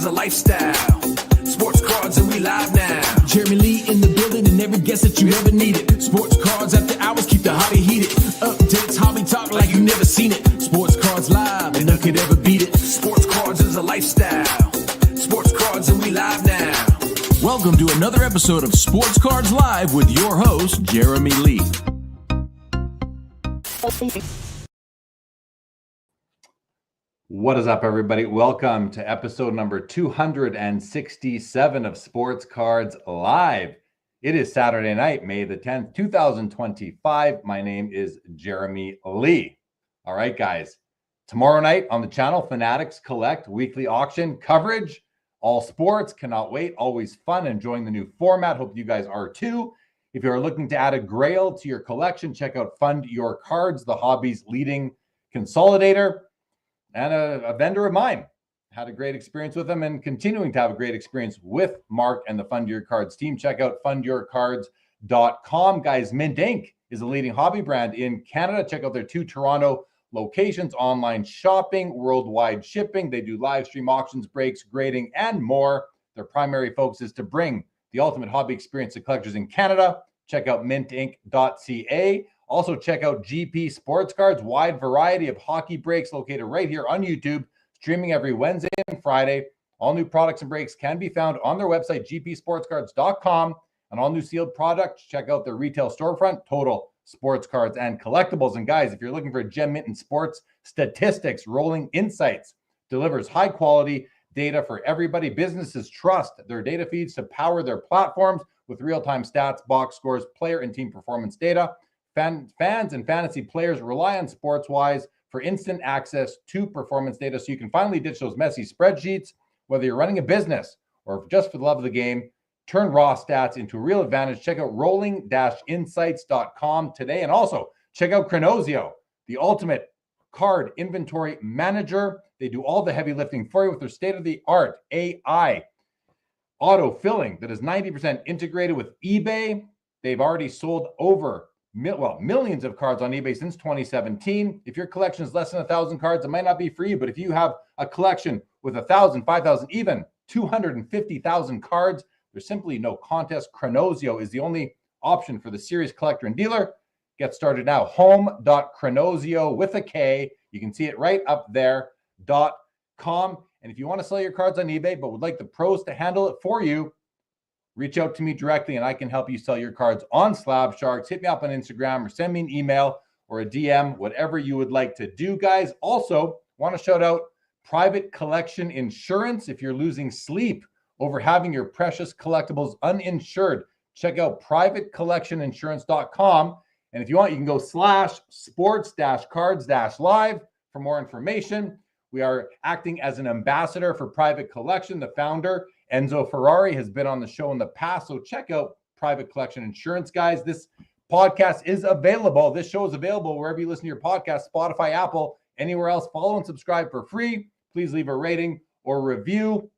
is a lifestyle. Sports cards and we live now. Jeremy Lee in the building and every guest that you ever needed. Sports cards after hours keep the hobby heated. Updates, hobby talk like you never seen it. Sports cards live and none could ever beat it. Sports cards is a lifestyle. Sports cards and we live now. Welcome to another episode of Sports Cards Live with your host, Jeremy Lee. What is up, everybody? Welcome to episode number 267 of Sports Cards Live. It is Saturday night, May the 10th, 2025. My name is Jeremy Lee. All right, guys. Tomorrow night on the channel, Fanatics Collect weekly auction coverage. All sports, cannot wait. Always fun, enjoying the new format. Hope you guys are too. If you are looking to add a grail to your collection, check out Fund Your Cards, the hobby's leading consolidator. And a vendor of mine. Had a great experience with them and continuing to have a great experience with Mark and the Fund Your Cards team. Check out fundyourcards.com. Guys, Mintink is a leading hobby brand in Canada. Check out their 2 Toronto locations, online shopping, worldwide shipping. They do live stream auctions, breaks, grading, and more. Their primary focus is to bring the ultimate hobby experience to collectors in Canada. Check out mintink.ca. Also, check out GP Sports Cards, wide variety of hockey breaks located right here on YouTube, streaming every Wednesday and Friday. All new products and breaks can be found on their website, gpsportscards.com. And all new sealed products, check out their retail storefront, Total Sports Cards and Collectibles. And guys, if you're looking for gem mint and sports statistics, Rolling Insights delivers high quality data for everybody. Businesses trust their data feeds to power their platforms with real-time stats, box scores, player and team performance data. Fans and fantasy players rely on SportsWise for instant access to performance data so you can finally ditch those messy spreadsheets. Whether you're running a business or just for the love of the game, turn raw stats into a real advantage. Check out rolling-insights.com today. And also check out Chronosio, the ultimate card inventory manager. They do all the heavy lifting for you with their state-of-the-art AI auto-filling that is 90% integrated with eBay. They've already sold over millions of cards on eBay since 2017. If your collection is less than 1,000 cards, it might not be for you. But if you have a collection with 1,000, 5,000, even 250,000 cards, there's simply no contest. Chronosio is the only option for the serious collector and dealer. Get started now. Home.chronosio with a K. You can see it right up there. .com. And if you want to sell your cards on eBay but would like the pros to handle it for you, reach out to me directly and I can help you sell your cards on Slab Sharks. Hit me up on Instagram or send me an email or a DM, whatever you would like to do, guys. Also, want to shout out Private Collection Insurance. If you're losing sleep over having your precious collectibles uninsured, check out privatecollectioninsurance.com. And if you want, you can go /sports-cards-live for more information. We are acting as an ambassador for Private Collection. The founder, Enzo Ferrari, has been on the show in the past, so check out Private Collection Insurance, guys. This podcast is available. This show is available wherever you listen to your podcast, Spotify, Apple, anywhere else. Follow and subscribe for free. Please leave a rating or review.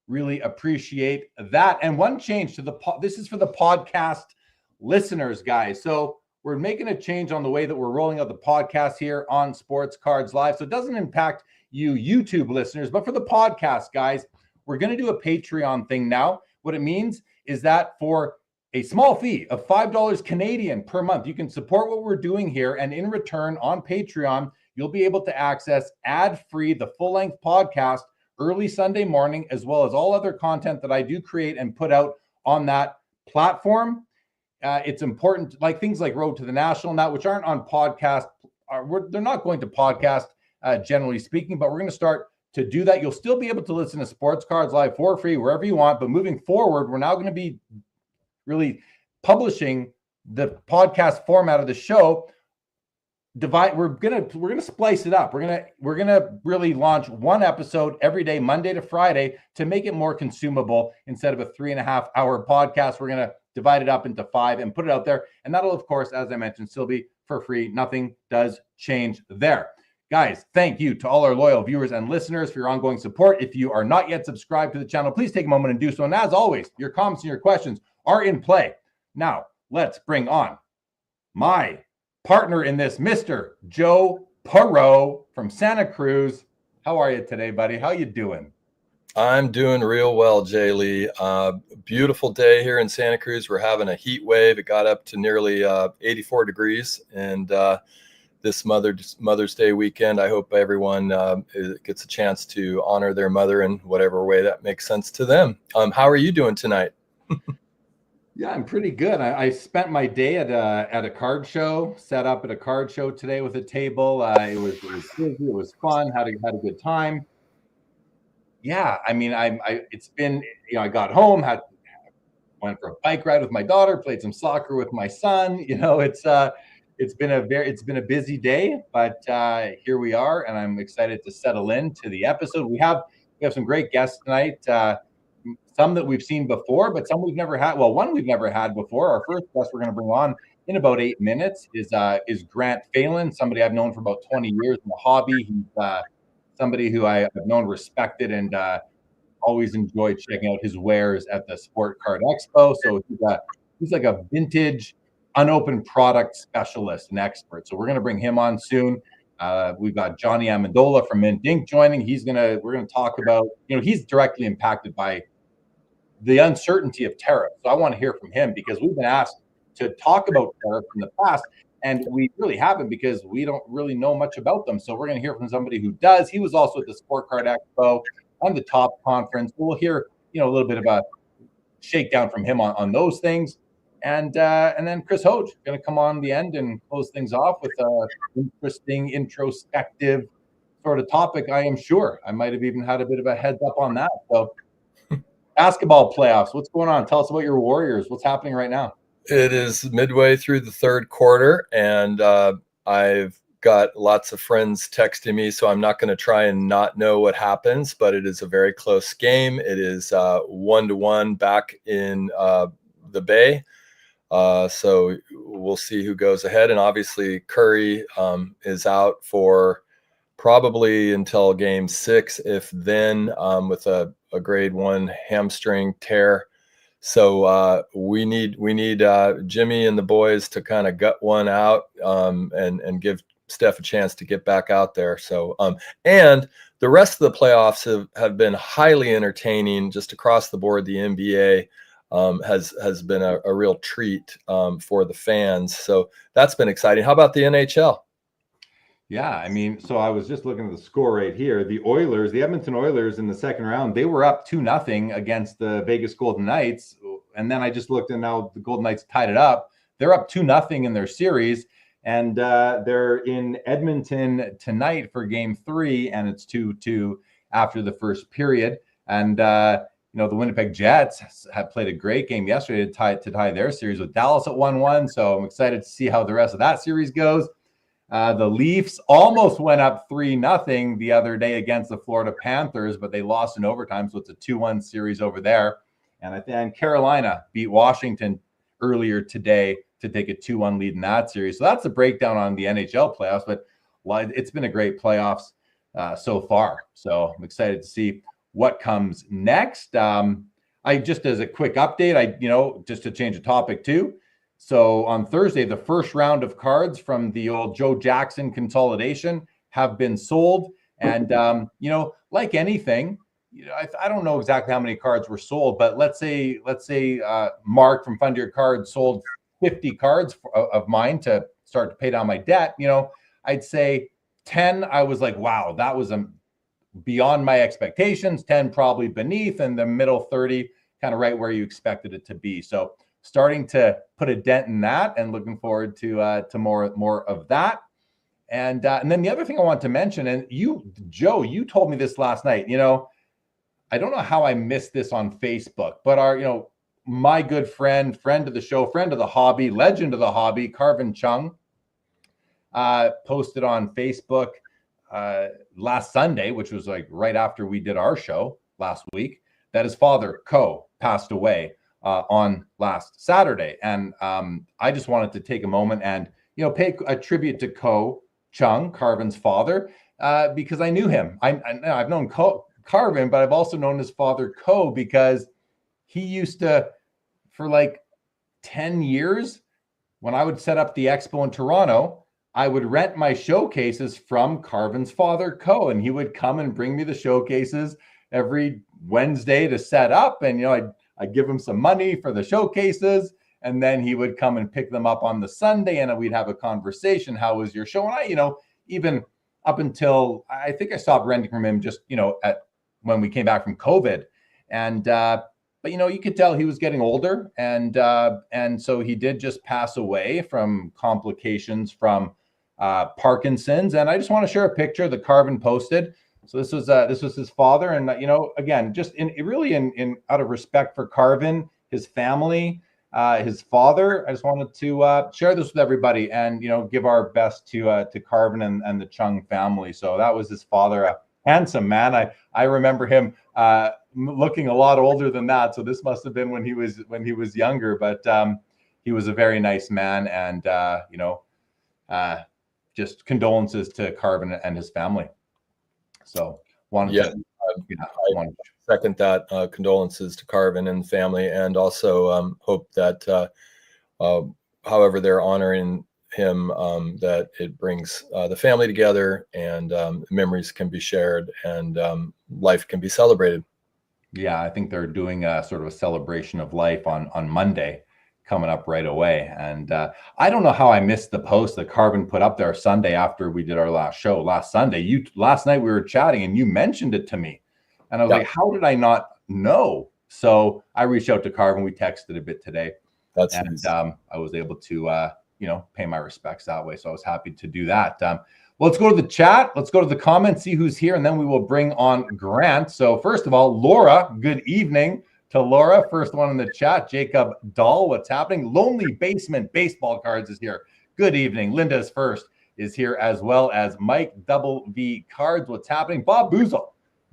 Really appreciate that. And one change to this is for the podcast listeners, guys. So we're making a change on the way that we're rolling out the podcast here on Sports Cards Live. So it doesn't impact you YouTube listeners, but for the podcast, guys, we're going to do a Patreon thing now. What it means is that for a small fee of $5 Canadian per month, you can support what we're doing here. And in return on Patreon, you'll be able to access ad-free, the full-length podcast early Sunday morning, as well as all other content that I do create and put out on that platform. It's important, like things like Road to the National and that, which aren't on podcast. They're not going to podcast, generally speaking, but we're going to start to do that. You'll still be able to listen to Sports Cards Live for free wherever you want. But moving forward, we're now going to be really publishing the podcast format of the show. We're gonna splice it up. We're gonna really launch one episode every day, Monday to Friday, to make it more consumable. Instead of a 3.5 hour podcast, we're gonna divide it up into 5 and put it out there. And that'll, of course, as I mentioned, still be for free. Nothing does change there. Guys, thank you to all our loyal viewers and listeners for your ongoing support. If you are not yet subscribed to the channel, please take a moment and do so. And as always, your comments and your questions are in play. Now, let's bring on my partner in this, Mr. Joe Poirot from Santa Cruz. How are you today, buddy? How you doing? I'm doing real well, Jay Lee. Beautiful day here in Santa Cruz. We're having a heat wave. It got up to nearly 84 degrees. And this Mother's Day weekend, I hope everyone gets a chance to honor their mother in whatever way that makes sense to them. How are you doing tonight? Yeah, I'm pretty good. I spent my day at a card show, set up at a card show today with a table. It was busy, it was fun, had a good time. Yeah, I mean, it's been, I got home, went for a bike ride with my daughter, played some soccer with my son. It's been a busy day, but here we are, and I'm excited to settle into the episode. We have some great guests tonight. Some that we've seen before, but some we've never had. Well, one we've never had before. Our first guest we're going to bring on in about 8 minutes is Grant Phalen, somebody I've known for about 20 years in the hobby. He's somebody who I have known, respected, and always enjoyed checking out his wares at the Sport Card Expo. So he's like a vintage, unopened product specialist and expert. So we're going to bring him on soon. We've got Johnny Amandola from Mintink joining. We're going to talk about, he's directly impacted by the uncertainty of tariffs. So I want to hear from him because we've been asked to talk about tariffs in the past, and we really haven't because we don't really know much about them. So we're going to hear from somebody who does. He was also at the Sport Card Expo and the Topps conference. We'll hear, a little bit of a shakedown from him on those things. And then Chris HOJ going to come on the end and close things off with an interesting, introspective sort of topic. I am sure I might have even had a bit of a heads up on that. So basketball playoffs, what's going on? Tell us about your Warriors. What's happening right now? It is midway through the third quarter, and I've got lots of friends texting me, so I'm not going to try and not know what happens, but it is a very close game. It is 1-1 back in the Bay. So we'll see who goes ahead. And obviously Curry is out for probably until game 6, if then, with a grade 1 hamstring tear. So we need Jimmy and the boys to kind of gut one out and give Steph a chance to get back out there. So and the rest of the playoffs have been highly entertaining just across the board. The NBA has been a real treat for the fans. So that's been exciting. How about the NHL? Yeah, I mean, so I was just looking at the score right here. The Edmonton Oilers in the second round, they were up 2-0 against the Vegas Golden Knights. And then I just looked, and now the Golden Knights tied it up. They're up 2-0 in their series. And they're in Edmonton tonight for game 3, and it's 2-2 after the first period. And, the Winnipeg Jets have played a great game yesterday to tie their series with Dallas at 1-1. So I'm excited to see how the rest of that series goes. The Leafs almost went up 3-0 the other day against the Florida Panthers, but they lost in overtime, so it's a 2-1 series over there. And Carolina beat Washington earlier today to take a 2-1 lead in that series. So that's a breakdown on the NHL playoffs, but it's been a great playoffs so far. So I'm excited to see what comes next. Just as a quick update, just to change the topic too. So on Thursday, the first round of cards from the old Joe Jackson consolidation have been sold. And, like anything, I don't know exactly how many cards were sold, but let's say Mark from Fund Your Cards sold 50 cards of mine to start to pay down my debt. I'd say 10, I was like, wow, that was beyond my expectations, 10 probably beneath, and the middle 30 kind of right where you expected it to be. So starting to put a dent in that, and looking forward to more of that. And then the other thing I want to mention, and Joe, you told me this last night. I don't know how I missed this on Facebook, but my good friend of the show, friend of the hobby, legend of the hobby, Carvin Chung, posted on Facebook last Sunday, which was like right after we did our show last week, that his father, Ko, passed away on last Saturday. And I just wanted to take a moment and, pay a tribute to Ko Chung, Carvin's father, because I knew him. I've known Carvin, but I've also known his father, Ko, because he used to, for like 10 years, when I would set up the expo in Toronto, I would rent my showcases from Carvin's father, Ko, and he would come and bring me the showcases. every Wednesday to set up, and I'd give him some money for the showcases, and then he would come and pick them up on the Sunday, and we'd have a conversation. How was your show? And I, even up until I think I stopped renting from him just at when we came back from COVID, and but you could tell he was getting older, and so he did just pass away from complications from Parkinson's. And I just want to share a picture that Carvin posted. So this was his father, and again, just in out of respect for Carvin, his family, his father, I just wanted to share this with everybody, and give our best to Carvin and the Chung family. So that was his father, a handsome man. I remember him looking a lot older than that. So this must have been when he was younger, but he was a very nice man, and just condolences to Carvin and his family. So I second that. Condolences to Carvin and the family, and also hope that however they're honoring him, that it brings the family together, and memories can be shared, and life can be celebrated. Yeah, I think they're doing a sort of a celebration of life on Monday, coming up right away. And I don't know how I missed the post that Carvin put up there Sunday after we did our last show last Sunday. Last night we were chatting and you mentioned it to me, and I was like, how did I not know? So I reached out to Carvin. We texted a bit today, and I was able to pay my respects that way. So I was happy to do that. Well, let's go to the chat. Let's go to the comments, see who's here, and then we will bring on Grant. So first of all, Laura, good evening to Laura. First one in the chat, Jacob Dahl, what's happening? Lonely Basement Baseball Cards is here. Good evening. Linda's first is here, as well as Mike Double V Cards. What's happening? Bob Boozle.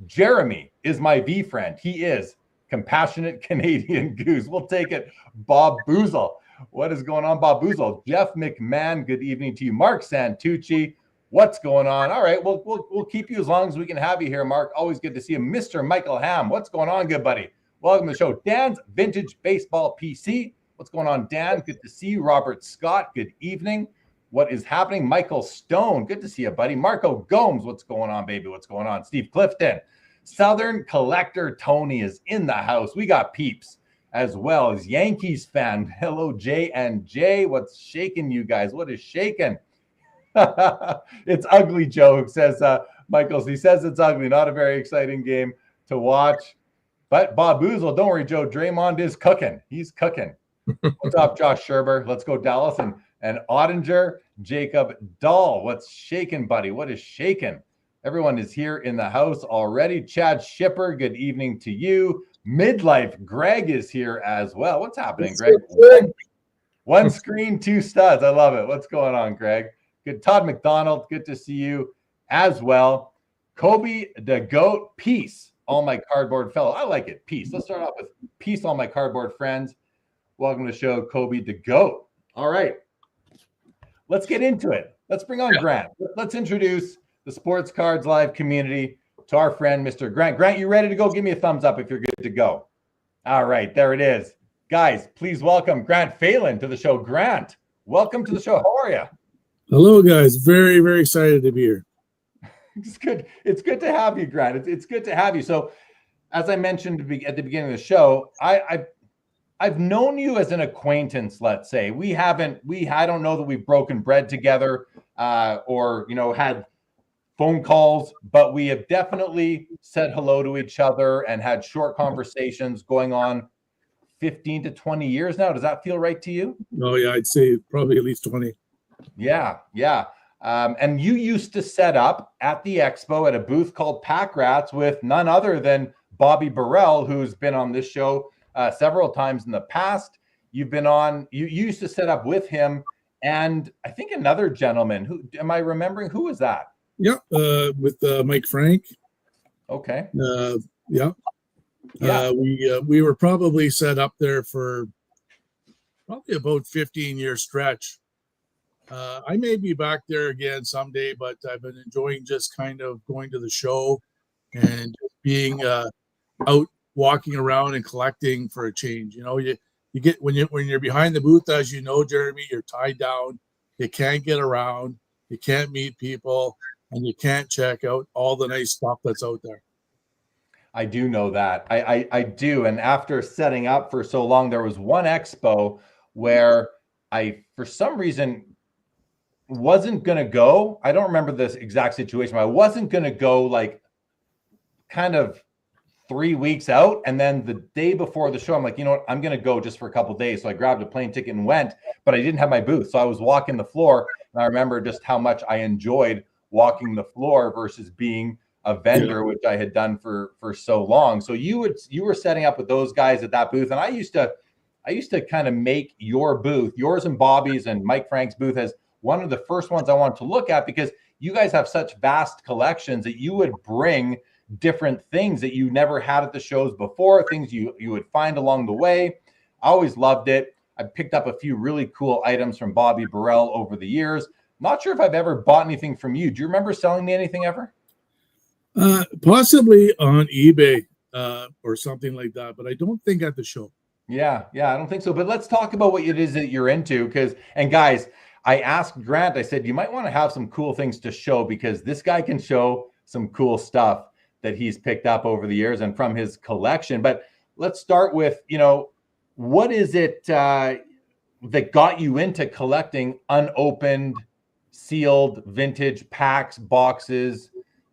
Jeremy is my V friend. He is compassionate Canadian Goose. We'll take it. Bob Boozle. What is going on, Bob Boozle? Jeff McMahon, good evening to you. Mark Santucci, what's going on? All right, we'll keep you as long as we can have you here, Mark. Always good to see you. Mr. Michael Ham, what's going on, good buddy? Welcome to the show. Dan's Vintage Baseball PC. What's going on, Dan? Good to see you. Robert Scott, good evening. What is happening? Michael Stone, good to see you, buddy. Marco Gomes, what's going on, baby? What's going on? Steve Clifton. Southern Collector Tony is in the house. We got peeps as well as Yankees fan. Hello, J and J. What's shaking, you guys? What is shaking? It's ugly, Joe, says Michaels. He says it's ugly. Not a very exciting game to watch. But Bob Boozle, don't worry, Joe. Draymond is cooking. He's cooking. What's up, Josh Sherber? Let's go, Dallas. And Ottinger, Jacob Dahl. What's shaking, buddy? What is shaking? Everyone is here in the house already. Chad Shipper, good evening to you. Midlife Greg is here as well. What's happening, Greg? One screen, two studs. I love it. What's going on, Greg? Good. Todd McDonald, good to see you as well. Kobe the Goat, peace, all my cardboard fellow. I like it. Peace. Let's start off with peace, all my cardboard friends. Welcome to the show, Kobe the Goat. All right. Let's get into it. Let's bring on Grant. Let's introduce the Sports Cards Live community to our friend, Mr. Grant. Grant, you ready to go? Give me a thumbs up if you're good to go. All right, there it is. Guys, please welcome Grant Phalen to the show. Grant, welcome to the show. How are you? Hello, guys. Very, very excited to be here. It's good. It's good to have you, Grant. It's good to have you. So, as I mentioned at the beginning of the show, I've known you as an acquaintance. Let's say I don't know that we've broken bread together, or had phone calls, but we have definitely said hello to each other and had short conversations going on 15 to 20 years now. Does that feel right to you? Oh, yeah, I'd say probably at least 20. Yeah. And you used to set up at the expo at a booth called Pack Rats with none other than Bobby Burrell, who's been on this show several times in the past. You used to set up with him and I think another gentleman. Who am I remembering? Who was that? Yeah, with Mike Frank. Okay. Yeah. We were probably set up there for probably about 15-year stretch. I may be back there again someday, but I've been enjoying just kind of going to the show and being out walking around and collecting for a change. You get when you're behind the booth, as you know, Jeremy, you're tied down. You can't get around. You can't meet people. And you can't check out all the nice stuff that's out there. I do know that. I do. And after setting up for so long, there was one expo where I, for some reason, wasn't going to go. I don't remember this exact situation, but I wasn't going to go like kind of 3 weeks out. And then the day before the show, I'm like, you know what? I'm going to go just for a couple of days. So I grabbed a plane ticket and went, but I didn't have my booth. So I was walking the floor. And I remember just how much I enjoyed walking the floor versus being a vendor, which I had done for so long. So you were setting up with those guys at that booth. And I used to kind of make your booth, yours and Bobby's and Mike Frank's booth, as one of the first ones I wanted to look at, because you guys have such vast collections that you would bring different things that you never had at the shows before, things you would find along the way. I always loved it. I picked up a few really cool items from Bobby Burrell over the years. Not sure if I've ever bought anything from you. Do you remember selling me anything ever? Possibly on eBay or something like that, but I don't think at the show. Yeah, I don't think so. But let's talk about what it is that you're into. And guys, I asked Grant, I said, you might want to have some cool things to show, because this guy can show some cool stuff that he's picked up over the years and from his collection. But let's start with, what is it that got you into collecting unopened, sealed vintage packs, boxes,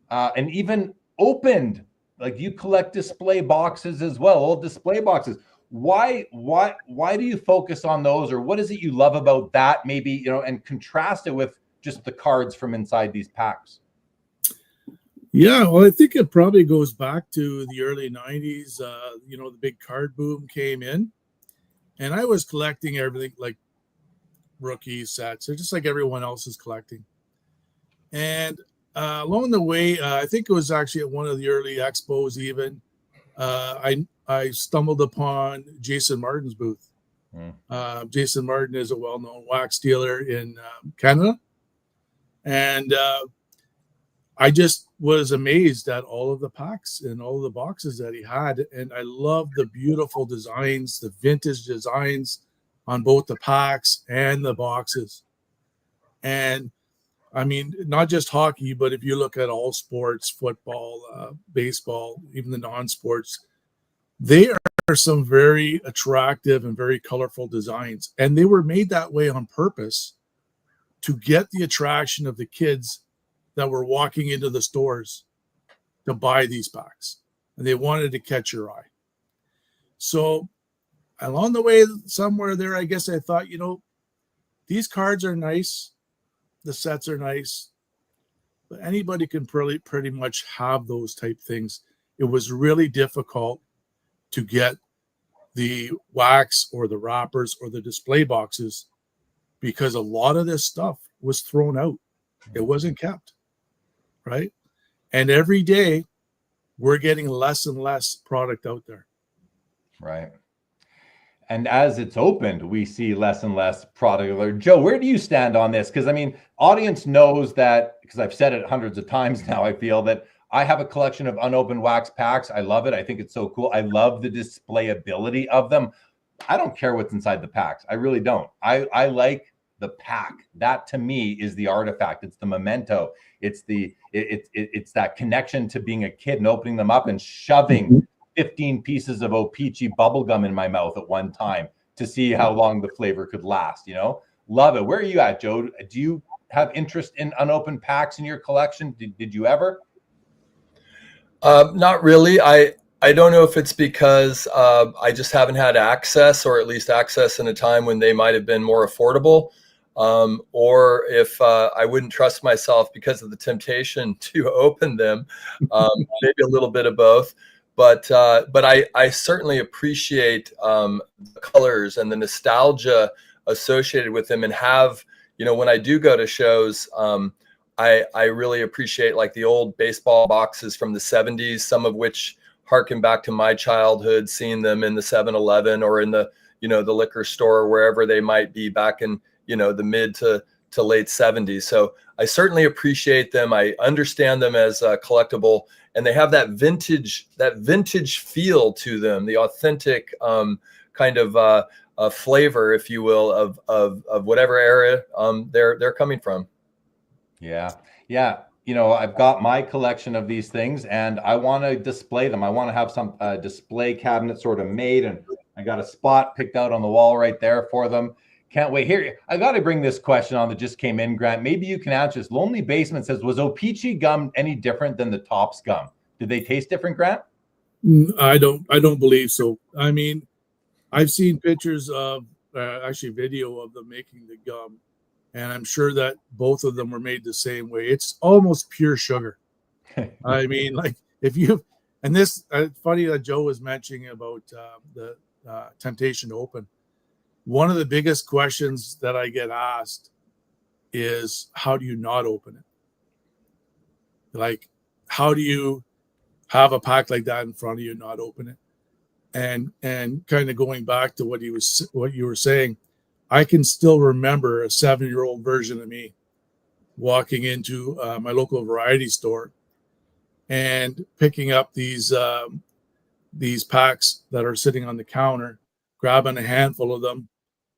and even opened? Like, you collect display boxes as well, old display boxes. Why do you focus on those, or what is it you love about that, maybe, and contrast it with just the cards from inside these packs? Yeah, well, I think it probably goes back to the early 90s. The big card boom came in, and I was collecting everything like rookie sets, or just like everyone else is collecting. And along the way, I think it was actually at one of the early expos even, I stumbled upon Jason Martin's booth. Jason Martin is a well-known wax dealer in Canada. And I just was amazed at all of the packs and all of the boxes that he had. And I love the beautiful designs, the vintage designs on both the packs and the boxes. And I mean, not just hockey, but if you look at all sports, football, baseball, even the non-sports, they are some very attractive and very colorful designs. And they were made that way on purpose to get the attraction of the kids that were walking into the stores to buy these packs. And they wanted to catch your eye. So along the way, somewhere there, I guess I thought, these cards are nice. The sets are nice. But anybody can pretty much have those type things. It was really difficult to get the wax or the wrappers or the display boxes, because a lot of this stuff was thrown out. It wasn't kept, right? And every day we're getting less and less product out there. Right. And as it's opened, we see less and less product. Joe, where do you stand on this? Because, I mean, audience knows that, because I've said it hundreds of times now, I feel that I have a collection of unopened wax packs. I love it. I think it's so cool. I love the displayability of them. I don't care what's inside the packs. I really don't. I like the pack. That, to me, is the artifact. It's the memento. It's that connection to being a kid and opening them up and shoving 15 pieces of O-Pee-Chee bubblegum in my mouth at one time to see how long the flavor could last. Love it. Where are you at, Joe? Do you have interest in unopened packs in your collection? Did you ever? Not really. I don't know if it's because I just haven't had access, or at least access in a time when they might have been more affordable, or if I wouldn't trust myself because of the temptation to open them. Maybe a little bit of both. But I certainly appreciate the colors and the nostalgia associated with them, and have, when I do go to shows, I really appreciate like the old baseball boxes from the 70s, some of which harken back to my childhood, seeing them in the 7-Eleven or in the liquor store, or wherever they might be back in, the mid to late 70s. So I certainly appreciate them. I understand them as collectible, and they have that vintage feel to them, the authentic kind of flavor, if you will, of whatever era they're coming from. Yeah. I've got my collection of these things and I want to display them. I want to have some display cabinet sort of made, and I got a spot picked out on the wall right there for them. Can't wait. Here, I got to bring this question on that just came in, Grant. Maybe you can answer this. Lonely Basement says, was O-Pee-Chee gum any different than the Topps gum? Did they taste different, Grant? I don't believe so. I mean, I've seen pictures of actually video of them making the gum, and I'm sure that both of them were made the same way. It's almost pure sugar. I mean, like if you, and this, funny that Joe was mentioning about the temptation to open. One of the biggest questions that I get asked is, how do you not open it? Like, how do you have a pack like that in front of you and not open it? And kind of going back to what you were saying, I can still remember a 7-year-old version of me walking into my local variety store and picking up these packs that are sitting on the counter, grabbing a handful of them,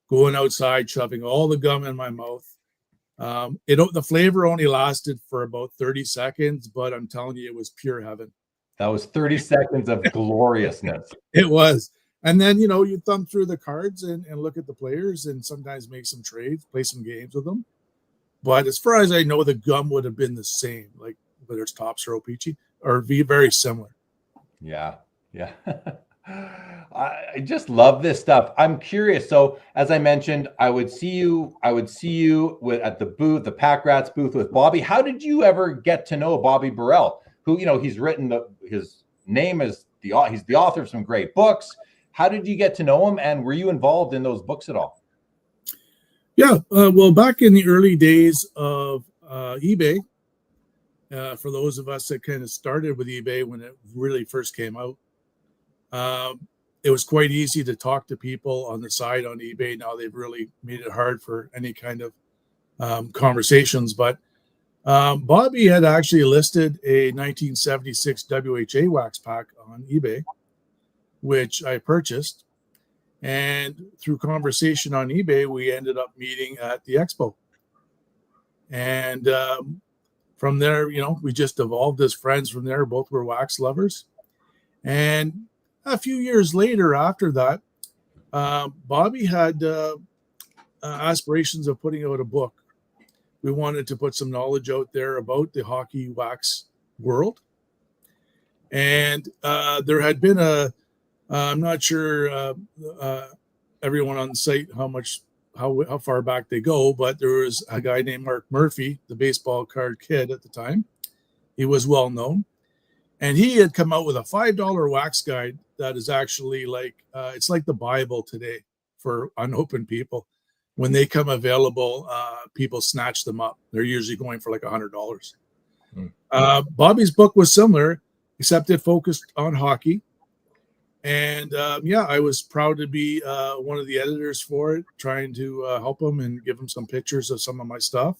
going outside, shoving all the gum in my mouth. The flavor only lasted for about 30 seconds, but I'm telling you, it was pure heaven. That was 30 seconds of gloriousness. It was. And then, you thumb through the cards and look at the players and sometimes make some trades, play some games with them. But as far as I know, the gum would have been the same, like whether it's Topps or O-Pee-Chee, or very similar. Yeah. I just love this stuff. I'm curious. So as I mentioned, I would see you at the booth, the Pack Rats booth with Bobby. How did you ever get to know Bobby Burrell? Who, he's written his name is he's the author of some great books. How did you get to know him, and were you involved in those books at all? Yeah, well, back in the early days of eBay, for those of us that kind of started with eBay when it really first came out, it was quite easy to talk to people on the side on eBay. Now they've really made it hard for any kind of conversations, but Bobby had actually listed a 1976 WHA wax pack on eBay, which I purchased. And through conversation on eBay, we ended up meeting at the expo. And from there, we just evolved as friends from there. Both were wax lovers. And a few years later after that, Bobby had aspirations of putting out a book. We wanted to put some knowledge out there about the hockey wax world. And there had been I'm not sure everyone on the site how far back they go, but there was a guy named Mark Murphy, the baseball card kid at the time. He was well known. And he had come out with a $5 wax guide that is actually like, it's like the Bible today for unopened people. When they come available, people snatch them up. They're usually going for like $100. Bobby's book was similar, except it focused on hockey. And I was proud to be one of the editors for it, trying to help him and give him some pictures of some of my stuff,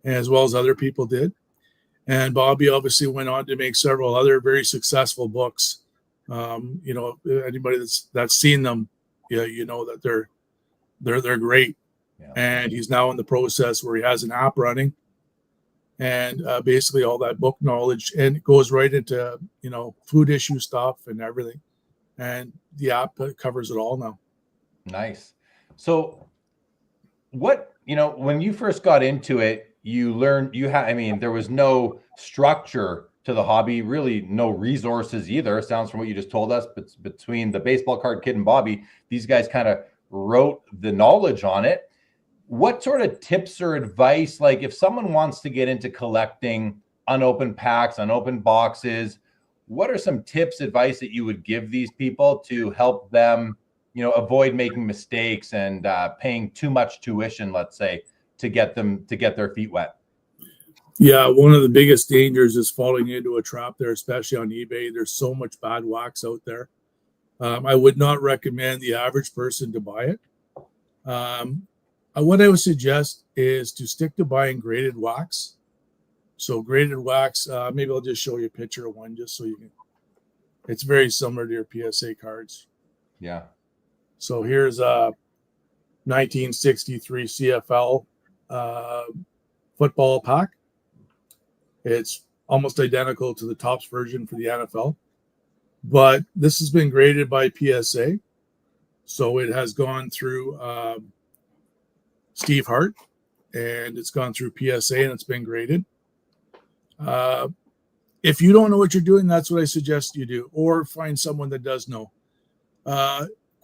as well as other people did. And Bobby obviously went on to make several other very successful books. Anybody that's seen them, that they're great. Yeah. And he's now in the process where he has an app running, and basically all that book knowledge, and it goes right into food issue stuff and everything. And the app covers it all now. Nice. So what, when you first got into it, you learned there was no structure to the hobby, really no resources either. Sounds from what you just told us, but between the baseball card kid and Bobby, these guys kind of wrote the knowledge on it. What sort of tips or advice, like if someone wants to get into collecting unopened packs, unopened boxes, what are some tips, advice that you would give these people to help them, avoid making mistakes and paying too much tuition, let's say, to get their feet wet? Yeah, one of the biggest dangers is falling into a trap there, especially on eBay. There's so much bad wax out there. I would not recommend the average person to buy it. What I would suggest is to stick to buying graded wax. So graded wax, maybe I'll just show you a picture of one just so you can. It's very similar to your PSA cards. Yeah. So here's a 1963 CFL football pack. It's almost identical to the Topps version for the NFL, but this has been graded by PSA. So it has gone through Steve Hart, and it's gone through PSA, and it's been graded. If you don't know what you're doing, that's what I suggest you do, or find someone that does know.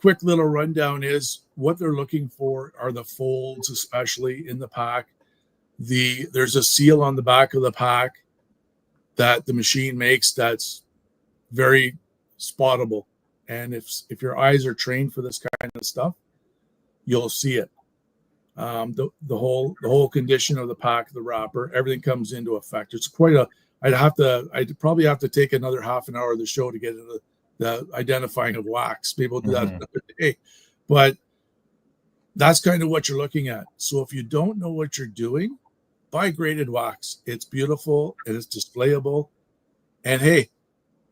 Quick little rundown is what they're looking for are the folds, especially in the pack. There's a seal on the back of the pack that the machine makes that's very spottable. And if your eyes are trained for this kind of stuff, you'll see it. The whole condition of the pack, the wrapper, everything comes into effect. It's quite a. I'd probably have to take another half an hour of the show to get into the identifying of wax. People do that another day, but that's kind of what you're looking at. So if you don't know what you're doing, buy graded wax. It's beautiful and it's displayable. And hey,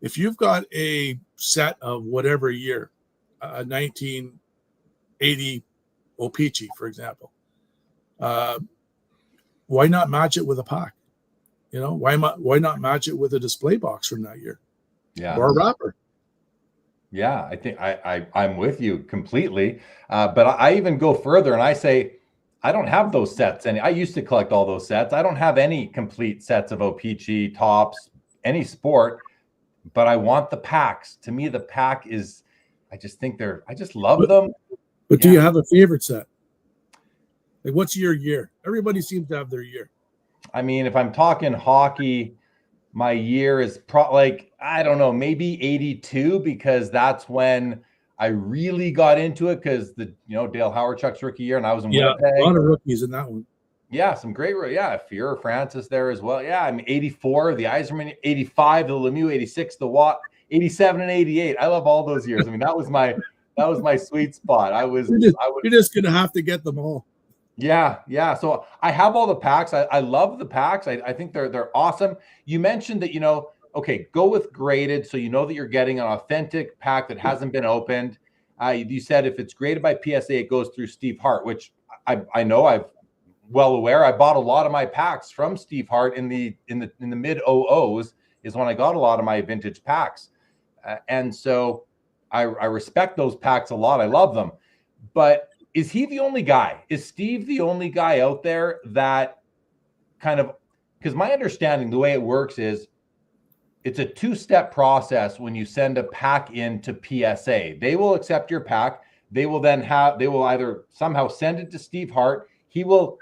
if you've got a set of whatever year, 1980 O-Pee-Chee, for example, why not match it with a pack? You know, why not match it with a display box from that year? Yeah. Or a wrapper. Yeah, I think I'm with you completely. But I even go further and I say, I don't have those sets. And I used to collect all those sets. I don't have any complete sets of O-Pee-Chee, Topps, any sport, but I want the packs. To me, the pack is, I just love them. But do you have a favorite set? Like, what's your year? Everybody seems to have their year. I mean, if I'm talking hockey, my year is I don't know, maybe 82, because that's when I really got into it, because Dale Howardchuk's rookie year and I was in Winnipeg. A lot of rookies in that one. Yeah, some great, Fear Francis there as well. Yeah, I mean, 84, the Yzerman, 85, the Lemieux, 86, the Watt, 87 and 88. I love all those years. I mean, that was my sweet spot. You're just gonna have to get them all. Yeah. So I have all the packs. I love the packs. I think they're awesome. You mentioned that, okay, go with graded, so you know that you're getting an authentic pack that hasn't been opened. You said if it's graded by PSA, it goes through Steve Hart, which I know, I'm well aware. I bought a lot of my packs from Steve Hart in the mid 00s is when I got a lot of my vintage packs, and so I respect those packs a lot. I love them, but is he the only guy? Is Steve the only guy out there that kind of, because my understanding, the way it works is it's a two-step process when you send a pack in to PSA. They will accept your pack. They will either somehow send it to Steve Hart. He will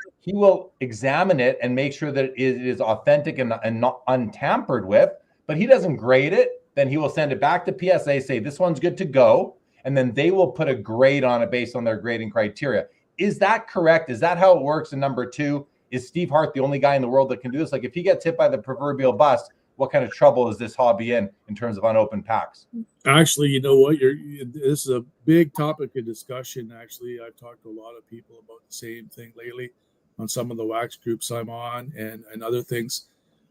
examine it and make sure that it is authentic and not untampered with, but he doesn't grade it. Then he will send it back to PSA, say this one's good to go. And then they will put a grade on it based on their grading criteria. Is that correct? Is that how it works? And number two, is Steve Hart the only guy in the world that can do this? Like, if he gets hit by the proverbial bus, what kind of trouble is this hobby in terms of unopened packs? Actually, you know what? This is a big topic of discussion. Actually, I've talked to a lot of people about the same thing lately on some of the wax groups I'm on and other things.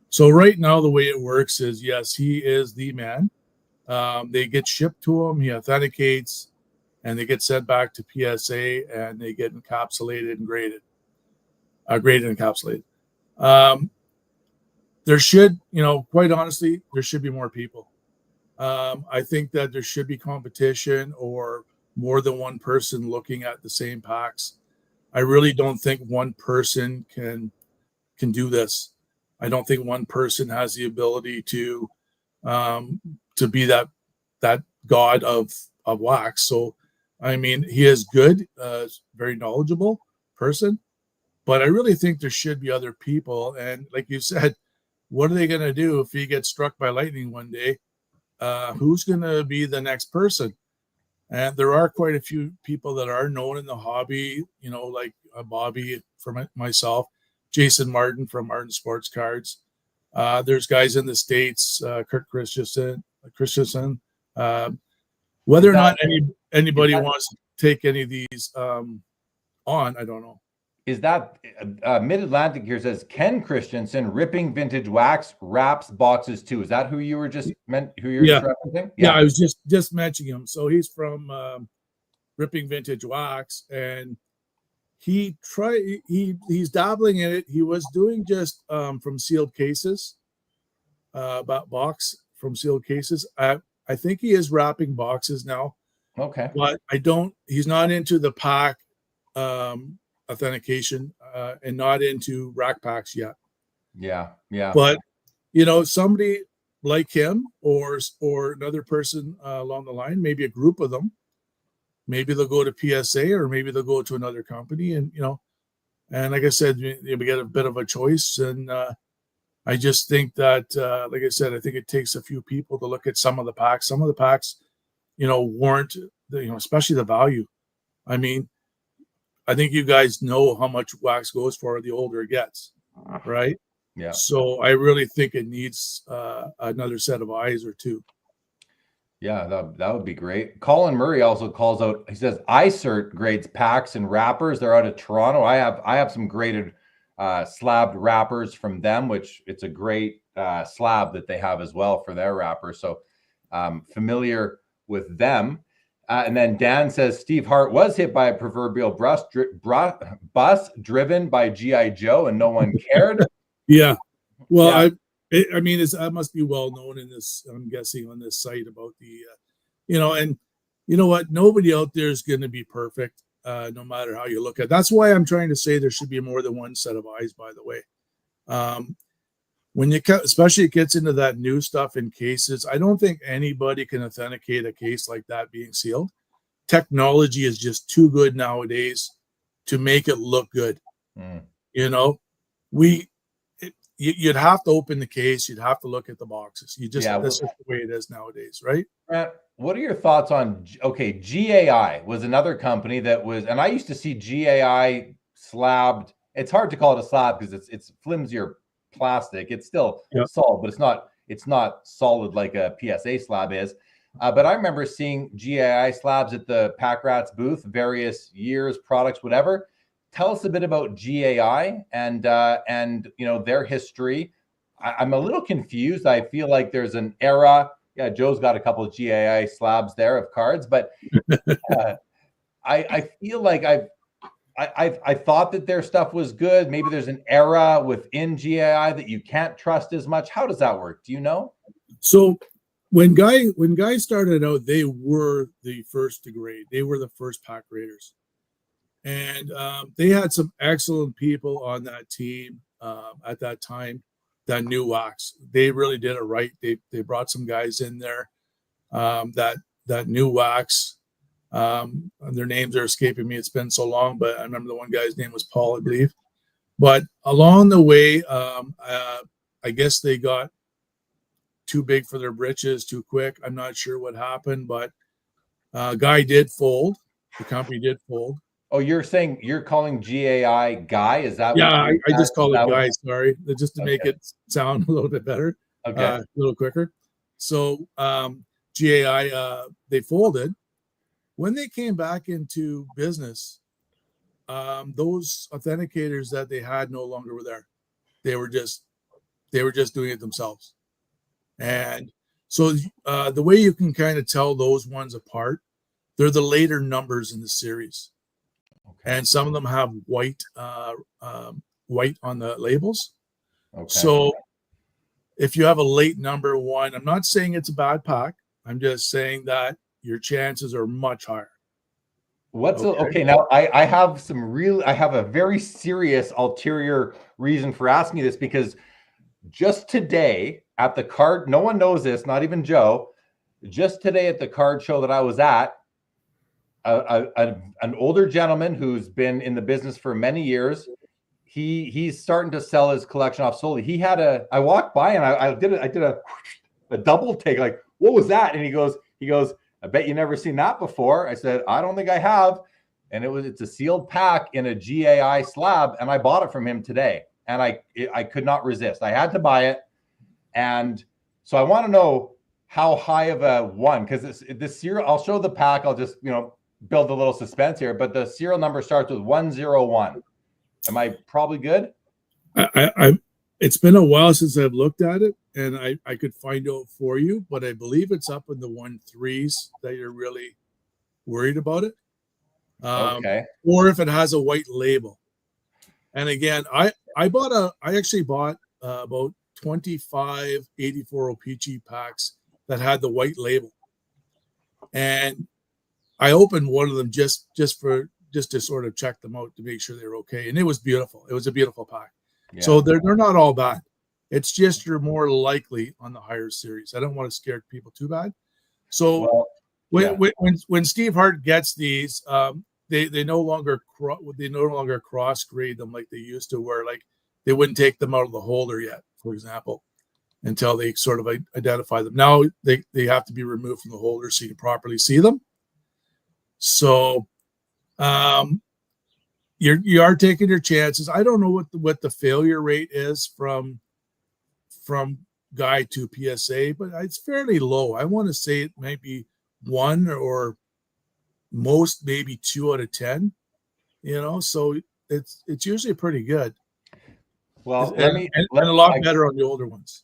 So right now, the way it works is, yes, he is the man. They get shipped to him, he authenticates, and they get sent back to PSA, and they get encapsulated and graded. Graded and encapsulated. There should, quite honestly, there should be more people. I think that there should be competition or more than one person looking at the same packs. I really don't think one person can do this. I don't think one person has the ability to be that god of wax. So, I mean, he is good, very knowledgeable person, but I really think there should be other people. And like you said, what are they going to do if he gets struck by lightning one day? Who's going to be the next person? And there are quite a few people that are known in the hobby, like Bobby for myself, Jason Martin from Martin Sports Cards. There's guys in the States, Kurt Christensen. Whether or not anybody wants to take any of these on, I don't know. Is that Mid-Atlantic here says Ken Christensen ripping vintage wax wraps boxes too? Is that who you were just referencing? Yeah, I was just mentioning him. So he's from Ripping Vintage Wax, and he's dabbling in it. He was doing just from sealed cases, box from sealed cases. I think he is wrapping boxes now. Okay. But he's not into the pack authentication and not into rack packs yet. Yeah. Yeah. But, somebody like him or another person along the line, maybe a group of them, maybe they'll go to PSA or maybe they'll go to another company. And, and like I said, we get a bit of a choice. And I just think that, like I said, I think it takes a few people to look at some of the packs. Some of the packs, warrant, especially the value. I mean, I think you guys know how much wax goes for the older it gets, right? Yeah. So I really think it needs another set of eyes or two. Yeah, that would be great. Colin Murray also calls out, he says, iCert grades packs and wrappers. They're out of Toronto. I have some graded slabbed wrappers from them, which it's a great slab that they have as well for their wrappers. So familiar with them. And then Dan says Steve Hart was hit by a proverbial bus driven by G.I. Joe and no one cared. Yeah. Well, yeah. I mean, that must be well known in this, I'm guessing, on this site about the, and you know what? Nobody out there is going to be perfect, no matter how you look at it. That's why I'm trying to say there should be more than one set of eyes, by the way. When especially it gets into that new stuff in cases, I don't think anybody can authenticate a case like that being sealed. Technology is just too good nowadays to make it look good. You'd have to open the case. You'd have to look at the boxes. That's just the way it is nowadays, right? Grant, what are your thoughts on, GAI was another company that was, and I used to see GAI slabbed. It's hard to call it a slab because it's flimsier plastic. It's still solid, but it's not solid like a PSA slab is. But I remember seeing GAI slabs at the Pack Rats booth, various years, products, whatever. Tell us a bit about GAI and their history. I'm a little confused. I feel like there's an era. Yeah, Joe's got a couple of GAI slabs there of cards, but I feel like I thought that their stuff was good. Maybe there's an era within GAI that you can't trust as much. How does that work? Do you know? So when Guy started out, they were the first to grade. They were the first pack graders. And they had some excellent people on that team at that time that knew wax. They really did it right. They brought some guys in there that knew wax. Their names are escaping me. It's been so long, but I remember the one guy's name was Paul, I believe. But along the way, I guess they got too big for their britches too quick. I'm not sure what happened, but Guy did fold. The company did fold. Oh, you're calling GAI Guy? Is that? Yeah, I just call it Guy. Sorry, just to make it sound a little bit better. Okay, a little quicker. So GAI, they folded. When they came back into business, those authenticators that they had no longer were there. They were just doing it themselves. And so the way you can kind of tell those ones apart, they're the later numbers in the series. Okay. And some of them have white on the labels. Okay. So if you have a late number one, I'm not saying it's a bad pack. I'm just saying that your chances are much higher. Now I have a very serious ulterior reason for asking you this, because just today at the card, no one knows this, not even Joe, just today at the card show that I was at, an older gentleman who's been in the business for many years, he's starting to sell his collection off slowly. I walked by and I did a double take, like, what was that? And he goes, I bet you never seen that before. I said, I don't think I have. And it's a sealed pack in a GAI slab. And I bought it from him today. And I could not resist. I had to buy it. And so I want to know how high of a one, because this serial, I'll show the pack. I'll just, build a little suspense here, but the serial number starts with 101. Am I probably good? It's been a while since I've looked at it, and I could find out for you, but I believe it's up in the 13s that you're really worried about it. Okay. Or if it has a white label. And again, I actually bought about 25 84 O-Pee-Chee packs that had the white label. And I opened one of them just to sort of check them out to make sure they were okay. And it was beautiful. It was a beautiful pack. Yeah. So they're not all bad. It's just you're more likely on the higher series. I don't want to scare people too bad. So when Steve Hart gets these, they no longer crossgrade them like they used to, where like they wouldn't take them out of the holder yet, for example, until they sort of identify them. Now they have to be removed from the holder so you can properly see them. So you are taking your chances. I don't know what the failure rate is from guide to PSA, but it's fairly low. I want to say it might be 1 or most maybe 2 out of 10. So it's usually pretty good. Well, and a lot better on the older ones.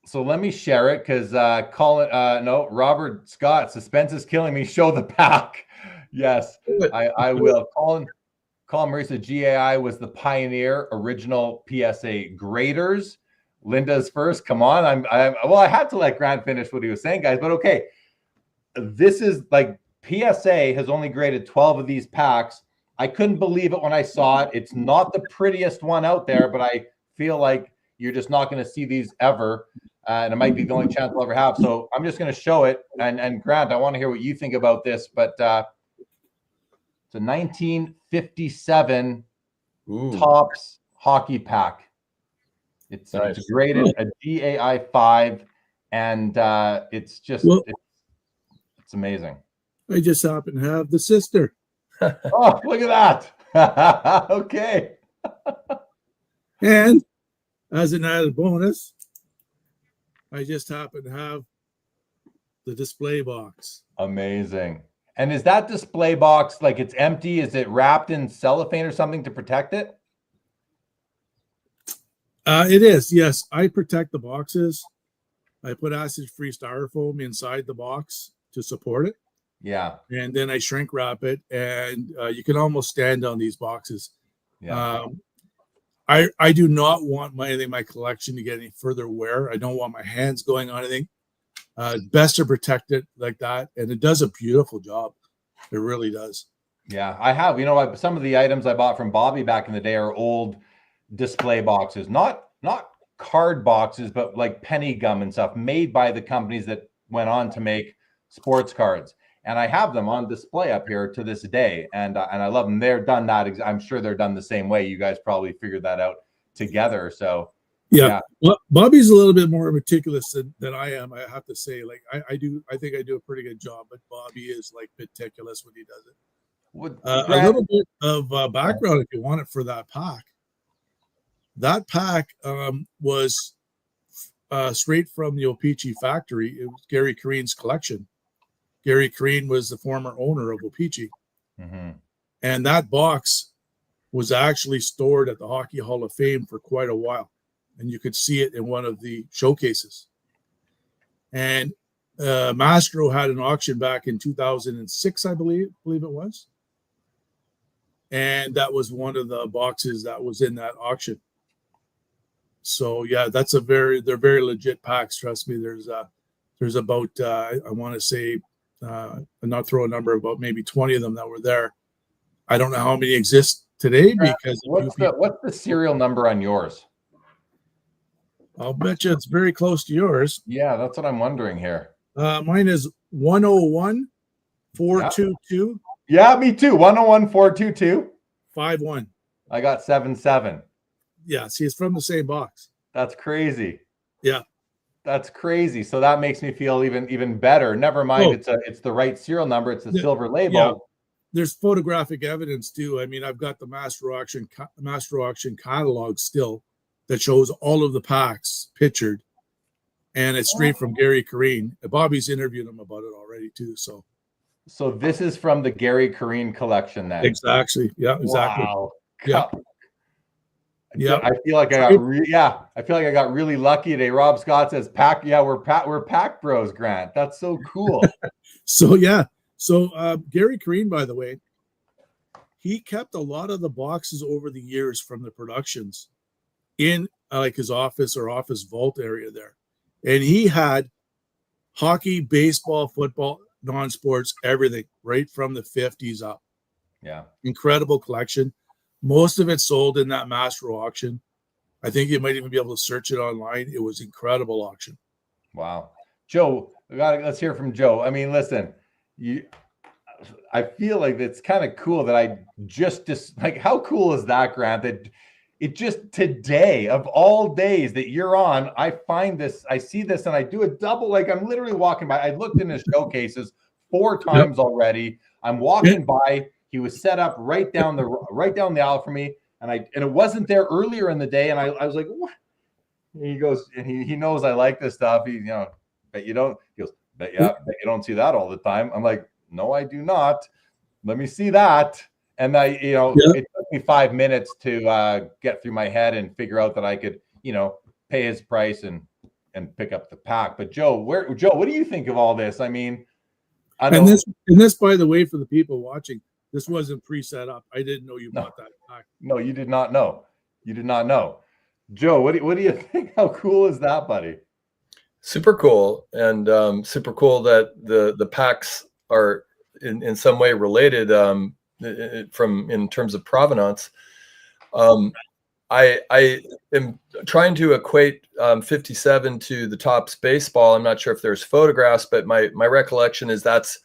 So let me share it because Robert Scott, suspense is killing me. Show the pack. Yes, I will. Colin Marisa, GAI was the pioneer, original PSA graders. Linda's first. Come on. I had to let Grant finish what he was saying, guys, but okay. This is like PSA has only graded 12 of these packs. I couldn't believe it when I saw it. It's not the prettiest one out there, but I feel like you're just not going to see these ever. And it might be the only chance we'll ever have. So I'm just going to show it. And Grant, I want to hear what you think about this. But it's a 1957 Topps hockey pack. It's graded a GAI 5. And it's just, it's amazing. I just happen to have the sister. Oh, look at that. Okay. And as an added bonus, I just happen to have the display box. Amazing. And is that display box like it's empty? Is it wrapped in cellophane or something to protect it? It is. Yes. I protect the boxes. I put acid-free styrofoam inside the box to support it. Yeah. And then I shrink wrap it, and you can almost stand on these boxes. Yeah. I do not want anything in my collection to get any further wear. I don't want my hands going on anything. Best to protect it like that, and it does a beautiful job. It really does. Yeah, I have. Some of the items I bought from Bobby back in the day are old display boxes, not card boxes, but like penny gum and stuff made by the companies that went on to make sports cards. And I have them on display up here to this day, and I love them. They're done that. I'm sure they're done the same way. You guys probably figured that out together. So yeah. Well, Bobby's a little bit more meticulous than I am. I have to say, like I think I do a pretty good job, but Bobby is like meticulous when he does it. A little bit of background, if you want it, for that pack. That pack was straight from the O-Pee-Chee factory. It was Gary Careen's collection. Gary Careen was the former owner of O-Pee-Chee. Mm-hmm. And that box was actually stored at the Hockey Hall of Fame for quite a while. And you could see it in one of the showcases. And Mastro had an auction back in 2006, I believe it was. And that was one of the boxes that was in that auction. So yeah, they're very legit packs. Trust me. There's about I want to say, and not throw a number, about maybe 20 of them that were there. I don't know how many exist today because what's the serial number on yours? I'll bet you it's very close to yours. Yeah, that's what I'm wondering here. Mine is 101422. Yeah, me too. 101422. 51. I got 77. Yeah, see, it's from the same box. That's crazy. Yeah. That's crazy. So that makes me feel even better. Never mind, it's the right serial number. It's the silver label. Yeah. There's photographic evidence too. I mean, I've got the Master Auction catalog still that shows all of the packs pictured, and it's straight from Gary Careen. Bobby's interviewed him about it already too. So this is from the Gary Careen collection then. Exactly. Yeah. Exactly. Wow. Yeah. Yeah, I feel like I got really lucky today. Rob Scott says pack. Yeah, we're pack bros, Grant. That's so cool. So Gary Careen, by the way, he kept a lot of the boxes over the years from the productions in like his office or office vault area there. And he had hockey, baseball, football, non-sports, everything right from the 50s up. Yeah. Incredible collection. Most of it sold in that master auction. I think you might even be able to search it online. It was incredible auction. Wow. Joe, let's hear from Joe. I mean, listen, I feel like it's kind of cool that I just like, how cool is that, Grant? That it just today of all days that you're on, I find this, I see this, and I do a double. Like, I'm literally walking by. I looked in his showcases 4 times already. I'm walking by. He was set up right down the aisle for me, and it wasn't there earlier in the day, and I was like, what? And he goes, and he knows I like this stuff. He, but you don't. He goes, but you don't see that all the time. I'm like, no, I do not. Let me see that. And it took me 5 minutes to get through my head and figure out that I could, pay his price and pick up the pack. But Joe, what do you think of all this? I mean, and this, by the way, for the people watching, this wasn't pre-set up. I didn't know you bought that pack. No, you did not know. You did not know. Joe, what do you think? How cool is that, buddy? Super cool, and super cool that the packs are in some way related in terms of provenance. I am trying to equate 57 to the Topps baseball. I'm not sure if there's photographs, but my recollection is that's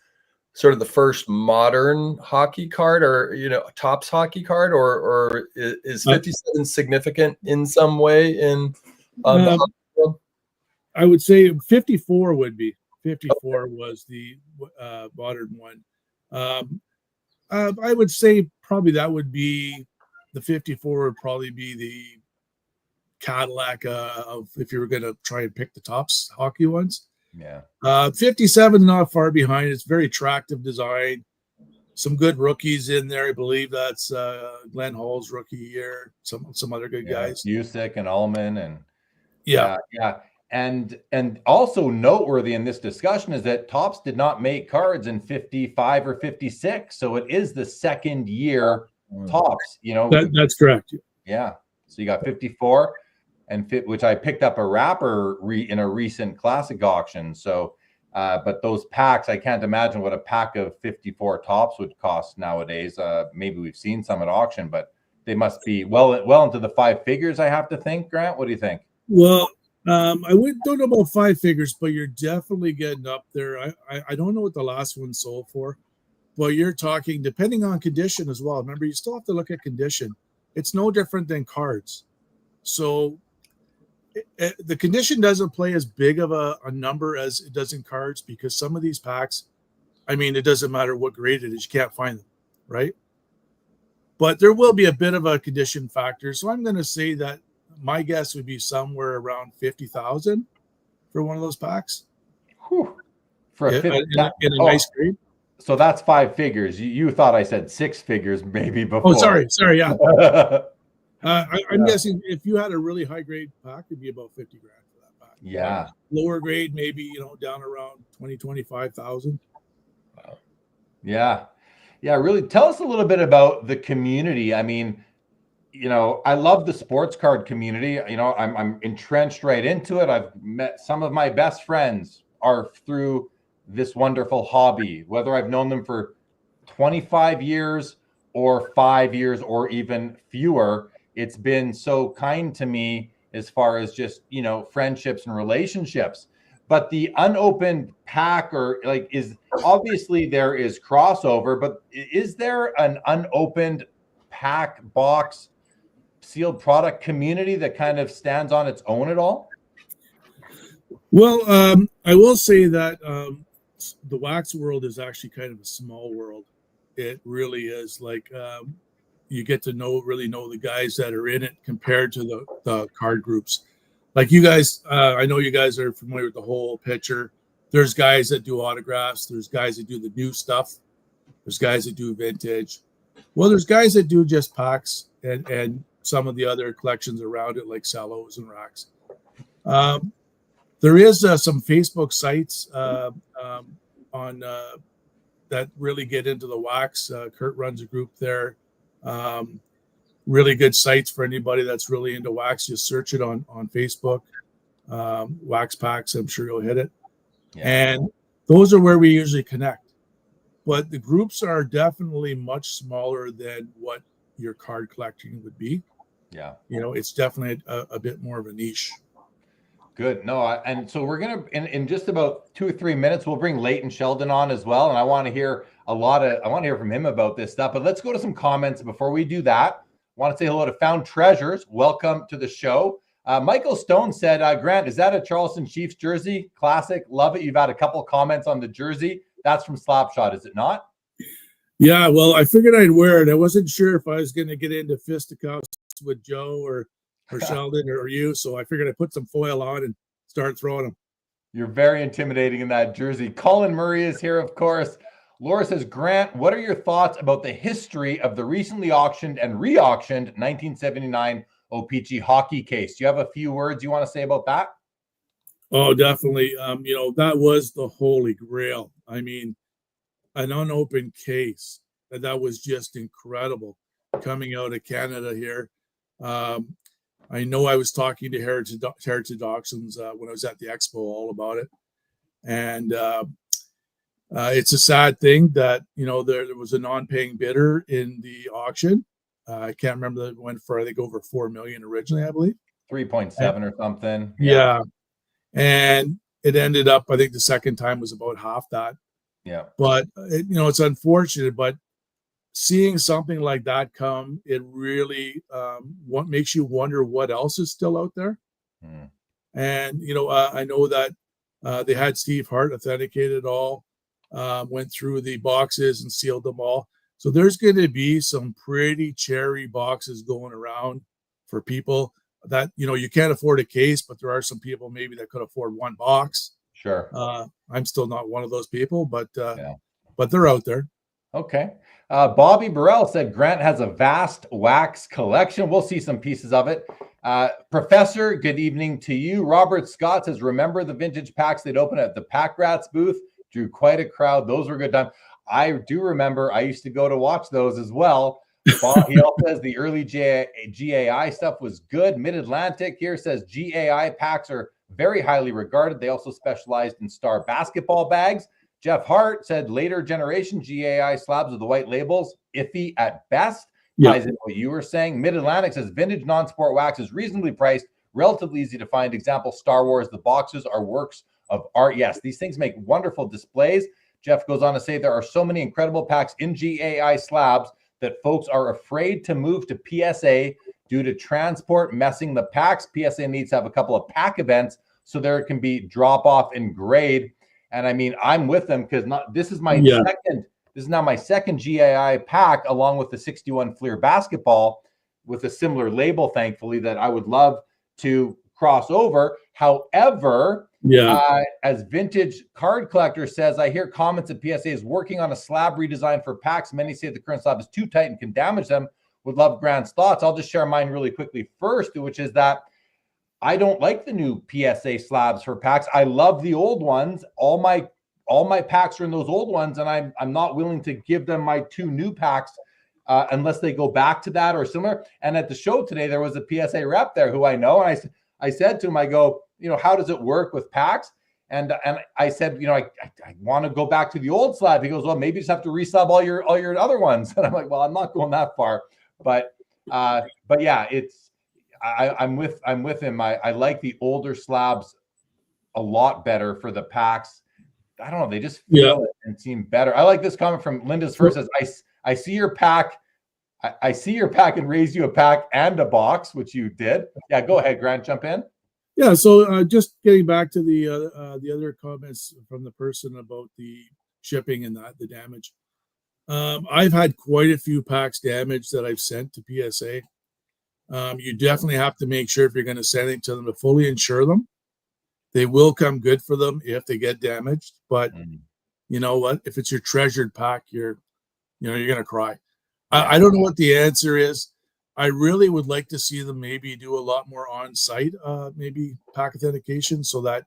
sort of the first modern hockey card, or Topps hockey card, or is 57 significant in some way in the hockey world? I would say 54 would be. 54 was the modern one. I would say probably that would be the 54 would probably be the Cadillac of if you were going to try and pick the Topps hockey ones. Yeah. 57 not far behind. It's very attractive design. Some good rookies in there. I believe that's Glenn Hall's rookie year. Some other good guys. Busick and Ullman and yeah. And also noteworthy in this discussion is that Topps did not make cards in 55 or 56. So it is the second year Topps, That's correct. Yeah. So you got 54 which I picked up a wrapper in a recent classic auction. So, but those packs, I can't imagine what a pack of 54 Topps would cost nowadays. Maybe we've seen some at auction, but they must be well into the 5 figures, I have to think. Grant, what do you think? Well, I don't know about 5 figures, but you're definitely getting up there. I don't know what the last one sold for, but you're talking, depending on condition as well. Remember, you still have to look at condition. It's no different than cards. So the condition doesn't play as big of a number as it does in cards, because some of these packs, I mean, it doesn't matter what grade it is, you can't find them, right? But there will be a bit of a condition factor. So I'm going to say that my guess would be somewhere around 50,000 for one of those packs. Whew. For in a nice grade. So that's 5 figures. You thought I said 6 figures maybe before. Oh, sorry. Yeah. I'm guessing if you had a really high grade pack, it'd be about 50 grand for that pack. Yeah. Lower grade, maybe, down around 25,000. Wow. Yeah. Yeah. Really. Tell us a little bit about the community. I mean, I love the sports card community. I'm entrenched right into it. I've met some of my best friends are through this wonderful hobby, whether I've known them for 25 years or 5 years or even fewer. It's been so kind to me as far as just, friendships and relationships. But the unopened pack is obviously there is crossover, but is there an unopened pack box sealed product community that kind of stands on its own at all? Well, I will say that the wax world is actually kind of a small world. It really is. Like you get to really know the guys that are in it compared to the card groups. Like you guys, I know you guys are familiar with the whole picture. There's guys that do autographs. There's guys that do the new stuff. There's guys that do vintage. Well, there's guys that do just packs and some of the other collections around it, like cellos and racks. There is some Facebook sites on that really get into the wax. Kurt runs a group there. really good sites for anybody that's really into wax. Just search it on Facebook, wax packs. I'm sure you'll hit it. Yeah. And those are where we usually connect. But the groups are definitely much smaller than what your card collecting would be. Yeah. It's definitely a bit more of a niche. Good. No, and so we're going to, in just about 2 or 3 minutes, we'll bring Leighton Sheldon on as well. And I want to hear from him about this stuff, but let's go to some comments before we do that. I want to say hello to Found Treasures. Welcome to the show. Michael Stone said, Grant, is that a Charleston Chiefs jersey? Classic. Love it. You've had a couple comments on the jersey. That's from Slapshot, is it not? Yeah, well, I figured I'd wear it. I wasn't sure if I was going to get into fisticuffs with Joe or Sheldon or you, so I figured I'd put some foil on and start throwing them. You're very intimidating in that jersey. Colin Murray is here, of course. Laura says, Grant, what are your thoughts about the history of the recently auctioned and re-auctioned 1979 O-Pee-Chee hockey case? Do you have a few words you want to say about that? Oh, definitely. That was the holy grail. I mean, an unopened case that was just incredible coming out of Canada here. I know I was talking to Heritage Auctions when I was at the expo all about it. And it's a sad thing that, there was a non-paying bidder in the auction. I can't remember that it went for, I think, over $4 million originally, I believe. 3.7 or something. Yeah. And it ended up, I think the second time was about half that. Yeah. But, it's unfortunate, but seeing something like that come, it really what makes you wonder what else is still out there. And I know that they had Steve Hart authenticate it all, went through the boxes and sealed them all. So there's going to be some pretty cherry boxes going around for people that you can't afford a case, but there are some people maybe that could afford one box. Sure. I'm still not one of those people, but they're out there. Okay. Bobby Burrell said Grant has a vast wax collection. We'll see some pieces of it. Professor, good evening to you. Robert Scott says, remember the vintage packs they'd open at the Pack Rats booth? Drew quite a crowd. Those were good times. I do remember. I used to go to watch those as well. He also says the early GAI stuff was good. Mid-Atlantic here says GAI packs are very highly regarded. They also specialized in star basketball bags. Jeff Hart said later generation GAI slabs with the white labels, iffy at best. Ties into what you were saying. Mid-Atlantic says vintage non-sport wax is reasonably priced, relatively easy to find. Example, Star Wars, the boxes are works of art. Yes, these things make wonderful displays. Jeff goes on to say there are so many incredible packs in GAI slabs that folks are afraid to move to PSA due to transport messing the packs. PSA needs to have a couple of pack events so there can be drop off in grade. And I mean, I'm with them because this is my second. This is now my second GAI pack, along with the 61 Fleer basketball with a similar label, thankfully, that I would love to cross over. However, as Vintage Card Collector says, I hear comments that PSA is working on a slab redesign for packs. Many say the current slab is too tight and can damage them. Would love Grant's thoughts. I'll just share mine really quickly first, which is that I don't like the new PSA slabs for packs. I love the old ones. All my packs are in those old ones, and I'm not willing to give them my 2 new packs unless they go back to that or similar. And at the show today, there was a PSA rep there who I know, and I said to him, I go, how does it work with packs? And I said, I want to go back to the old slab. He goes, well, maybe you just have to reslab all your other ones. And I'm like, well, I'm not going that far, but yeah, I'm with him. I like the older slabs a lot better for the packs. I don't know. They just feel it and seem better. I like this comment from Linda's first says, I see your pack. I see your pack and raise you a pack and a box, which you did. Yeah, go ahead, Grant, jump in. Yeah, so just getting back to the other comments from the person about the shipping and the damage. I've had quite a few packs damaged that I've sent to PSA. You definitely have to make sure if you're going to send it to them to fully insure them. They will come good for them if they get damaged. But you know what? If it's your treasured pack, you're going to cry. I don't know what the answer is. I really would like to see them maybe do a lot more on-site, maybe pack authentication, so that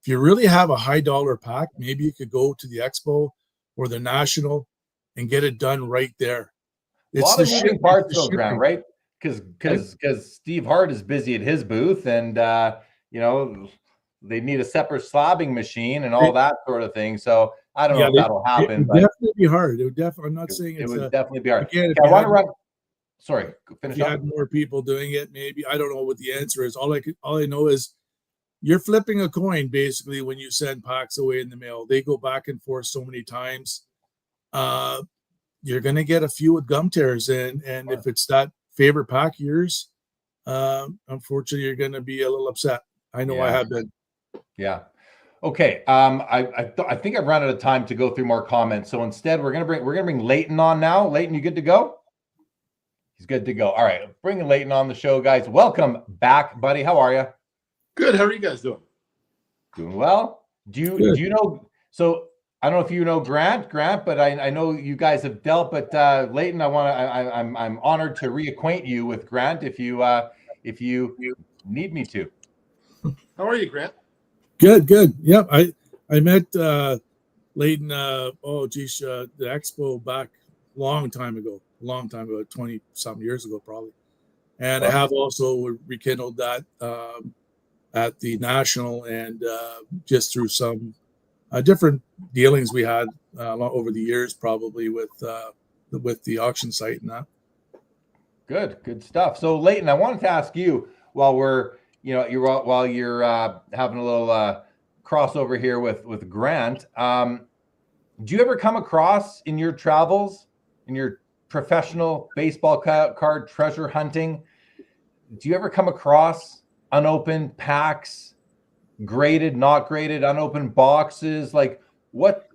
if you really have a high dollar pack, maybe you could go to the expo or the national and get it done right there. A lot of moving parts though, Grant, right? because Steve Hart is busy at his booth, and they need a separate slabbing machine and all that sort of thing. So I don't know if that'll happen. It would definitely be hard. It would definitely. I'm not saying it it's would definitely be hard. Again, I want to run. Sorry, finish if you up. had more people doing it, maybe. I don't know what the answer is. All I know is you're flipping a coin basically when you send packs away in the mail. They go back and forth so many times. You're going to get a few with gum tears, and if it's that favorite pack of yours, unfortunately, you're going to be a little upset. I know I have been. Yeah. Okay. I think I've run out of time to go through more comments. So instead, we're gonna bring Leighton on now. Leighton, you good to go? He's good to go. All right, bringing Leighton on the show, guys. Welcome back, buddy. How are you? Good. How are you guys doing? Doing well. Do you know? So I don't know if you know Grant, but I know you guys have dealt. But Leighton, I'm honored to reacquaint you with Grant if you need me to. How are you, Grant? Good. Yep. I met Leighton, the expo back long time ago, 20-something years ago, probably. And I have also rekindled that at the National and just through some different dealings we had over the years, probably with the auction site and that. Good stuff. So Leighton, I wanted to ask you while you're having a little crossover here with Grant. Do you ever come across in your travels, in your professional baseball card treasure hunting, do you ever come across unopened packs, graded, not graded, unopened boxes? Like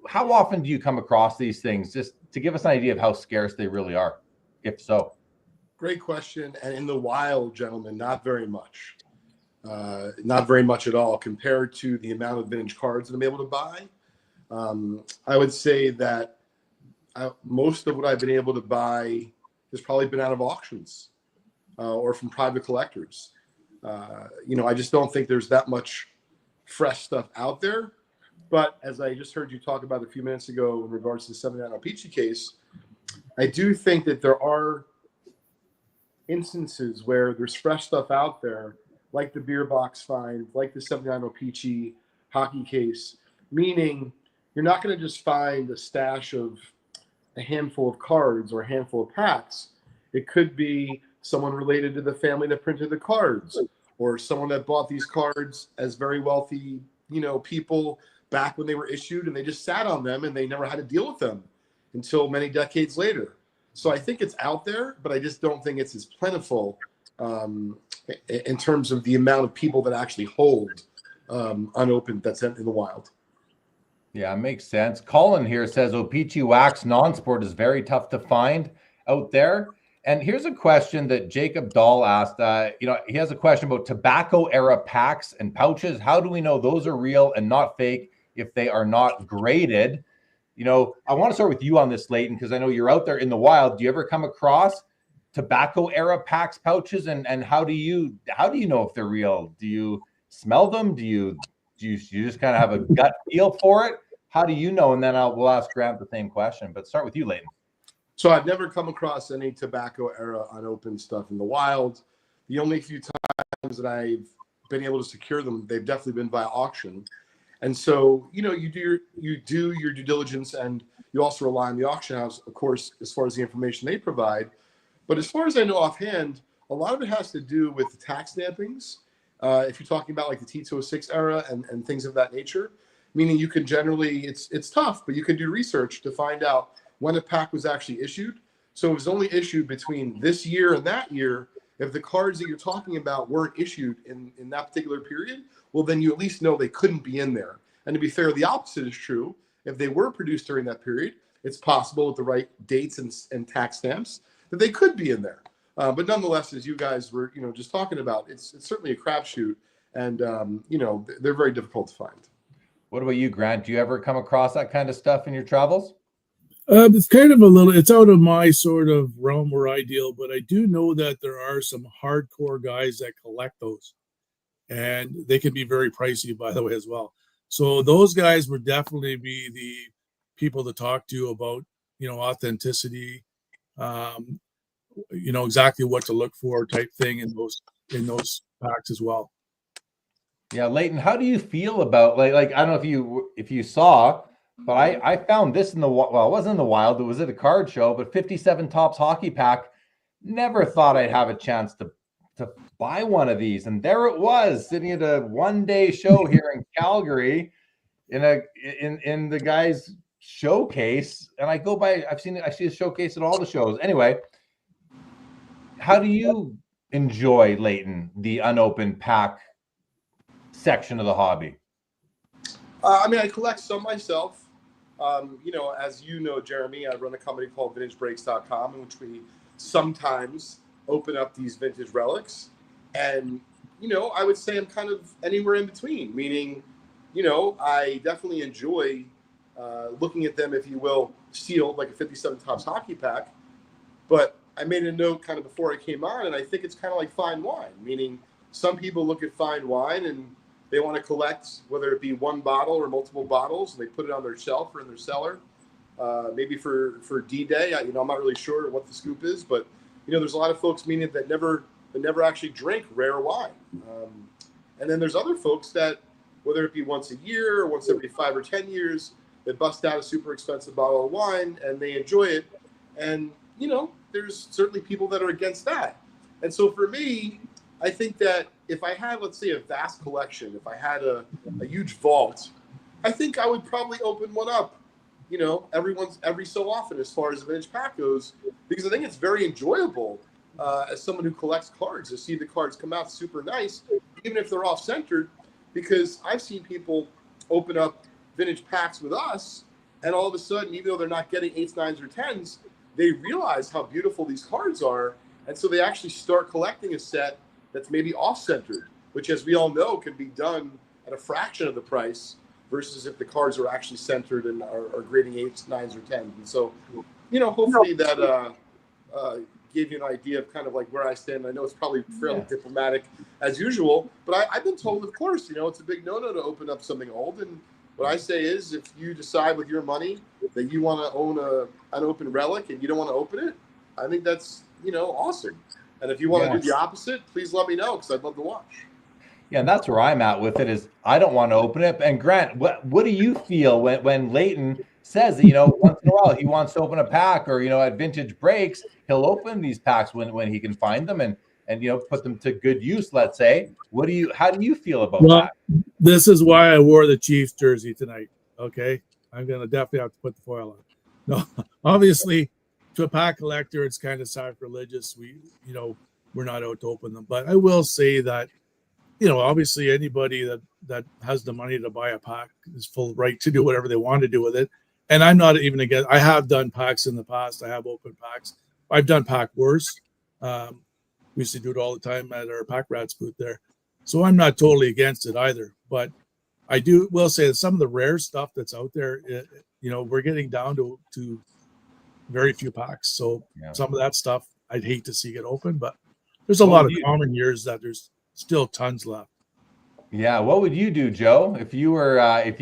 how often do you come across these things? Just to give us an idea of how scarce they really are, if so. Great question. And in the wild, gentlemen, not very much. Not very much at all compared to the amount of vintage cards that I'm able to buy. I would say that most of what I've been able to buy has probably been out of auctions or from private collectors. I just don't think there's that much fresh stuff out there. But as I just heard you talk about a few minutes ago in regards to the 79 Peachy case, I do think that there are instances where there's fresh stuff out there, like the beer box find, like the 79 Peachy hockey case, meaning you're not going to just find a stash of a handful of cards or a handful of packs. It could be someone related to the family that printed the cards, or someone that bought these cards as very wealthy, people back when they were issued, and they just sat on them and they never had to deal with them until many decades later. So I think it's out there, but I just don't think it's as plentiful in terms of the amount of people that actually hold unopened that's in the wild. Yeah, makes sense. Colin here says O-Pee-Chee wax non-sport is very tough to find out there. And here's a question that Jacob Dahl asked. He has a question about tobacco era packs and pouches. How do we know those are real and not fake if they are not graded? I want to start with you on this, Leighton, because I know you're out there in the wild. Do you ever come across tobacco era packs, pouches, and how do you know if they're real? Do you smell them? Do you just kind of have a gut feel for it? How do you know? And then we'll ask Grant the same question. But start with you, Leighton. So I've never come across any tobacco era unopened stuff in the wild. The only few times that I've been able to secure them, they've definitely been via auction. And so, you do your due diligence, and you also rely on the auction house, of course, as far as the information they provide. But as far as I know offhand, a lot of it has to do with the tax stampings. If you're talking about like the T206 era and things of that nature, meaning you can generally, it's tough, but you can do research to find out when a pack was actually issued. So it was only issued between this year and that year. If the cards that you're talking about weren't issued in that particular period, well, then you at least know they couldn't be in there. And to be fair, the opposite is true. If they were produced during that period, it's possible with the right dates and tax stamps that they could be in there. But nonetheless, as you guys were, just talking about, it's certainly a crapshoot, and they're very difficult to find. What about you, Grant? Do you ever come across that kind of stuff in your travels? It's kind of it's out of my sort of realm where I deal, but I do know that there are some hardcore guys that collect those, and they can be very pricey, by the way, as well. So those guys would definitely be the people to talk to about, authenticity. you know exactly what to look for type thing in those packs as well. Yeah, Leighton, how do you feel about like I don't know if you saw, but I found this in the it wasn't in the wild, it was at a card show, but 57 Topps hockey pack. Never thought I'd have a chance to buy one of these, and there it was sitting at a one-day show here in Calgary in the guy's showcase. And I go by, I see a showcase at all the shows. Anyway, how do you enjoy, Leighton, the unopened pack section of the hobby? I mean, I collect some myself. You know, as you know, Jeremy, I run a company called VintageBreaks.com, in which we sometimes open up these vintage relics. And, you know, I would say I'm kind of anywhere in between, meaning, you know, I definitely enjoy looking at them, if you will, sealed like a 57 Topps hockey pack. But I made a note kind of before I came on, and I think it's kind of like fine wine, meaning some people look at fine wine and they want to collect, whether it be one bottle or multiple bottles, and they put it on their shelf or in their cellar, maybe for D-Day. You know, I'm not really sure what the scoop is, but, you know, there's a lot of folks meaning that never actually drink rare wine. And then there's other folks that, whether it be once a year or once every 5 or 10 years, they bust out a super expensive bottle of wine and they enjoy it. And, you know, there's certainly people that are against that. And so for me, I think that if I had, let's say, a vast collection, if I had a huge vault, I think I would probably open one up, you know, every so often as far as the vintage pack goes, because I think it's very enjoyable as someone who collects cards to see the cards come out super nice, even if they're off-centered, because I've seen people open up vintage packs with us, and all of a sudden, even though they're not getting 8s, 9s, or 10s, they realize how beautiful these cards are, and so they actually start collecting a set that's maybe off-centered, which, as we all know, can be done at a fraction of the price versus if the cards are actually centered and are grading 8s, 9s, or 10s. And so, you know, hopefully that gave you an idea of kind of like where I stand. I know it's probably fairly diplomatic as usual, but I've been told, of course, you know, it's a big no-no to open up something old. And what I say is, if you decide with your money that you want to own an open relic and you don't want to open it, I think that's, you know, awesome. And if you want to do the opposite, please let me know, because I'd love to watch. Yeah, and that's where I'm at with it, is I don't want to open it. And Grant, what do you feel when Leighton says that, you know, once in a while he wants to open a pack, or, you know, at Vintage Breaks, he'll open these packs when he can find them and you know, put them to good use, let's say. How do you feel about that? This is why I wore the Chiefs jersey tonight. Okay. I'm going to definitely have to put the foil on. No, obviously, to a pack collector, it's kind of sacrilegious. We're not out to open them, but I will say that, you know, obviously anybody that has the money to buy a pack is full right to do whatever they want to do with it. And I'm not even against. I have done packs in the past. I have opened packs. I've done pack wars. We used to do it all the time at our Pack Rats booth there. So I'm not totally against it either. But I will say that some of the rare stuff that's out there, you know, we're getting down to very few packs. So some of that stuff I'd hate to see get open, but there's a lot of common years that there's still tons left. Yeah, what would you do, Joe, if you were if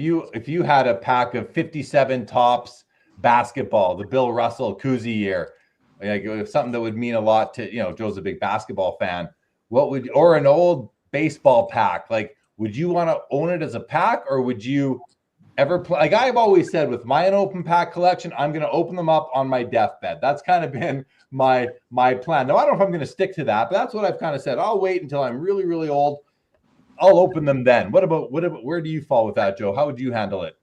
you had a pack of 57 Topps basketball, the Bill Russell koozie year, like something that would mean a lot to, you know, Joe's a big basketball fan. Or an old baseball pack, like, would you want to own it as a pack, or would you ever play? Like I've always said, with my unopened pack collection, I'm going to open them up on my deathbed. That's kind of been my plan. Now, I don't know if I'm going to stick to that, but that's what I've kind of said. I'll wait until I'm really, really old. I'll open them then. What about where do you fall with that, Joe? How would you handle it?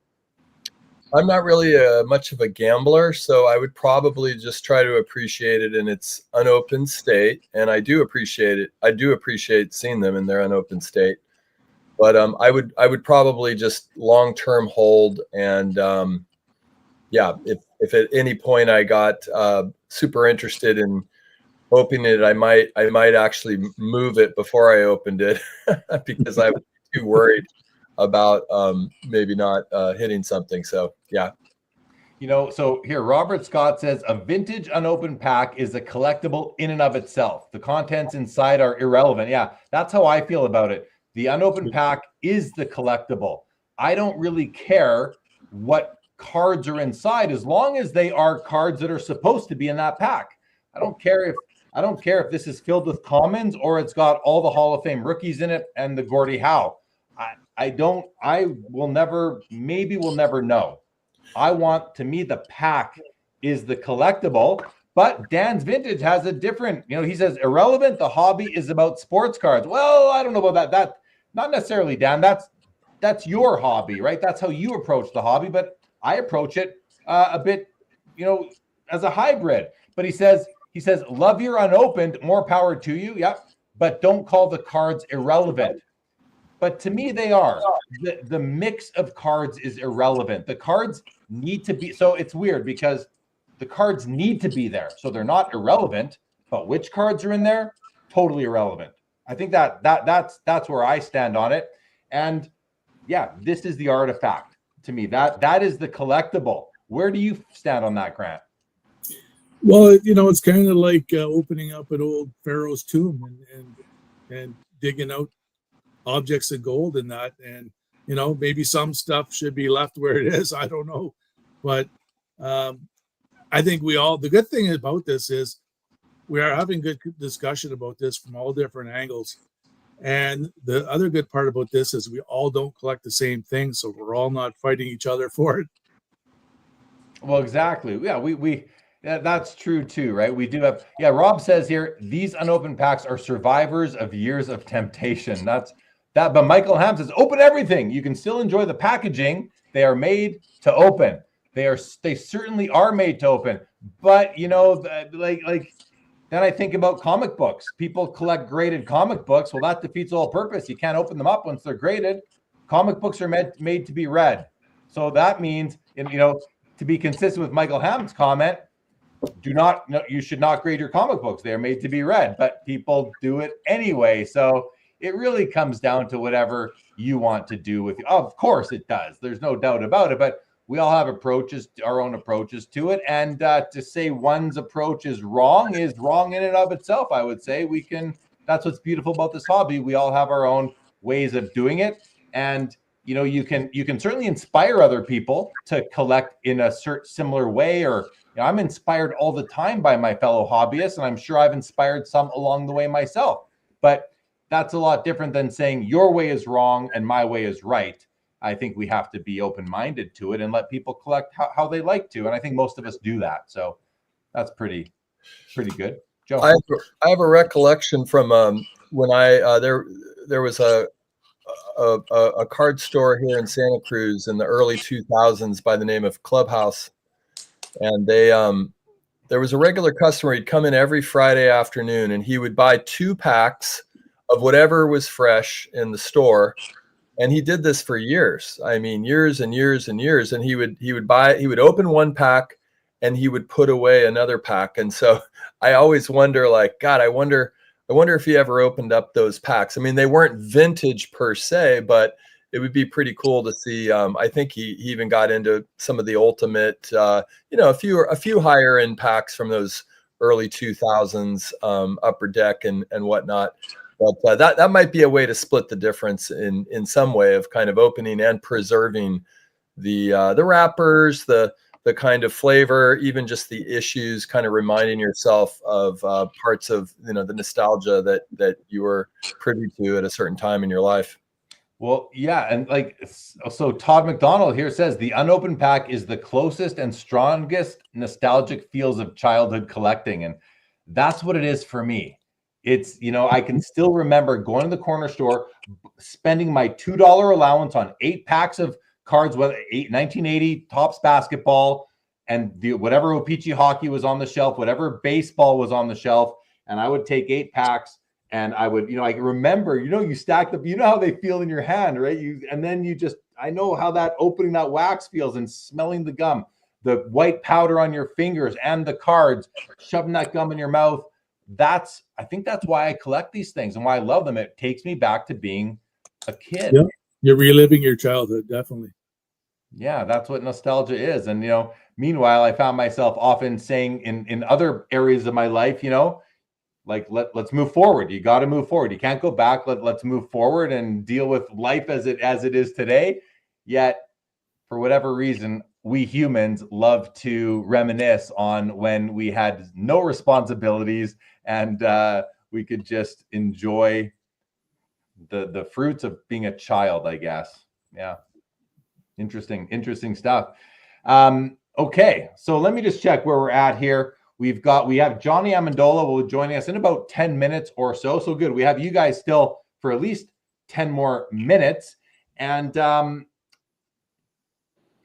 I'm not really much of a gambler, so I would probably just try to appreciate it in its unopened state. And I do appreciate it. I do appreciate seeing them in their unopened state. But I would probably just long-term hold. And if at any point I got super interested in opening it, I might actually move it before I opened it because I was too worried about maybe not hitting something. So yeah. You know, so here Robert Scott says a vintage unopened pack is a collectible in and of itself. The contents inside are irrelevant. Yeah, that's how I feel about it. The unopened pack is the collectible. I don't really care what cards are inside as long as they are cards that are supposed to be in that pack. I don't care if I don't care if this is filled with commons or it's got all the Hall of Fame rookies in it and the Gordie Howe. We'll never know. I want, to me, the pack is the collectible, but Dan's Vintage has a different, he says irrelevant. The hobby is about sports cards. Well, I don't know about that. That not necessarily, Dan. That's your hobby, right? That's how you approach the hobby, but I approach it a bit, as a hybrid. But he says, love your unopened, more power to you. Yep. But don't call the cards irrelevant. But to me, they are. The mix of cards is irrelevant. The cards need to be, so it's weird because the cards need to be there. So they're not irrelevant, but which cards are in there? Totally irrelevant. I think that's where I stand on it. And yeah, this is the artifact to me. That is the collectible. Where do you stand on that, Grant? Well, it's kind of like opening up an old pharaoh's tomb and digging out objects of gold in that, and maybe some stuff should be left where it is. I don't know, but I think the good thing about this is we are having good discussion about this from all different angles, and the other good part about this is we all don't collect the same thing, so we're all not fighting each other for it. Well, exactly. Yeah, that's true too, right? We do have, Rob says here, these unopened packs are survivors of years of temptation. But Michael Ham says, open everything. You can still enjoy the packaging. They are made to open. They certainly are made to open. But then I think about comic books. People collect graded comic books. Well, that defeats the whole purpose. You can't open them up once they're graded. Comic books are made to be read. So that means, to be consistent with Michael Ham's comment, you should not grade your comic books. They're made to be read, but people do it anyway. So it really comes down to whatever you want to do with it. Of course it does. There's no doubt about it, but we all have our own approaches to it. And to say one's approach is wrong in and of itself, I would say. That's what's beautiful about this hobby. We all have our own ways of doing it. And you can certainly inspire other people to collect in a similar way, or I'm inspired all the time by my fellow hobbyists, and I'm sure I've inspired some along the way myself. But that's a lot different than saying your way is wrong and my way is right. I think we have to be open-minded to it and let people collect how they like to. And I think most of us do that. So that's pretty good. Joe? I have a recollection from when there was a card store here in Santa Cruz in the early 2000s by the name of Clubhouse. And there was a regular customer. He'd come in every Friday afternoon and he would buy 2 packs of whatever was fresh in the store. And he did this for years. I mean, years and years and years. And he would open one pack and he would put away another pack. And so I always wonder, God, I wonder if he ever opened up those packs. I mean, they weren't vintage per se, but it would be pretty cool to see. I think he even got into some of the ultimate, a few higher end packs from those early 2000s, Upper Deck and whatnot. But that might be a way to split the difference in some way of kind of opening and preserving the wrappers, the kind of flavor, even just the issues, kind of reminding yourself of parts of the nostalgia that you were privy to at a certain time in your life. Well, yeah, and so Todd McDonald here says the unopened pack is the closest and strongest nostalgic feels of childhood collecting, and that's what it is for me. It's, I can still remember going to the corner store, spending my $2 allowance on 8 packs of cards, whether 1980 Topps basketball and whatever O-Pee-Chee hockey was on the shelf, whatever baseball was on the shelf, and I would take 8 packs and I would, I can remember, you stacked up, how they feel in your hand, right? I know how that opening that wax feels and smelling the gum, the white powder on your fingers and the cards, shoving that gum in your mouth. I think that's why I collect these things and why I love them. It takes me back to being a kid. Yeah, you're reliving your childhood, definitely. Yeah, that's what nostalgia is. And meanwhile, I found myself often saying in other areas of my life, let's move forward. You got to move forward. You can't go back. Let's move forward and deal with life as it is today. Yet, for whatever reason, we humans love to reminisce on when we had no responsibilities and we could just enjoy the fruits of being a child, I guess. Yeah. Interesting stuff. Okay, so let me just check where we're at here. We have Johnny Amandola will be joining us in about 10 minutes or so. So good. We have you guys still for at least 10 more minutes. And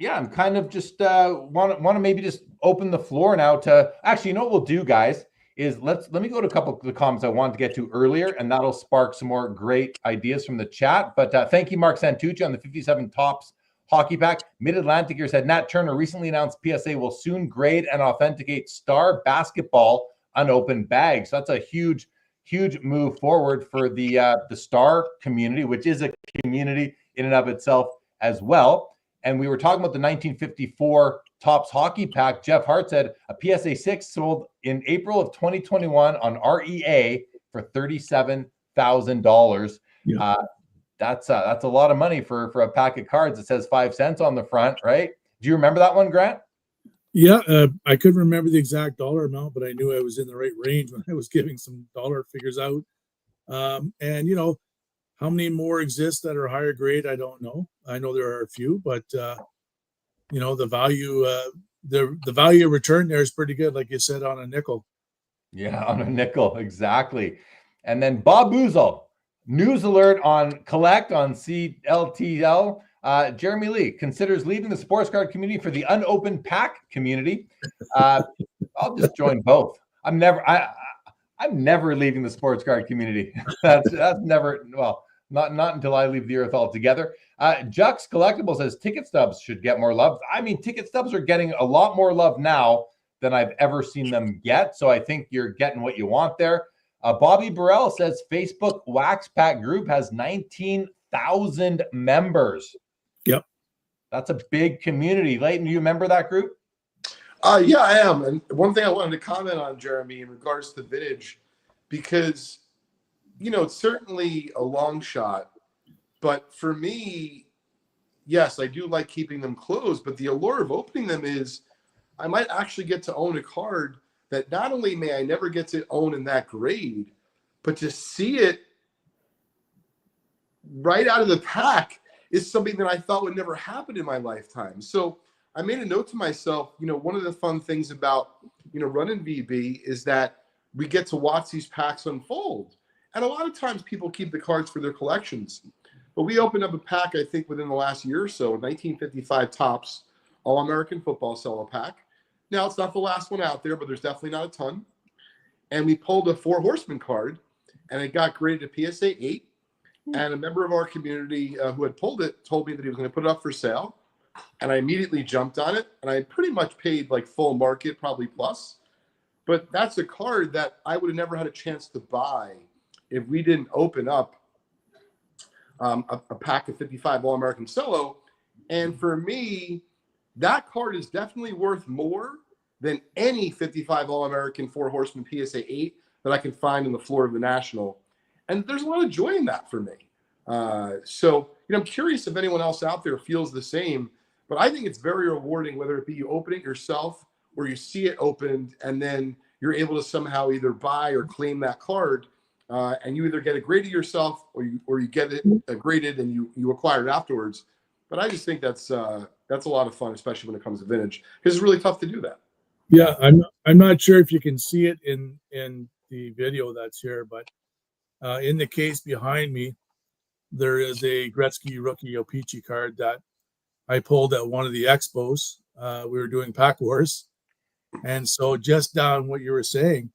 yeah, I'm kind of just want to maybe just open the floor now to actually, you know what we'll do, guys, is let me go to a couple of the comments I wanted to get to earlier, and that'll spark some more great ideas from the chat. But thank you, Mark Santucci, on the 57 Topps hockey pack. Mid-Atlantic here said Nat Turner recently announced PSA will soon grade and authenticate Star basketball unopened bags. So that's a huge move forward for the Star community, which is a community in and of itself as well. And we were talking about the 1954 Topps hockey pack. Jeff Hart said a PSA 6 sold in April of 2021 on REA for $37,000. Yeah. That's a lot of money for a pack of cards. It says 5 cents on the front, right? Do you remember that one, Grant? Yeah, I couldn't remember the exact dollar amount, but I knew I was in the right range when I was giving some dollar figures out. And you know, how many more exist that are higher grade? I don't know. I know there are a few, but you know, the value return there is pretty good, like you said, on a nickel. Yeah, on a nickel, exactly. And then Bob Boozle, news alert on collect on CLTL. Jeremy Lee considers leaving the sports card community for the unopened pack community. I'll just join both. I'm never leaving the sports card community. That's never, well, not until I leave the earth altogether. Jux Collectible says ticket stubs should get more love. I mean, ticket stubs are getting a lot more love now than I've ever seen them get. So I think you're getting what you want there. Bobby Burrell says Facebook Wax Pack group has 19,000 members. Yep. That's a big community. Leighton, do you remember that group? Yeah, I am. And one thing I wanted to comment on, Jeremy, in regards to vintage, because, you know, it's certainly a long shot, but for me, yes, I do like keeping them closed, but the allure of opening them is I might actually get to own a card that not only may I never get to own in that grade, but to see it right out of the pack is something that I thought would never happen in my lifetime. So I made a note to myself, you know, one of the fun things about, you know, running VB is that we get to watch these packs unfold. And a lot of times people keep the cards for their collections. But we opened up a pack, I think, within the last year or so, 1955 Topps All-American Football Cello pack. Now, it's not the last one out there, but there's definitely not a ton. And we pulled a 4 Horsemen card, and it got graded to PSA 8. And a member of our community who had pulled it told me that he was going to put it up for sale. And I immediately jumped on it. And I pretty much paid like full market, probably plus. But that's a card that I would have never had a chance to buy if we didn't open up a pack of 55 All-American Cello. And for me, that card is definitely worth more than any 55 All-American 4 Horsemen PSA 8 that I can find on the floor of the National. And there's a lot of joy in that for me. So, you know, I'm curious if anyone else out there feels the same, but I think it's very rewarding, whether it be you open it yourself or you see it opened and then you're able to somehow either buy or claim that card, and you either get it graded yourself or you get it graded and you acquire it afterwards. But I just think that's a lot of fun, especially when it comes to vintage, because it's really tough to do that. Yeah, I'm not sure if you can see it in the video that's here, but in the case behind me, there is a Gretzky rookie O-Pee-Chee card that I pulled at one of the expos. We were doing Pack Wars. And so just down what you were saying,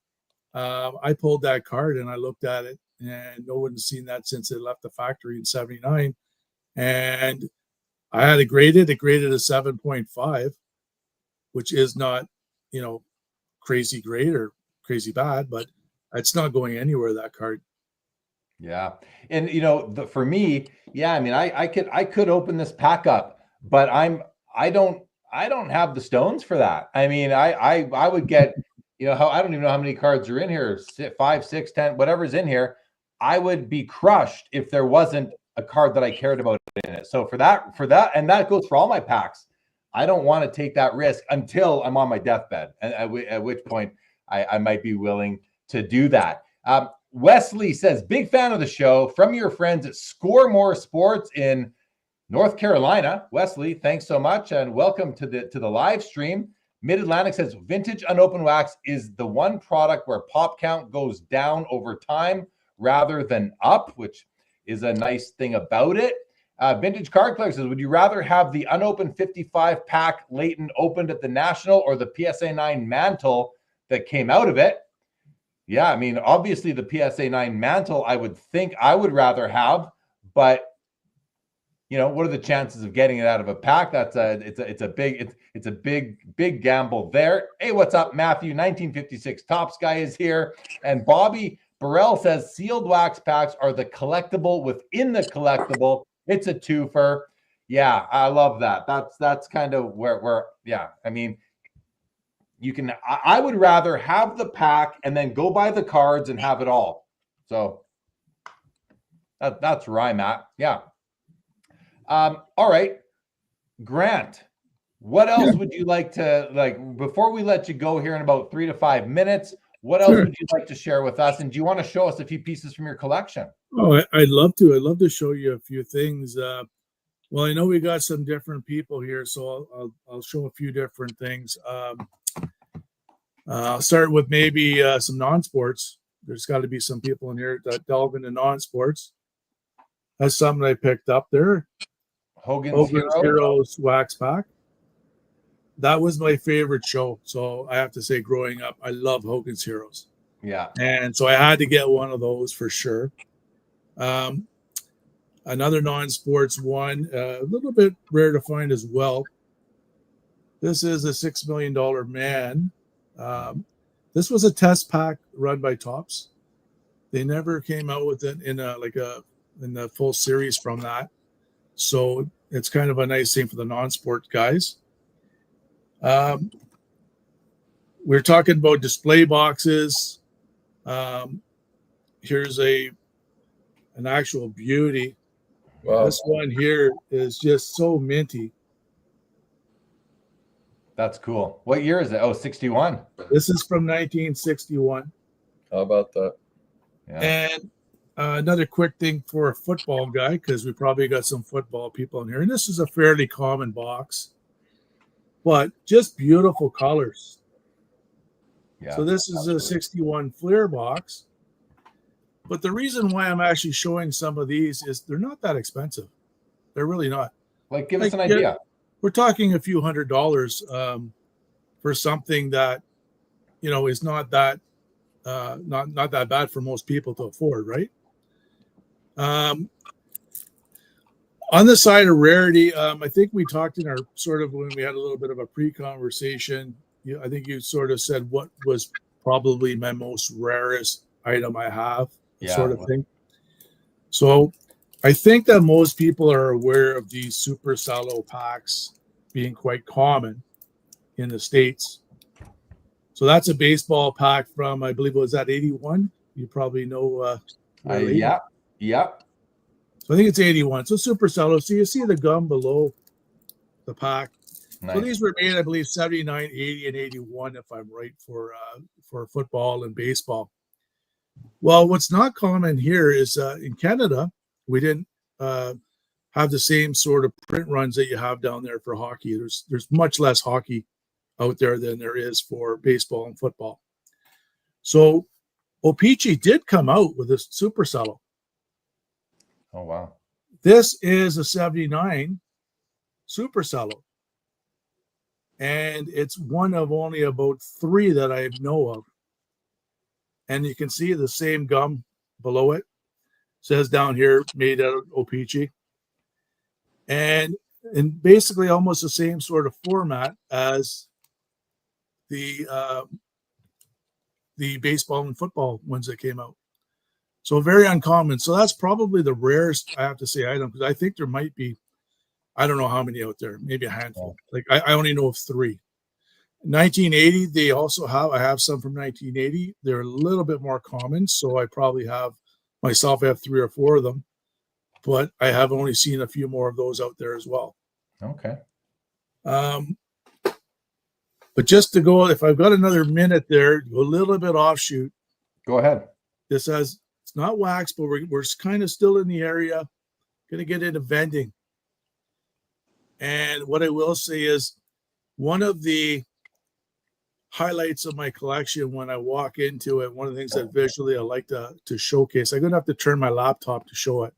I pulled that card and I looked at it, and no one's seen that since it left the factory in 79. And I had it graded a 7.5, which is not, you know, crazy great or crazy bad, but it's not going anywhere, that card. Yeah. And, you know, for me, yeah, I mean, I could open this pack up, but I don't have the stones for that. I mean, I would get, you know, I don't even know how many cards are in here, 5, 6, 10, whatever's in here. I would be crushed if there wasn't a card that I cared about in it. So for that, and that goes for all my packs. I don't want to take that risk until I'm on my deathbed, and at which point I might be willing to do that. Wesley says, big fan of the show from your friends at Score More Sports in North Carolina. Wesley, thanks so much, and welcome to the live stream. Mid-Atlantic says, vintage unopened wax is the one product where pop count goes down over time rather than up, which is a nice thing about it. Vintage Card Collector says, would you rather have the unopened 55 pack Leighton opened at the National or the PSA 9 mantle that came out of it? Yeah, I mean, obviously the PSA 9 mantle I would think I would rather have, but you know, what are the chances of getting it out of a pack? That's a big gamble there. Hey, what's up, Matthew? 1956 Topps guy is here, and Bobby Burrell says sealed wax packs are the collectible within the collectible. It's a twofer. Yeah, I love that. That's kind of where yeah. I mean, you can. I would rather have the pack and then go buy the cards and have it all. So that's where I'm at. Yeah. All right, Grant. What else would you like to before we let you go here in about 3 to 5 minutes? What else would you like to share with us? And do you want to show us a few pieces from your collection? Oh, I'd love to. I'd love to show you a few things. Well, I know we got some different people here, so I'll show a few different things. I'll start with maybe some non-sports. There's got to be some people in here that delve into non-sports. That's something I picked up there. Hogan's Heroes wax pack. That was my favorite show. So I have to say, growing up, I love Hogan's Heroes. Yeah. And so I had to get one of those for sure. Another non-sports one, a little bit rare to find as well. This is a $6 million man. This was a test pack run by Topps. They never came out with it in the full series from that. So it's kind of a nice thing for the non-sport guys. We're talking about display boxes. Here's an actual beauty. Wow. This one here is just so minty. That's cool. What year is it? Oh, 61. This is from 1961. How about that? Yeah. And another quick thing for a football guy, because we probably got some football people in here. And this is a fairly common box, but just beautiful colors. Yeah. So this is a 61 Flair box. But the reason why I'm actually showing some of these is they're not that expensive. They're really not. Like, give us an idea. We're talking a few $100s for something that, you know, is not that not that bad for most people to afford, right? On the side of rarity, I think we talked in our sort of when we had a little bit of a pre-conversation. I think you sort of said what was probably my most rarest item I have, sort of thing. So I think that most people are aware of these super sallow packs being quite common in the States. So that's a baseball pack from, I believe, was that 81? You probably know. Yeah. So I think it's 81. So super sallow. So you see the gum below the pack. Nice. So these were made, I believe, 79, 80, and 81, if I'm right, for football and baseball. Well, what's not common here is in Canada, we didn't have the same sort of print runs that you have down there for hockey. There's much less hockey out there than there is for baseball and football. So O-Pee-Chee did come out with a super cello. Oh, wow. This is a 79 super cello. And it's one of only about 3 that I know of. And you can see the same gum below it. It says down here, made out of O-Pee-Chee. And basically almost the same sort of format as the baseball and football ones that came out. So very uncommon. So that's probably the rarest, I have to say, item, because I think there might be, I don't know how many out there, maybe a handful. Like I only know of 3. 1980, they also have, I have some from 1980. They're a little bit more common. So I probably have, myself, I have 3 or 4 of them, but I have only seen a few more of those out there as well. Okay. But just to go, if I've got another minute there, go a little bit offshoot. Go ahead. This has, it's not wax, but we're kind of still in the area. Going to get into vending. And what I will say is one of the highlights of my collection when I walk into it, one of the things that visually I like to showcase, I'm going to have to turn my laptop to show it.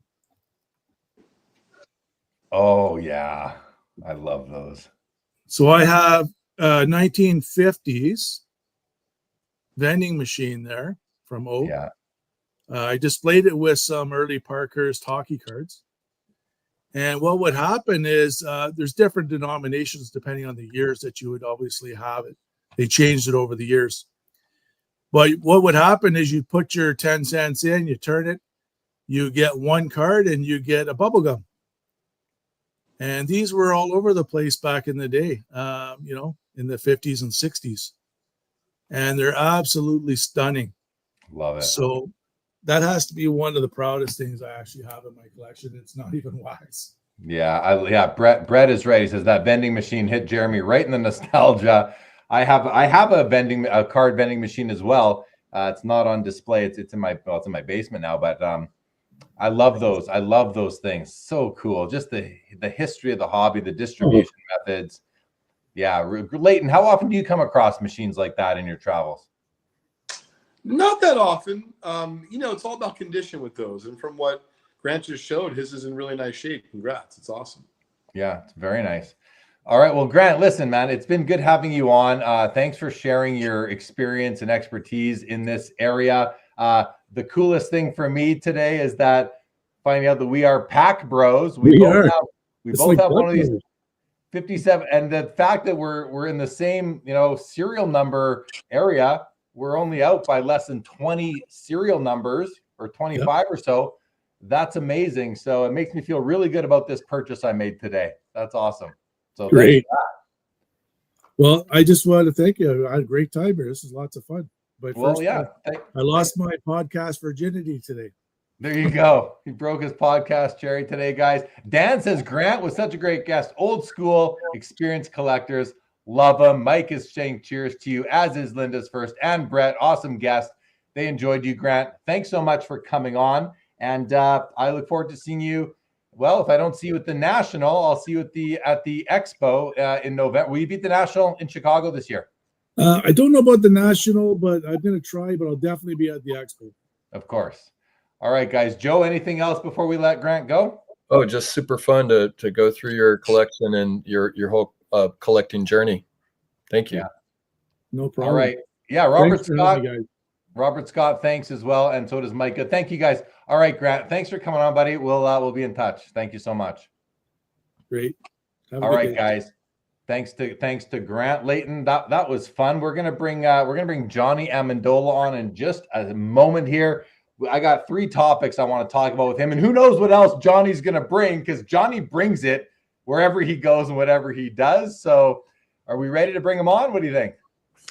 Oh, yeah. I love those. So I have 1950s vending machine there from Oak. Yeah. I displayed it with some early Parkhurst hockey cards. And what would happen is there's different denominations depending on the years that you would obviously have it. They changed it over the years. But what would happen is you put your 10 cents in, you turn it, you get one card and you get a bubble gum. And these were all over the place back in the day, in the 50s and 60s. And they're absolutely stunning. Love it. So that has to be one of the proudest things I actually have in my collection. It's not even wax. Yeah. Brett is right. He says that vending machine hit Jeremy right in the nostalgia. I have a card vending machine as well. It's not on display. It's in my basement now, but I love those. I love those things. So cool. Just the history of the hobby, the distribution methods. Yeah. Leighton, how often do you come across machines like that in your travels? Not that often. It's all about condition with those. And from what Grant just showed, his is in really nice shape. Congrats. It's awesome. Yeah, it's very nice. All right. Well, Grant, listen, man, it's been good having you on. Thanks for sharing your experience and expertise in this area. The coolest thing for me today is that finding out that we are pack bros. We both have one of these 57. And the fact that we're in the same, serial number area, we're only out by less than 20 serial numbers or 25 or so. That's amazing. So it makes me feel really good about this purchase I made today. That's awesome. So great. Well, I just wanted to thank you. I had a great time here. This is lots of fun. But I lost my podcast virginity today. There you go. He broke his podcast cherry today, guys. Dan says Grant was such a great guest. Old school, experienced collectors. Love him. Mike is saying cheers to you, as is Linda's first. And Brett, awesome guest. They enjoyed you, Grant. Thanks so much for coming on. And I look forward to seeing you. Well, if I don't see you at the National, I'll see you at the Expo in November. Will you be at the National in Chicago this year? I don't know about the National, but I'm going to try, but I'll definitely be at the Expo. Of course. All right, guys. Joe, anything else before we let Grant go? Oh, just super fun to go through your collection and your whole collecting journey. Thank you. Yeah. No problem. All right. Yeah, Robert Scott, thanks as well. And so does Micah. Thank you, guys. All right, Grant, thanks for coming on, buddy. We'll be in touch. Thank you so much. Great. All right, guys. Thanks to Grant. Leighton, that was fun. We're gonna bring Johnny Amandola on in just a moment here. I got 3 topics I want to talk about with him, and who knows what else Johnny's gonna bring, because Johnny brings it wherever he goes and whatever he does. So are we ready to bring him on? What do you think?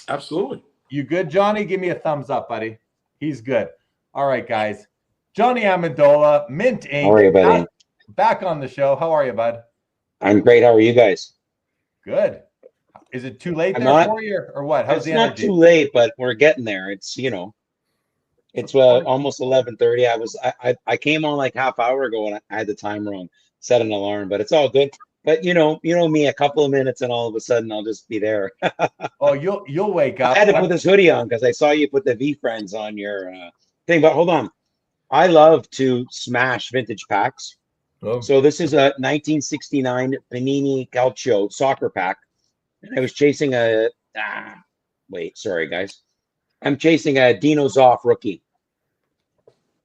Absolutely. You good, Johnny? Give me a thumbs up, buddy. He's good. All right, guys. Johnny Amandola, Mintink. How are you, buddy? Back on the show. How are you, bud? I'm great. How are you guys? Good. Is it too late for you, or what? How's it's the not energy? too late, but we're getting there. It's it's almost 11:30. I came on like half hour ago and I had the time wrong. Set an alarm, but it's all good. But you know me, a couple of minutes and all of a sudden I'll just be there. Oh, you'll wake up. I had to put this hoodie on because I saw you put the VeeFriends on your thing. But hold on, I love to smash vintage packs. Oh. So this is a 1969 Panini Calcio soccer pack. And I was chasing sorry guys. I'm chasing a Dino Zoff rookie,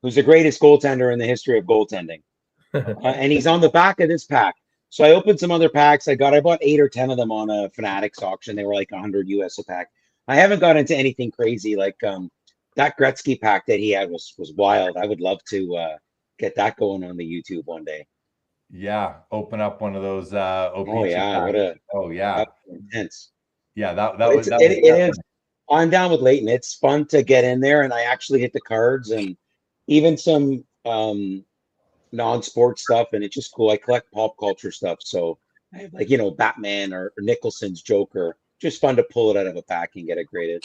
who's the greatest goaltender in the history of goaltending. And he's on the back of this pack. So I opened some other packs. I bought 8 or 10 of them on a Fanatics auction. They were like 100 US a pack. I haven't got into anything crazy. Like that Gretzky pack that he had was wild. I would love to get that going on the YouTube one day. Yeah, open up one of those. Oh yeah, intense. Yeah, that was. It is. I'm down with Leighton. It's fun to get in there, and I actually hit the cards and even some non-sport stuff, and it's just cool. I collect pop culture stuff, so I have like, Batman or Nicholson's Joker. Just fun to pull it out of a pack and get it graded.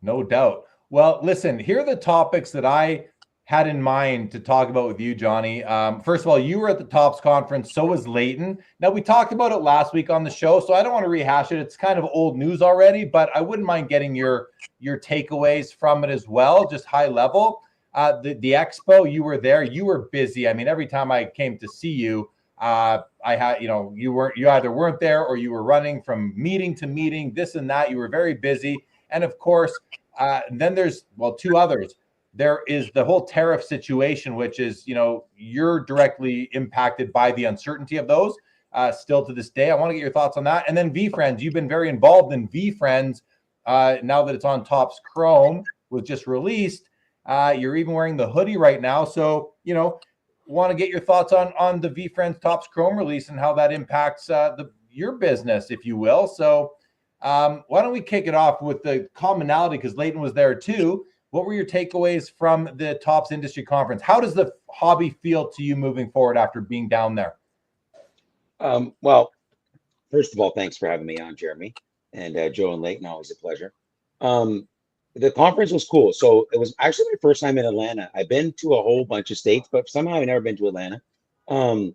No doubt. Well, listen, here are the topics that I had in mind to talk about with you, Johnny. First of all, you were at the Topps conference. So was Leighton. Now, we talked about it last week on the show, so I don't want to rehash it. It's kind of old news already, but I wouldn't mind getting your takeaways from it as well, just high level. The expo, you were there. You were busy. I mean, every time I came to see you, I had, you either weren't there or you were running from meeting to meeting, this and that. You were very busy. And of course, then there's, two others. There is the whole tariff situation, which is, you're directly impacted by the uncertainty of those still to this day. I want to get your thoughts on that. And then VeeFriends, you've been very involved in VeeFriends now that it's on Topps Chrome, was just released. You're even wearing the hoodie right now. So, want to get your thoughts on the VeeFriends Topps Chrome release and how that impacts your business, if you will. So why don't we kick it off with the commonality, because Leighton was there too. What were your takeaways from the Topps Industry Conference? How does the hobby feel to you moving forward after being down there? Well, first of all, thanks for having me on, Jeremy. And Joe and Leighton, always a pleasure. The conference was cool. So it was actually my first time in Atlanta. I've been to a whole bunch of states, but somehow I've never been to Atlanta. And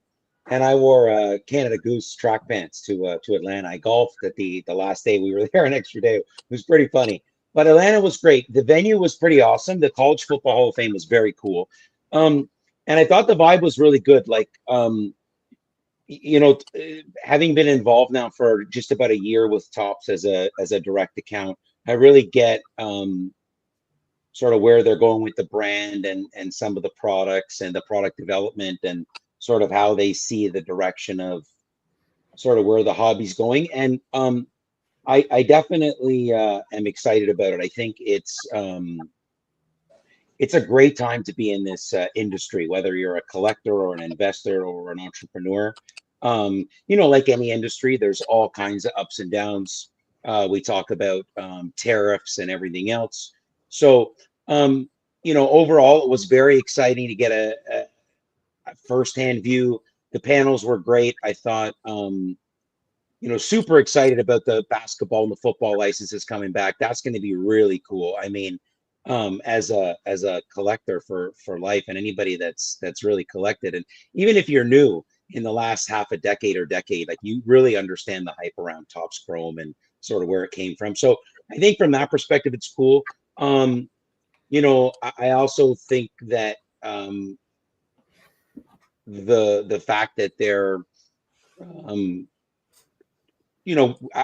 I wore Canada Goose track pants to Atlanta. I golfed at the last day we were there, an extra day. It was pretty funny. But Atlanta was great. The venue was pretty awesome. The College Football Hall of Fame was very cool. And I thought the vibe was really good. Like, having been involved now for just about a year with Topps as a direct account, I really get sort of where they're going with the brand and some of the products and the product development and sort of how they see the direction of sort of where the hobby's going. And I definitely am excited about it. I think it's a great time to be in this industry, whether you're a collector or an investor or an entrepreneur. Like any industry, there's all kinds of ups and downs. We talk about tariffs and everything else. So, overall, it was very exciting to get a firsthand view. The panels were great. I thought, super excited about the basketball and the football licenses coming back. That's going to be really cool. I mean, as a collector for life, and anybody that's really collected, and even if you're new in the last half a decade or decade, like you really understand the hype around Topps Chrome and sort of where it came from. So I think from that perspective, it's cool. I also think that the fact that they're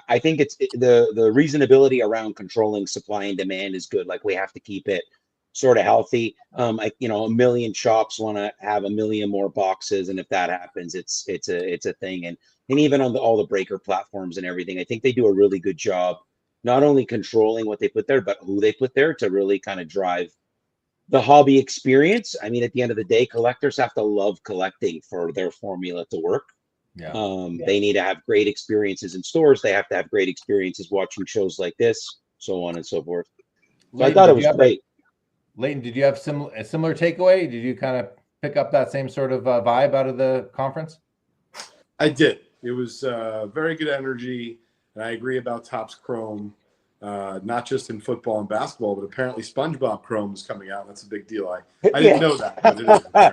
I think it's the reasonability around controlling supply and demand is good. Like we have to keep it sort of healthy. A million shops want to have a million more boxes, and if that happens, it's a thing. And even on all the breaker platforms and everything, I think they do a really good job, not only controlling what they put there, but who they put there to really kind of drive the hobby experience. I mean, at the end of the day, collectors have to love collecting for their formula to work. Yeah. They need to have great experiences in stores. They have to have great experiences watching shows like this, so on and so forth. So Leighton, I thought it was great. Leighton, did you have a similar takeaway? Did you kind of pick up that same sort of vibe out of the conference? I did. It was very good energy, and I agree about Topps Chrome, not just in football and basketball, but apparently SpongeBob Chrome is coming out. That's a big deal. I didn't know that, but it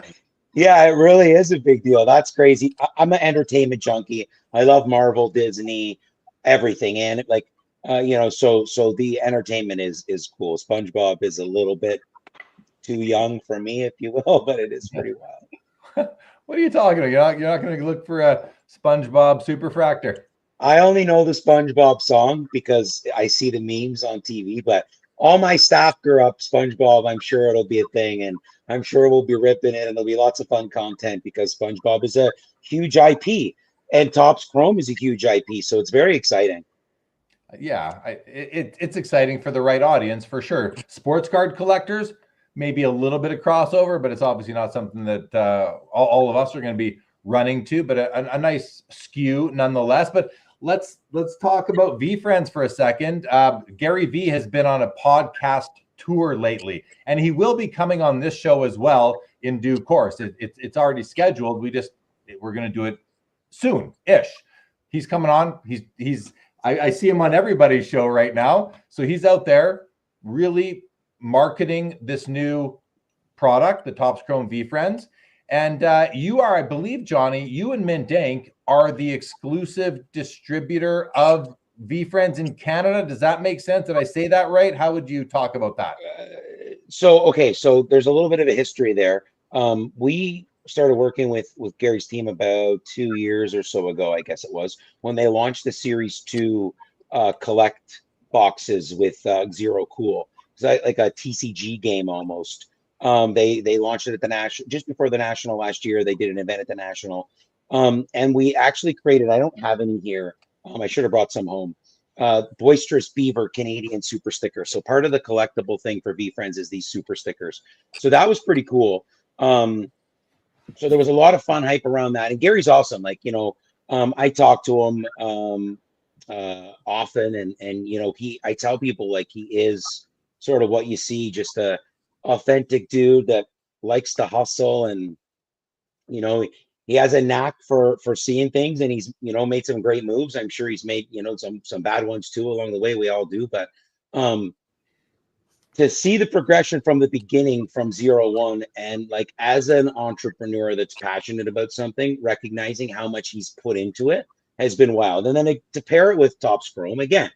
is. Yeah, it really is a big deal. That's crazy. I'm an entertainment junkie. I love Marvel, Disney, everything, and so the entertainment is cool. SpongeBob is a little bit too young for me, if you will, but it is pretty wild. What are you talking about? You're not going to look for a SpongeBob Superfractor. I only know the SpongeBob song because I see the memes on TV, but all my staff grew up SpongeBob. I'm sure it'll be a thing, and I'm sure we'll be ripping it, and there'll be lots of fun content because SpongeBob is a huge IP, and Topps Chrome is a huge IP, so it's very exciting. Yeah, it's exciting for the right audience for sure. Sports card collectors, maybe a little bit of crossover, but it's obviously not something that all of us are going to be running to, but a nice skew nonetheless. But let's talk about VeeFriends for a second. Gary V has been on a podcast tour lately, and he will be coming on this show as well in due course. It's already scheduled. We're going to do it soon-ish. He's coming on. I see him on everybody's show right now. So he's out there really marketing this new product, the Topps Chrome VeeFriends. And you are, I believe, Johnny, you and Mintink are the exclusive distributor of VeeFriends in Canada. Does that make sense? Did I say that right? How would you talk about that? So there's a little bit of a history there. We started working with Gary's team about 2 years or so ago, I guess it was, when they launched the Series 2 collect boxes with Zero Cool. It's like a TCG game almost. They launched it at the National, just before the National last year. They did an event at the National. And we actually created, I don't have any here. I should have brought some home. Boisterous Beaver Canadian super sticker. So part of the collectible thing for VeeFriends is these super stickers. So that was pretty cool. So there was a lot of fun hype around that. And Gary's awesome. Like, I talk to him often, and I tell people, like, he is sort of what you see, just a authentic dude that likes to hustle, and he has a knack for seeing things, and he's made some great moves. I'm sure he's made some bad ones too along the way. We all do, but to see the progression from the beginning, from 0-1, and like, as an entrepreneur that's passionate about something, recognizing how much he's put into it has been wild. And then to pair it with Topps Chrome, again,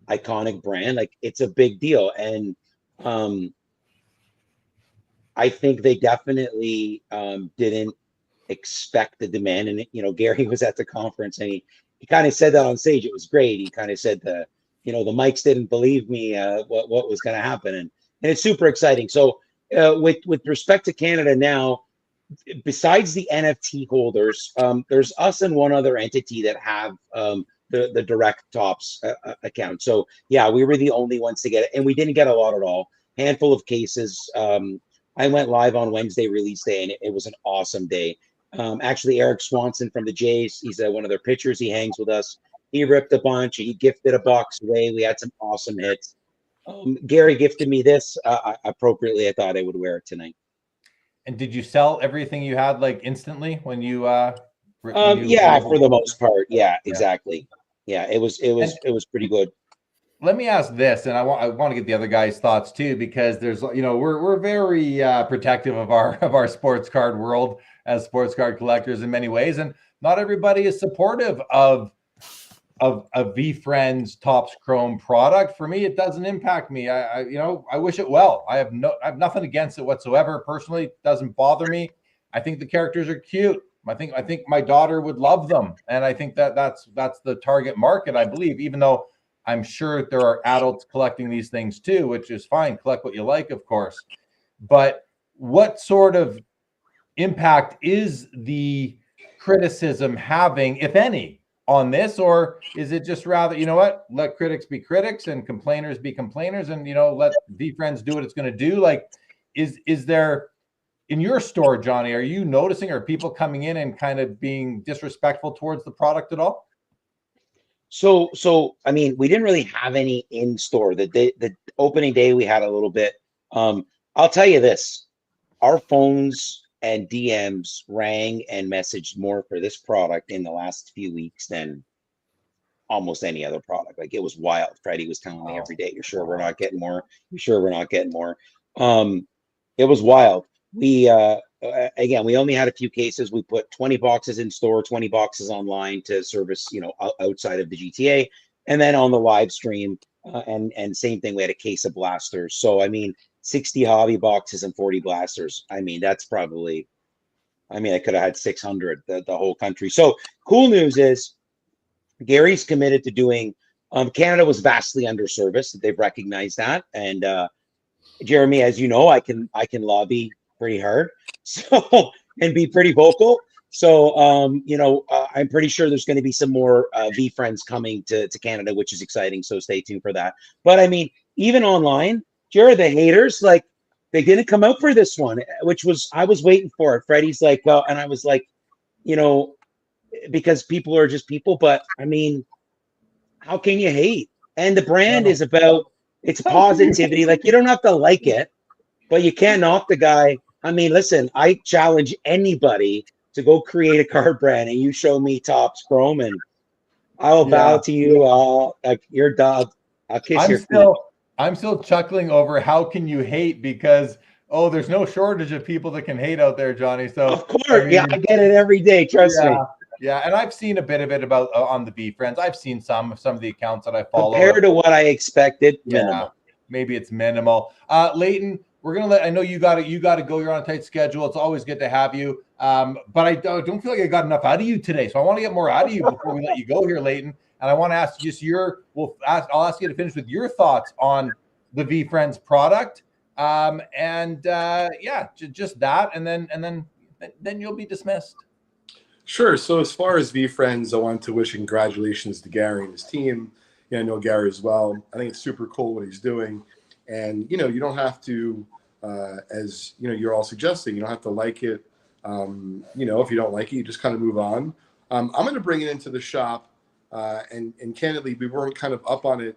iconic brand, like, it's a big deal. And I think they definitely didn't expect the demand. And Gary was at the conference, and he kind of said that on stage. It was great. He kind of said the mics didn't believe me what was going to happen, and it's super exciting. So with respect to Canada now, besides the NFT holders, there's us and one other entity that have the direct Topps account. So yeah, we were the only ones to get it, and we didn't get a lot at all. Handful of cases. I went live on Wednesday release day, and it was an awesome day. Actually, Eric Swanson from the Jays, he's one of their pitchers. He hangs with us. He ripped a bunch. He gifted a box away. We had some awesome hits. Gary gifted me this appropriately. I thought I would wear it tonight. And did you sell everything you had, like, instantly when you? Yeah, for the most part. Yeah, exactly. Yeah, it was pretty good. Let me ask this, and I want to get the other guys' thoughts too, because there's we're very protective of our sports card world as sports card collectors in many ways, and not everybody is supportive of VeeFriends Topps Chrome product. For me, it doesn't impact me. I wish it well. I have nothing against it whatsoever. Personally, it doesn't bother me. I think the characters are cute. I think my daughter would love them, and I think that's the target market, I believe, even though I'm sure there are adults collecting these things too, which is fine. Collect what you like, of course. But what sort of impact is the criticism having, if any, on this? Or is it just rather, let critics be critics and complainers be complainers, and, let VeeFriends do what it's going to do? Like, is there, in your store, Johnny, are you noticing, are people coming in and kind of being disrespectful towards the product at all? So I mean, we didn't really have any in store. The opening day we had a little bit. I'll tell you this: our phones and DMs rang and messaged more for this product in the last few weeks than almost any other product. Like, it was wild. Freddie was telling me every day, "You're sure we're not getting more? You're sure we're not getting more?" It was wild. We again, we only had a few cases. We put 20 boxes in store, 20 boxes online to service, outside of the GTA, and then on the live stream, and same thing. We had a case of blasters. So I mean, 60 hobby boxes and 40 blasters. I mean, that's probably, I could have had 600 the whole country. So cool news is Gary's committed to doing. Canada was vastly underserviced. They've recognized that, and Jeremy, as you know, I can lobby pretty hard, so, and be pretty vocal. So, I'm pretty sure there's going to be some more VeeFriends coming to Canada, which is exciting. So stay tuned for that. But I mean, even online, Jared, the haters, like, they didn't come out for this one, which was, I was waiting for it. Freddie's like, and I was like, because people are just people. But I mean, how can you hate? And the brand is about, it's positivity. Like, you don't have to like it, but you can't knock the guy. I mean, listen, I challenge anybody to go create a card brand, and you show me Topps Chrome, and I will bow to you. Like your dog. I'll kiss your feet. I'm still chuckling over how can you hate, because there's no shortage of people that can hate out there, Johnny. So of course, I get it every day. Trust me. Yeah, and I've seen a bit of it about on the VeeFriends. I've seen some of the accounts that I follow. Compared to what I expected, minimal. Maybe it's minimal. Leighton, we're gonna I know you got to go. You're on a tight schedule. It's always good to have you. But I don't feel like I got enough out of you today, so I want to get more out of you before we let you go here, Leighton. And I want to ask just I'll ask you to finish with your thoughts on the VeeFriends product. Just that, and then you'll be dismissed. Sure. So as far as VeeFriends, I want to wish congratulations to Gary and his team. I know Gary as well. I think it's super cool what he's doing. And, you don't have to, as, you're all suggesting, you don't have to like it. If you don't like it, you just kind of move on. I'm going to bring it into the shop. And candidly, we weren't kind of up on it,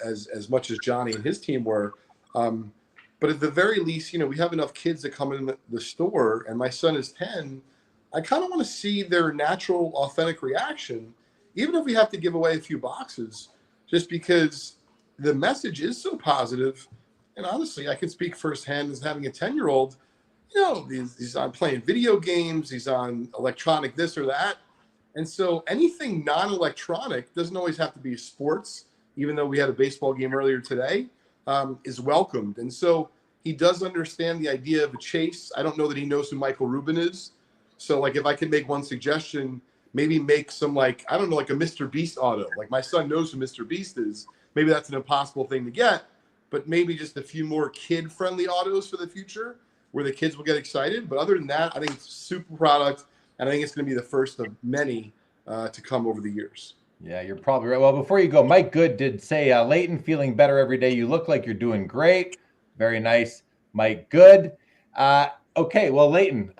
as much as Johnny and his team were. But at the very least, we have enough kids that come in the store, and my son is 10. I kind of want to see their natural, authentic reaction, even if we have to give away a few boxes, just because the message is so positive. And honestly, I can speak firsthand as having a 10-year-old, he's on playing video games, he's on electronic this or that. And so anything non-electronic, doesn't always have to be sports, even though we had a baseball game earlier today, is welcomed. And so he does understand the idea of a chase. I don't know that he knows who Michael Rubin is. So, like, if I could make one suggestion, maybe make some, like a Mr. Beast auto. Like, my son knows who Mr. Beast is. Maybe that's an impossible thing to get, but maybe just a few more kid-friendly autos for the future where the kids will get excited. But other than that, I think it's a super product, and I think it's going to be the first of many to come over the years. Yeah, you're probably right. Well, before you go, Mike Good did say, Leighton, feeling better every day. You look like you're doing great. Very nice, Mike Good. Okay, well, Leighton,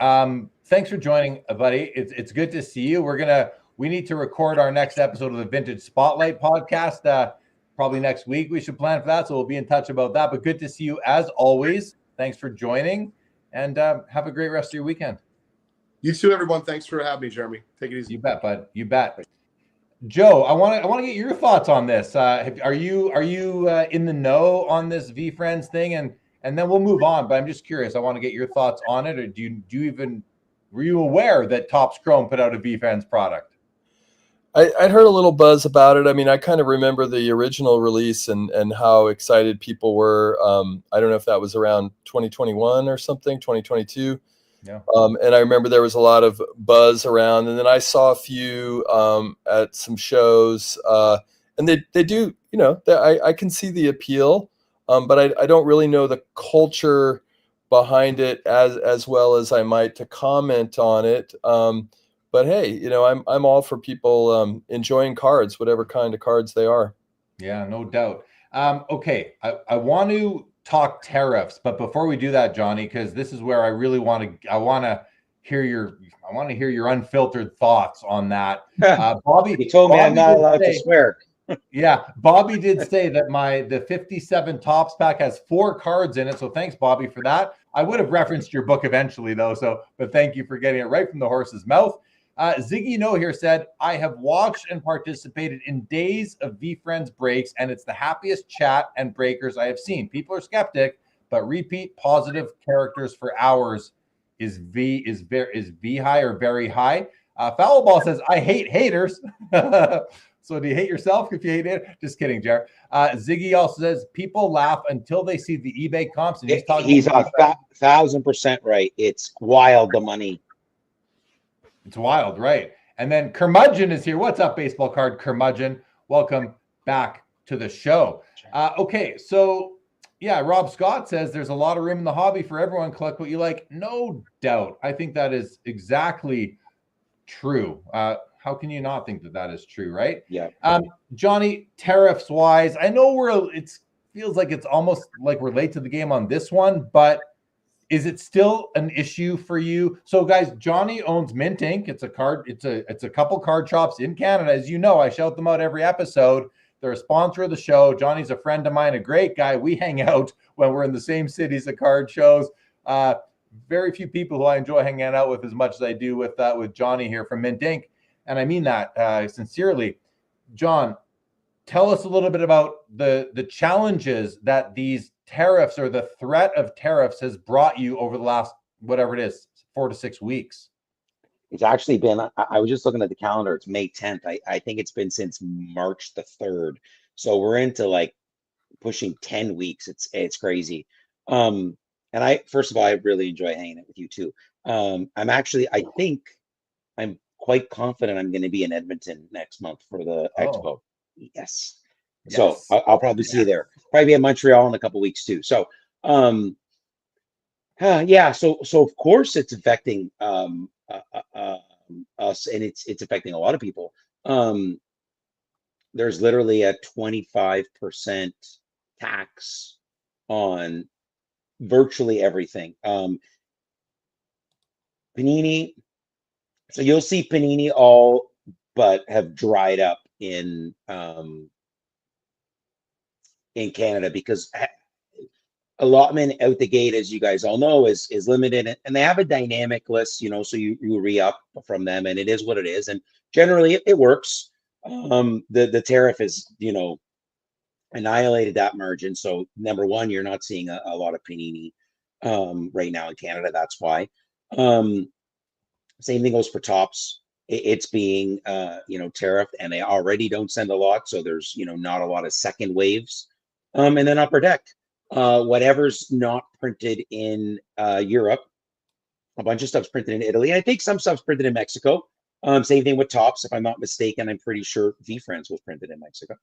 thanks for joining, buddy. It's good to see you. We need to record our next episode of the Vintage Spotlight podcast. Probably next week. We should plan for that, so we'll be in touch about that. But good to see you as always. Thanks for joining, and have a great rest of your weekend. You too, everyone. Thanks for having me, Jeremy. Take it easy. You bet, bud. You bet. Joe, I want to get your thoughts on this. Are you in the know on this VeeFriends thing? And then we'll move on. But I'm just curious. I want to get your thoughts on it. Or were you aware that Topps Chrome put out a VeeFriends product? I'd heard a little buzz about it. I mean, I kind of remember the original release and how excited people were. I don't know if that was around 2021 or something, 2022. Yeah. And I remember there was a lot of buzz around, and then I saw a few at some shows, and they do, I can see the appeal, but I don't really know the culture behind it as well as I might to comment on it. But hey, I'm all for people enjoying cards, whatever kind of cards they are. Yeah, no doubt. Okay, I want to talk tariffs, but before we do that, Johnny, because this is where I really want to hear your unfiltered thoughts on that. Bobby, he told me I'm not allowed to swear. Yeah, Bobby did say that the 57 Topps pack has 4 cards in it. So thanks, Bobby, for that. I would have referenced your book eventually, though. But thank you for getting it right from the horse's mouth. Ziggy No here said, I have watched and participated in days of VeeFriends breaks, and it's the happiest chat and breakers I have seen. People are skeptic, but repeat positive characters for hours. Is V high or very high? Foulball says, I hate haters. So do you hate yourself if you hate it? Just kidding, Jared. Ziggy also says, people laugh until they see the eBay comps. And he's 1,000% right. It's wild, the money. It's wild, right? And then Curmudgeon is here. What's up, baseball card Curmudgeon? Welcome back to the show. Okay, so yeah, Rob Scott says there's a lot of room in the hobby for everyone. Collect what you like. No doubt. I think that is exactly true. How can you not think that is true, right? Yeah. Johnny, tariffs wise, I know it feels like it's almost like we're late to the game on this one, but is it still an issue for you? So guys, Johnny owns Mintink. It's a couple card shops in Canada. As you know, I shout them out every episode. They're a sponsor of the show. Johnny's a friend of mine, a great guy. We hang out when we're in the same cities at card shows. very few people who I enjoy hanging out with as much as I do with Johnny here from Mintink, and I mean that sincerely. John, tell us a little bit about the challenges that these tariffs or the threat of tariffs has brought you over the last, whatever it is, 4 to 6 weeks. It's actually been, I was just looking at the calendar. It's May 10th. I think it's been since March the 3rd. So we're into like pushing 10 weeks. It's crazy. And first of all, I really enjoy hanging out with you too. I think I'm quite confident I'm going to be in Edmonton next month for the expo. Yes. So I'll probably see you there. Probably be in Montreal in a couple weeks too. So, yeah. So of course it's affecting us, and it's affecting a lot of people. There's literally a 25% tax on virtually everything. Panini. So you'll see Panini all but have dried up in Canada, because allotment out the gate, as you guys all know, is limited, and they have a dynamic list, so you re-up from them, and it is what it is, and generally it works. The tariff is annihilated that margin. So number one, you're not seeing a lot of Panini right now in Canada. That's why. Same thing goes for Topps. It's being tariffed, and they already don't send a lot, so there's not a lot of second waves. And then Upper Deck, whatever's not printed in Europe, a bunch of stuff's printed in Italy, and I think some stuff's printed in Mexico. Same thing with Topps, if I'm not mistaken. I'm pretty sure VeeFriends was printed in Mexico.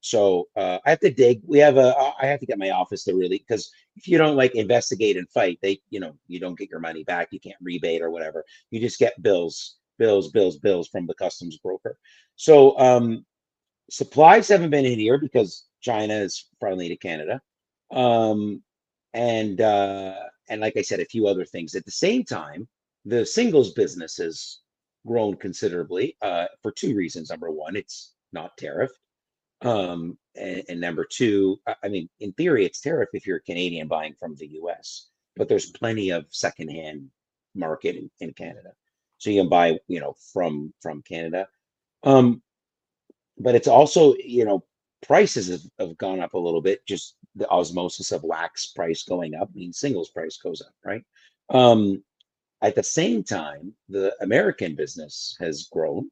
So I have to dig. I have to get my office to really, because if you don't investigate and fight, you don't get your money back. You can't rebate or whatever. You just get bills from the customs broker. So supplies haven't been in here because China is friendly to Canada. And like I said, a few other things. At the same time, the singles business has grown considerably for two reasons. Number one, it's not tariffed. And number two, I mean, in theory, it's tariff if you're a Canadian buying from the US, but there's plenty of secondhand market in Canada. So you can buy, from Canada. But it's also, prices have gone up a little bit. Just the osmosis of wax price going up means singles price goes up, right? At the same time, the American business has grown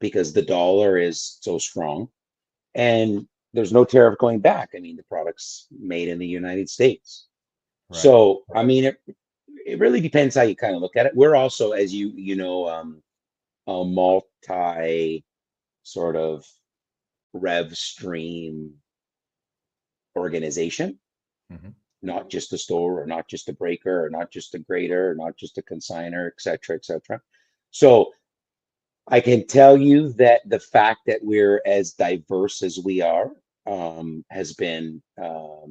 because the dollar is so strong. And there's no tariff going back. I mean, the product's made in the United States. Right. So, I mean, it really depends how you kind of look at it. We're also, as a multi sort of rev stream organization, not just a store, or not just a breaker, or not just a grader, or not just a consigner, et cetera, et cetera. So I can tell you that the fact that we're as diverse as we are has been a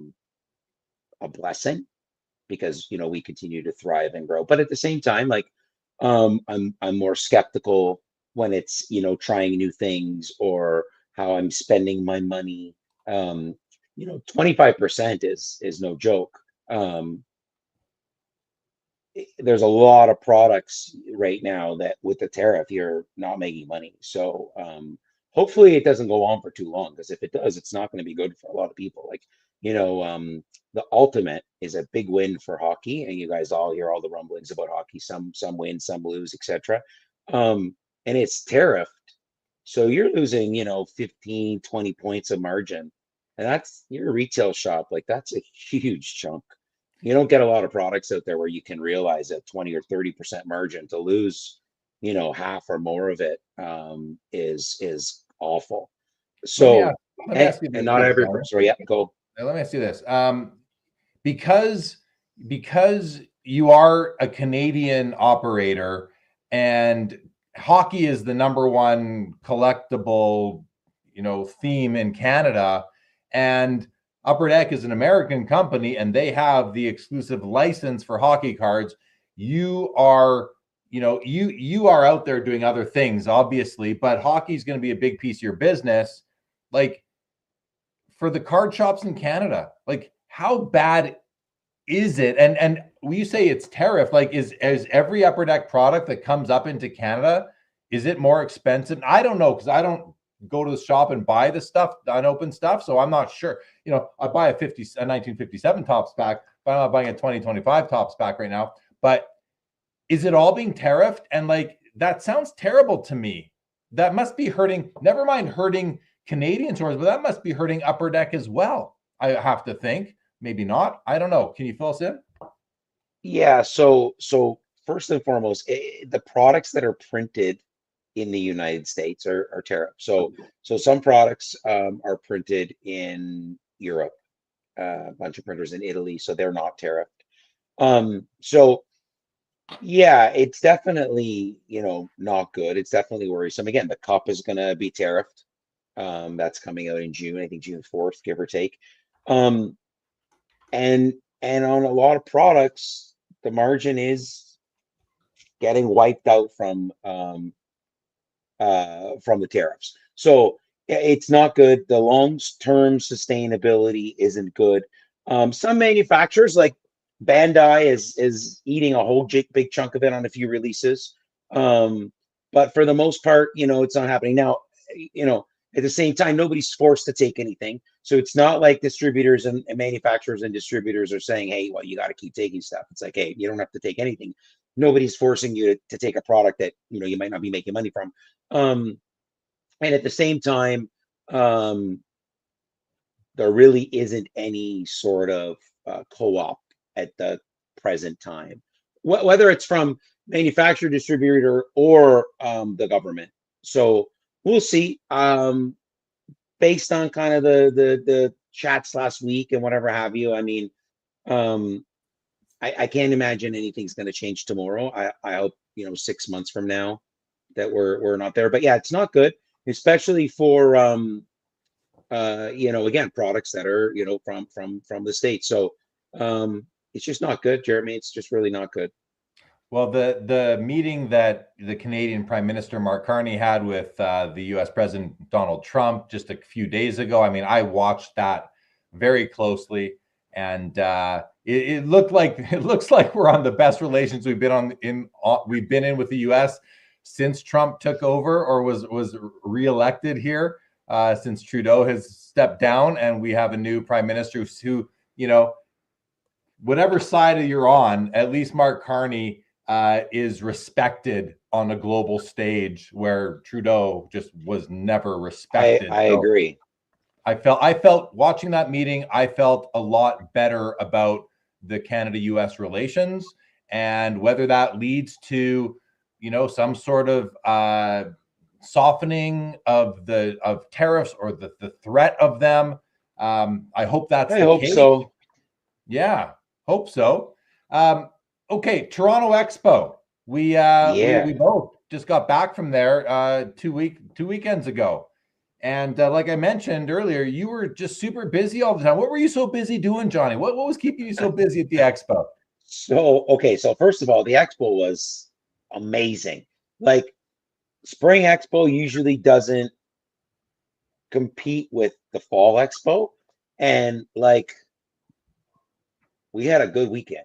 blessing, because we continue to thrive and grow. But at the same time, I'm more skeptical when it's trying new things, or how I'm spending my money. 25% is no joke. There's a lot of products right now that with the tariff, you're not making money. So hopefully it doesn't go on for too long, because if it does, it's not going to be good for a lot of people. The ultimate is a big win for hockey, and you guys all hear all the rumblings about hockey. Some win, some lose, etc. And it's tariffed. So you're losing, 15, 20 points of margin. And that's your retail shop. That's a huge chunk. You don't get a lot of products out there where you can realize a 20 or 30% margin. To lose, half or more of it is awful. So, let me ask you and not every person. So yeah, go. Let me ask you this. Because you are a Canadian operator, and hockey is the #1 collectible, theme in Canada, and Upper Deck is an American company, and they have the exclusive license for hockey cards. You are, you are out there doing other things, obviously, but hockey is going to be a big piece of your business. For the card shops in Canada, how bad is it? And when you say it's tariff, like is every Upper Deck product that comes up into Canada, is it more expensive? I don't know, because I don't go to the shop and buy the stuff, the unopened stuff, so I'm not sure. You know, I buy a 1957 Topps pack, but I'm not buying a 2025 Topps pack right now. But is it all being tariffed? And like, that sounds terrible to me. That must be hurting, never mind hurting Canadian stores, but that must be hurting Upper Deck as well, I have to think. Maybe not. I don't know. Can you fill us in? Yeah. So first and foremost, the products that are printed in the United States are tariffed. So some products are printed in Europe, a bunch of printers in Italy, so they're not tariffed. So yeah, it's definitely, you know, not good. It's definitely worrisome. Again, the cup is going to be tariffed. That's coming out in June, I think June 4th, give or take. And on a lot of products, the margin is getting wiped out from the tariffs. So it's not good. The long-term sustainability isn't good. Some manufacturers like Bandai is eating a whole big chunk of it on a few releases. But for the most part, you know, it's not happening. Now, you know, at the same time, nobody's forced to take anything. So it's not like distributors and manufacturers and distributors are saying, hey, well, you got to keep taking stuff. It's like, hey, you don't have to take anything. Nobody's forcing you to take a product that, you know, you might not be making money from. And at the same time, there really isn't any sort of co-op at the present time, whether it's from manufacturer, distributor, or the government. So we'll see. Based on kind of the chats last week and whatever have you, I mean, I can't imagine anything's going to change tomorrow. I hope, you know, 6 months from now that we're not there. But yeah, it's not good, especially for you know, again, products that are, you know, from the States. So it's just not good, Jeremy. It's just really not good. Well, the meeting that the Canadian Prime Minister Mark Carney had with the U.S. President Donald Trump just a few days ago, I mean, I watched that very closely, and it looks like we're on the best relations we've been in with the U.S. since Trump took over or was reelected here, since Trudeau has stepped down, and we have a new Prime Minister who, you know, whatever side you're on, at least Mark Carney is respected on a global stage where Trudeau just was never respected. I agree. I felt watching that meeting, I felt a lot better about the Canada-US relations, and whether that leads to, you know, some sort of softening of tariffs or the threat of them. I hope that's the case. I hope so. Yeah, hope so. Okay, Toronto Expo. We both just got back from there 2 weekends ago. And like I mentioned earlier, you were just super busy all the time. What were you so busy doing, Johnny? What was keeping you so busy at the Expo? So first of all, the Expo was amazing. Like, Spring Expo usually doesn't compete with the Fall Expo. And like, we had a good weekend.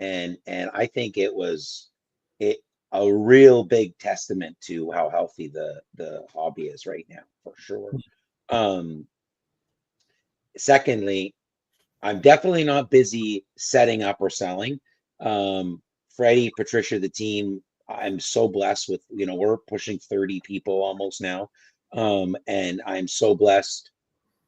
And I think it was a real big testament to how healthy the hobby is right now, for sure. Secondly, I'm definitely not busy setting up or selling. Freddie, Patricia, the team, I'm so blessed with, you know, we're pushing 30 people almost now. And I'm so blessed.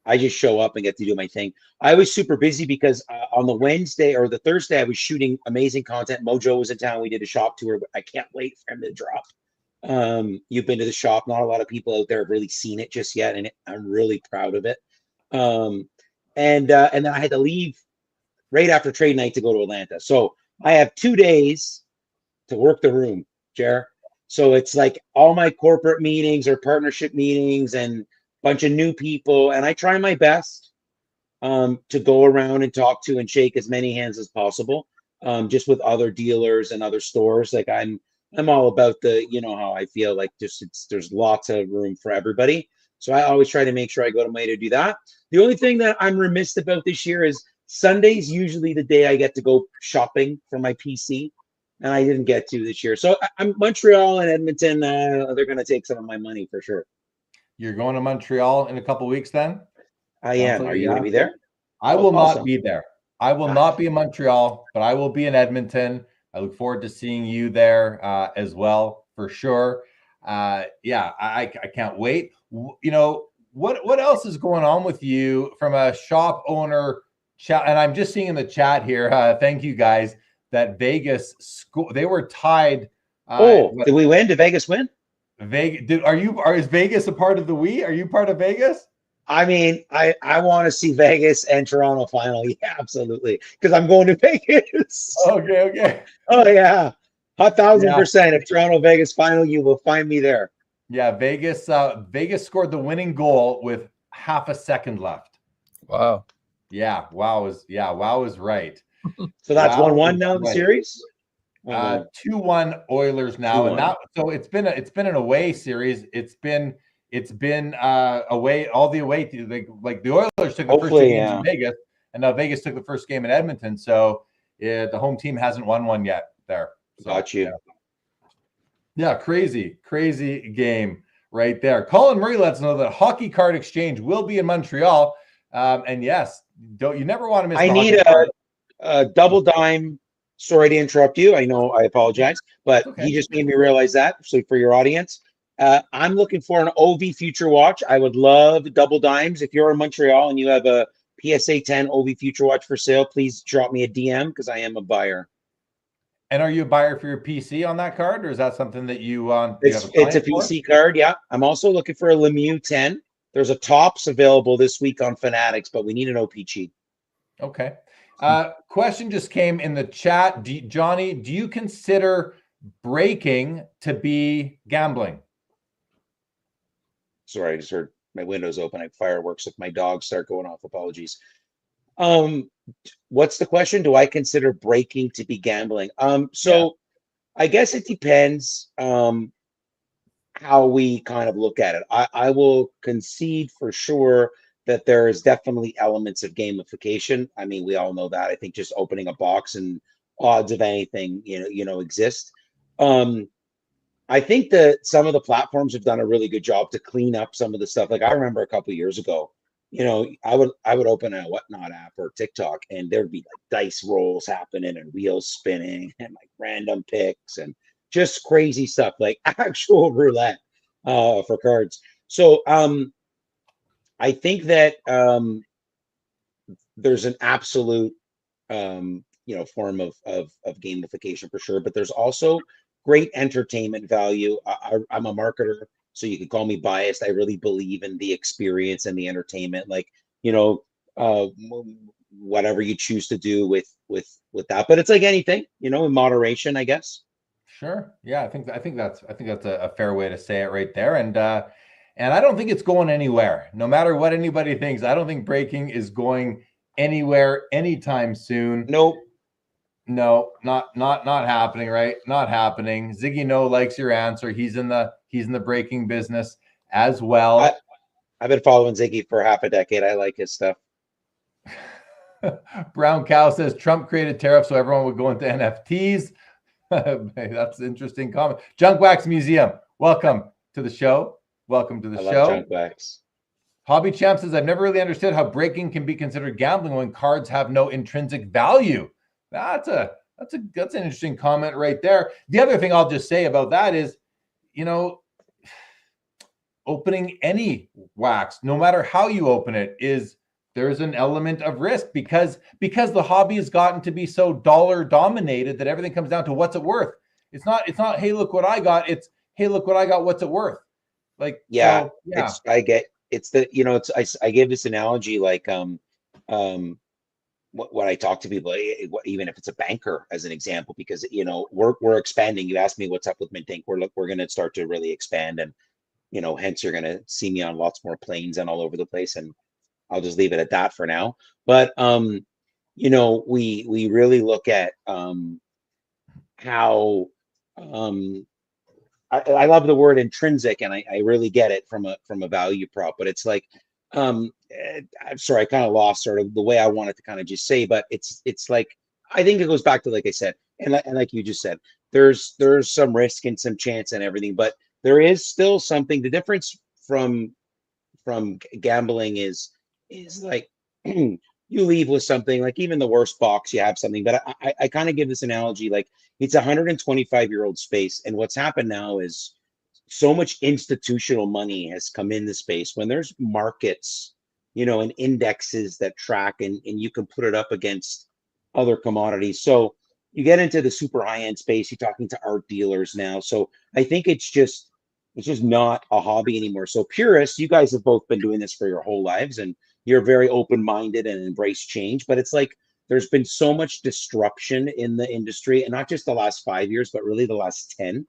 I just show up and get to do my thing. I was super busy because on the Wednesday or the Thursday, I was shooting amazing content. Mojo was in town. We did a shop tour. I can't wait for him to drop. You've been to the shop. Not a lot of people out there have really seen it just yet, and I'm really proud of it. And then I had to leave right after trade night to go to Atlanta. So I have 2 days to work the room, Jer. So it's like all my corporate meetings or partnership meetings and bunch of new people, and I try my best to go around and talk to and shake as many hands as possible, just with other dealers and other stores. Like I'm all about the, you know how I feel like there's lots of room for everybody. So I always try to make sure I go to my to do that. The only thing that I'm remiss about this year is Sunday's usually the day I get to go shopping for my PC, and I didn't get to this year. So I'm Montreal and Edmonton. They're going to take some of my money for sure. You're going to Montreal in a couple weeks then? I Sounds am. like Are you you going to have be to. there? I will not Awesome. be there. I will not be in Montreal, but I will be in Edmonton. I look forward to seeing you there as well, for sure. Yeah, I can't wait. You know, what else is going on with you from a shop owner chat? And I'm just seeing in the chat here, thank you guys, that Vegas, they were tied. Did we win? Did Vegas win? Vegas, is Vegas a part of the we? Are you part of Vegas? I mean, I want to see Vegas and Toronto final. Yeah, absolutely. Because I'm going to Vegas. Okay. Oh yeah, 1,000%. If Toronto Vegas final, you will find me there. Yeah, Vegas scored the winning goal with half a second left. Wow. Yeah, Wow is right. So that's 1-1 now in the right. series. 2-1 Oilers now, 2-1. and that so it's been an away series. It's been away all the away to like the Oilers took the first 2 games in Vegas, and now Vegas took the first game in Edmonton. So the home team hasn't won one yet there. So, Got you. Yeah, crazy game right there. Colin Murray lets us know that Hockey Card Exchange will be in Montreal. And yes, you never want to miss. I need a double dime. Sorry to interrupt you. I know, I apologize, but okay. He just made me realize that. So for your audience, I'm looking for an OV Future Watch. I would love double dimes. If you're in Montreal and you have a PSA 10 OV Future Watch for sale, please drop me a DM because I am a buyer. And are you a buyer for your PC on that card, or is that something that you It's a PC card, yeah. I'm also looking for a Lemieux 10. There's a Topps available this week on Fanatics, but we need an OPG. Okay. Question just came in the chat. Johnny, do you consider breaking to be gambling? Sorry, I just heard my windows open like fireworks if my dogs start going off. Apologies. What's the question? Do I consider breaking to be gambling? I guess it depends how we kind of look at it. I will concede for sure that there is definitely elements of gamification. I mean, we all know that. I think just opening a box and odds of anything, exist. I think that some of the platforms have done a really good job to clean up some of the stuff. Like I remember a couple of years ago, I would open a Whatnot app or TikTok, and there'd be like dice rolls happening and wheels spinning and like random picks and just crazy stuff, like actual roulette for cards. So I think that there's an absolute form of gamification for sure, but there's also great entertainment value. I'm a marketer, so you could call me biased. I really believe in the experience and the entertainment, like whatever you choose to do with that. But it's like anything, in moderation, I guess. Sure. Yeah, I think that's a fair way to say it right there. And I don't think it's going anywhere. No matter what anybody thinks, I don't think breaking is going anywhere anytime soon. Nope. No, not happening, right? Not happening. Ziggy No likes your answer. He's in the breaking business as well. I've been following Ziggy for half a decade. I like his stuff. Brown Cow says Trump created tariffs so everyone would go into NFTs. That's an interesting comment. Junk Wax Museum, welcome to the show. Welcome to the show. Junk Wax. Hobby Champ says, I've never really understood how breaking can be considered gambling when cards have no intrinsic value. That's an interesting comment right there. The other thing I'll just say about that is, opening any wax, no matter how you open it, there's an element of risk because the hobby has gotten to be so dollar dominated that everything comes down to what's it worth. It's not, hey, look what I got. It's, hey, look what I got. What's it worth? Like, yeah, so, yeah. I gave this analogy, like, when I talk to people, even if it's a banker as an example, because, we're expanding. You asked me what's up with Mintink. We're going to start to really expand, and, hence you're going to see me on lots more planes and all over the place. And I'll just leave it at that for now. But, we really look at how, I love the word intrinsic, and I really get it from a value prop, but it's like, I'm sorry, I kind of lost sort of the way I wanted to kind of just say, but it's like, I think it goes back to, like I said, and like you just said, there's some risk and some chance and everything, but there is still something. The difference from gambling is like you leave with something, like even the worst box, you have something. But I kind of give this analogy, like it's a 125-year-old space, and what's happened now is so much institutional money has come in the space. When there's markets, and indexes that track, and you can put it up against other commodities. So you get into the super high-end space, you're talking to art dealers now. So I think it's just not a hobby anymore. So purists, you guys have both been doing this for your whole lives, and you're very open-minded and embrace change. But it's like there's been so much disruption in the industry, and not just the last 5 years, but really the last 10.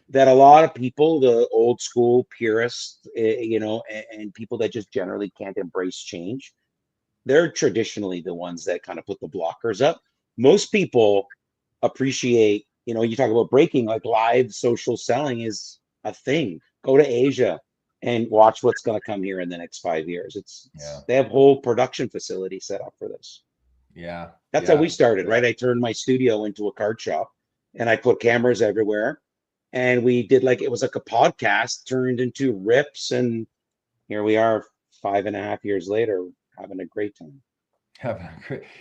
That a lot of people, the old school purists, and people that just generally can't embrace change, they're traditionally the ones that kind of put the blockers up. Most people appreciate, you talk about breaking, like live social selling is a thing. Go to Asia and watch what's going to come here in the next 5 years. They have whole production facility set up for this. Yeah. That's how we started, right? I turned my studio into a card shop, and I put cameras everywhere. And we did, like, it was like a podcast turned into rips. And here we are 5.5 years later, having a great time.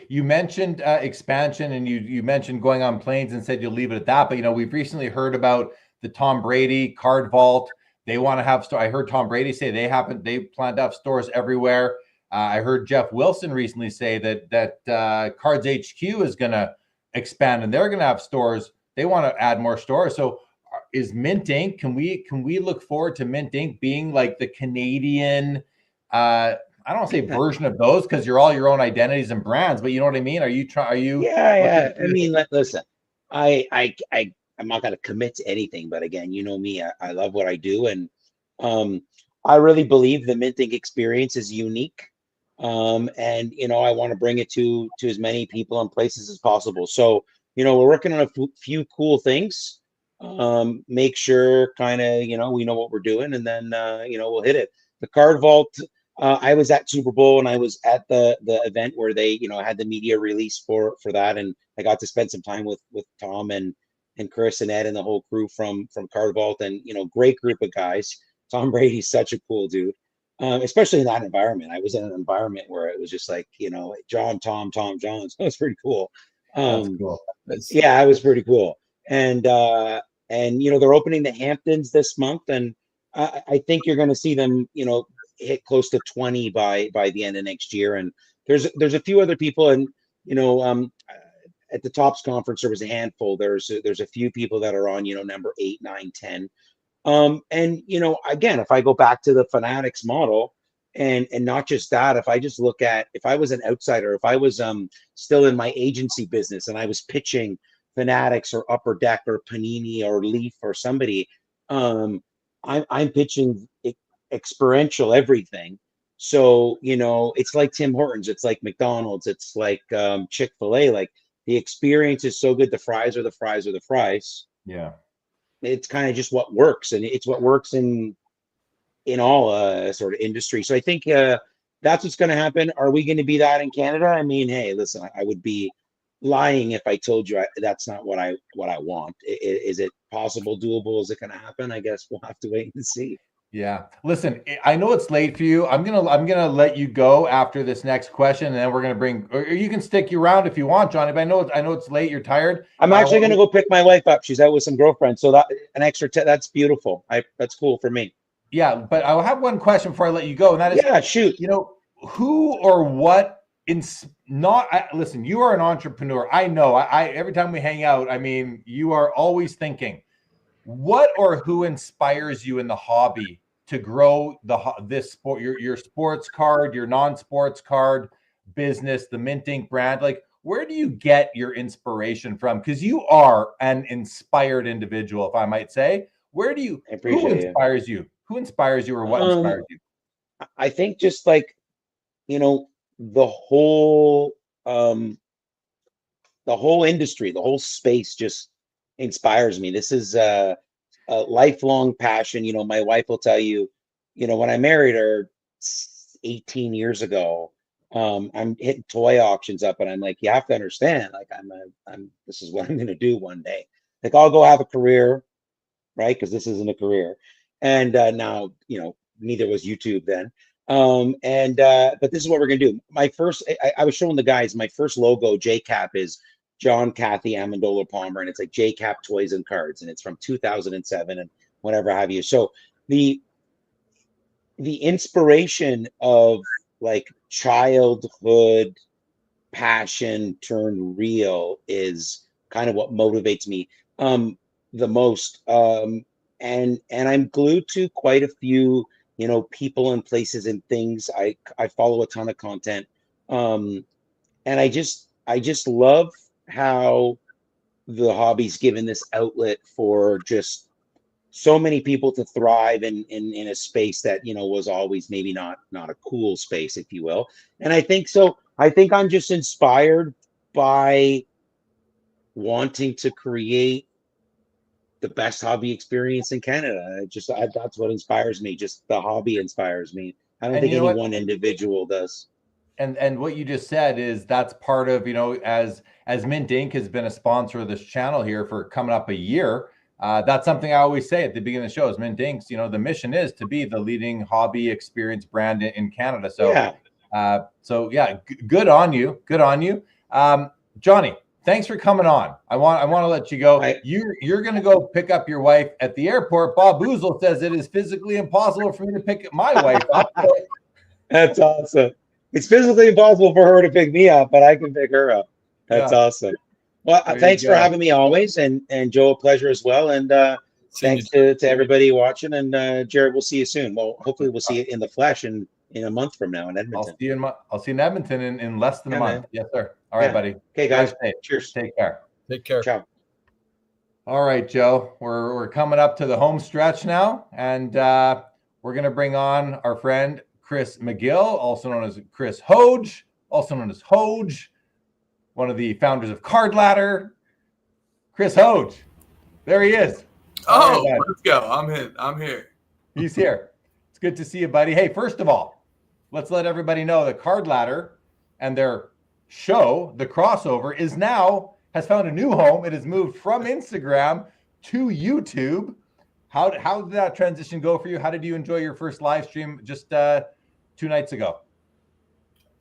You mentioned expansion, and you mentioned going on planes and said you'll leave it at that. But, we've recently heard about the Tom Brady card vault. They want to have I heard Tom Brady say they plan to have stores everywhere. I heard Jeff Wilson recently say that Cards HQ is going to expand, and they're going to have stores. They want to add more stores. So is Mintink, can we look forward to Mintink being like the Canadian, I don't want to say version of those, because you're all your own identities and brands, but you know what I mean? Yeah. I mean, listen, I'm not going to commit to anything, but again, you know me, I love what I do. And I really believe the Mintink experience is unique. And I want to bring it to as many people and places as possible. So, we're working on a few cool things. Make sure kind of, we know what we're doing, and then, we'll hit it. The card vault, I was at Super Bowl, and I was at the event where they, had the media release for that. And I got to spend some time with Tom and Chris and Ed and the whole crew from Card Vault, and, great group of guys. Tom Brady's such a cool dude. Especially in that environment. I was in an environment where it was just like, Tom Johns. That was pretty cool. That's cool. Yeah, it was pretty cool. And they're opening the Hamptons this month, and I think you're going to see them, hit close to 20 by the end of next year. And there's a few other people, and at the Topps conference there was a handful. There's a few people that are on, number 8, 9, 10. And again, if I go back to the Fanatics model, and not just that, if I just look at, if I was an outsider, if I was still in my agency business and I was pitching Fanatics or Upper Deck or Panini or Leaf or somebody, I'm pitching experiential everything. So, it's like Tim Hortons, it's like McDonald's, it's like Chick-fil-A. Like, the experience is so good. The fries are the fries are the fries. Yeah. It's kind of just what works, and it's what works in all sort of industry. So I think that's what's going to happen. Are we going to be that in Canada? I mean, hey, listen, I would be lying if I told you that's not what I want. Is it possible, doable? Is it going to happen? I guess we'll have to wait and see. Yeah. Listen, I know it's late for you. I'm gonna let you go after this next question, and then we're gonna bring, or you can stick around if you want, Johnny. But I know it's late. You're tired. I'm actually gonna go pick my wife up. She's out with some girlfriends, so that an extra that's beautiful. That's cool for me. Yeah, but I'll have one question before I let you go, and that is, shoot. Who or what listen, you are an entrepreneur. I know. I every time we hang out, I mean, you are always thinking. What or who inspires you in the hobby to grow this sport, your sports card, your non-sports card business, the Mintink brand? Like, where do you get your inspiration from? Because you are an inspired individual, if I might say. Who inspires you? Who inspires you, or what inspires you? I think just like, the whole industry, the whole space just inspires me. This is a lifelong passion. My wife will tell you, when I married her, 18 years ago. I'm hitting toy auctions up, and I'm like, you have to understand, like, this is what I'm going to do one day. Like, I'll go have a career, right? Because this isn't a career. And now, neither was YouTube then. But this is what we're going to do. My first, I was showing the guys, my first logo, JCap, is John Cathy Amandola Palmer, and it's like JCap Toys and Cards, and it's from 2007 and whatever have you. So the inspiration of like childhood passion turned real is kind of what motivates me the most. And I'm glued to quite a few, people and places and things. I follow a ton of content. And I just love how the hobby's given this outlet for just so many people to thrive in a space that, was always maybe not a cool space, if you will. And I think I'm just inspired by wanting to create the best hobby experience in Canada. That's what inspires me. Just the hobby inspires me. I don't think any one individual does. And what you just said is that's part of, as Mintink has been a sponsor of this channel here for coming up a year. That's something I always say at the beginning of the show is Mintink's, the mission is to be the leading hobby experience brand in Canada. So, good on you. Good on you. Johnny, thanks for coming on. I want to let you go. You're going to go pick up your wife at the airport. Bob Boozle says it is physically impossible for me to pick my wife up. That's awesome. It's physically impossible for her to pick me up, but I can pick her up. That's awesome. Well, thanks for having me always, and Joe, a pleasure as well. And thanks to everybody watching. And Jared, we'll see you soon. Well, hopefully we'll see you in the flesh in a month from now in Edmonton. I'll see you in Edmonton in less than a month. Man. Yes, sir. All right, buddy. Okay, guys. Cheers. Take care. Take care. Ciao. All right, Joe. We're coming up to the home stretch now, and we're gonna bring on our friend Chris McGill, also known as Chris HOJ, also known as HOJ, one of the founders of Card Ladder. Chris HOJ. There he is. Oh, let's go. I'm here. He's here. It's good to see you, buddy. Hey, first of all, let's let everybody know that Card Ladder and their show, The Crossover, has found a new home. It has moved from Instagram to YouTube. How did that transition go for you? How did you enjoy your first live stream just 2 nights ago?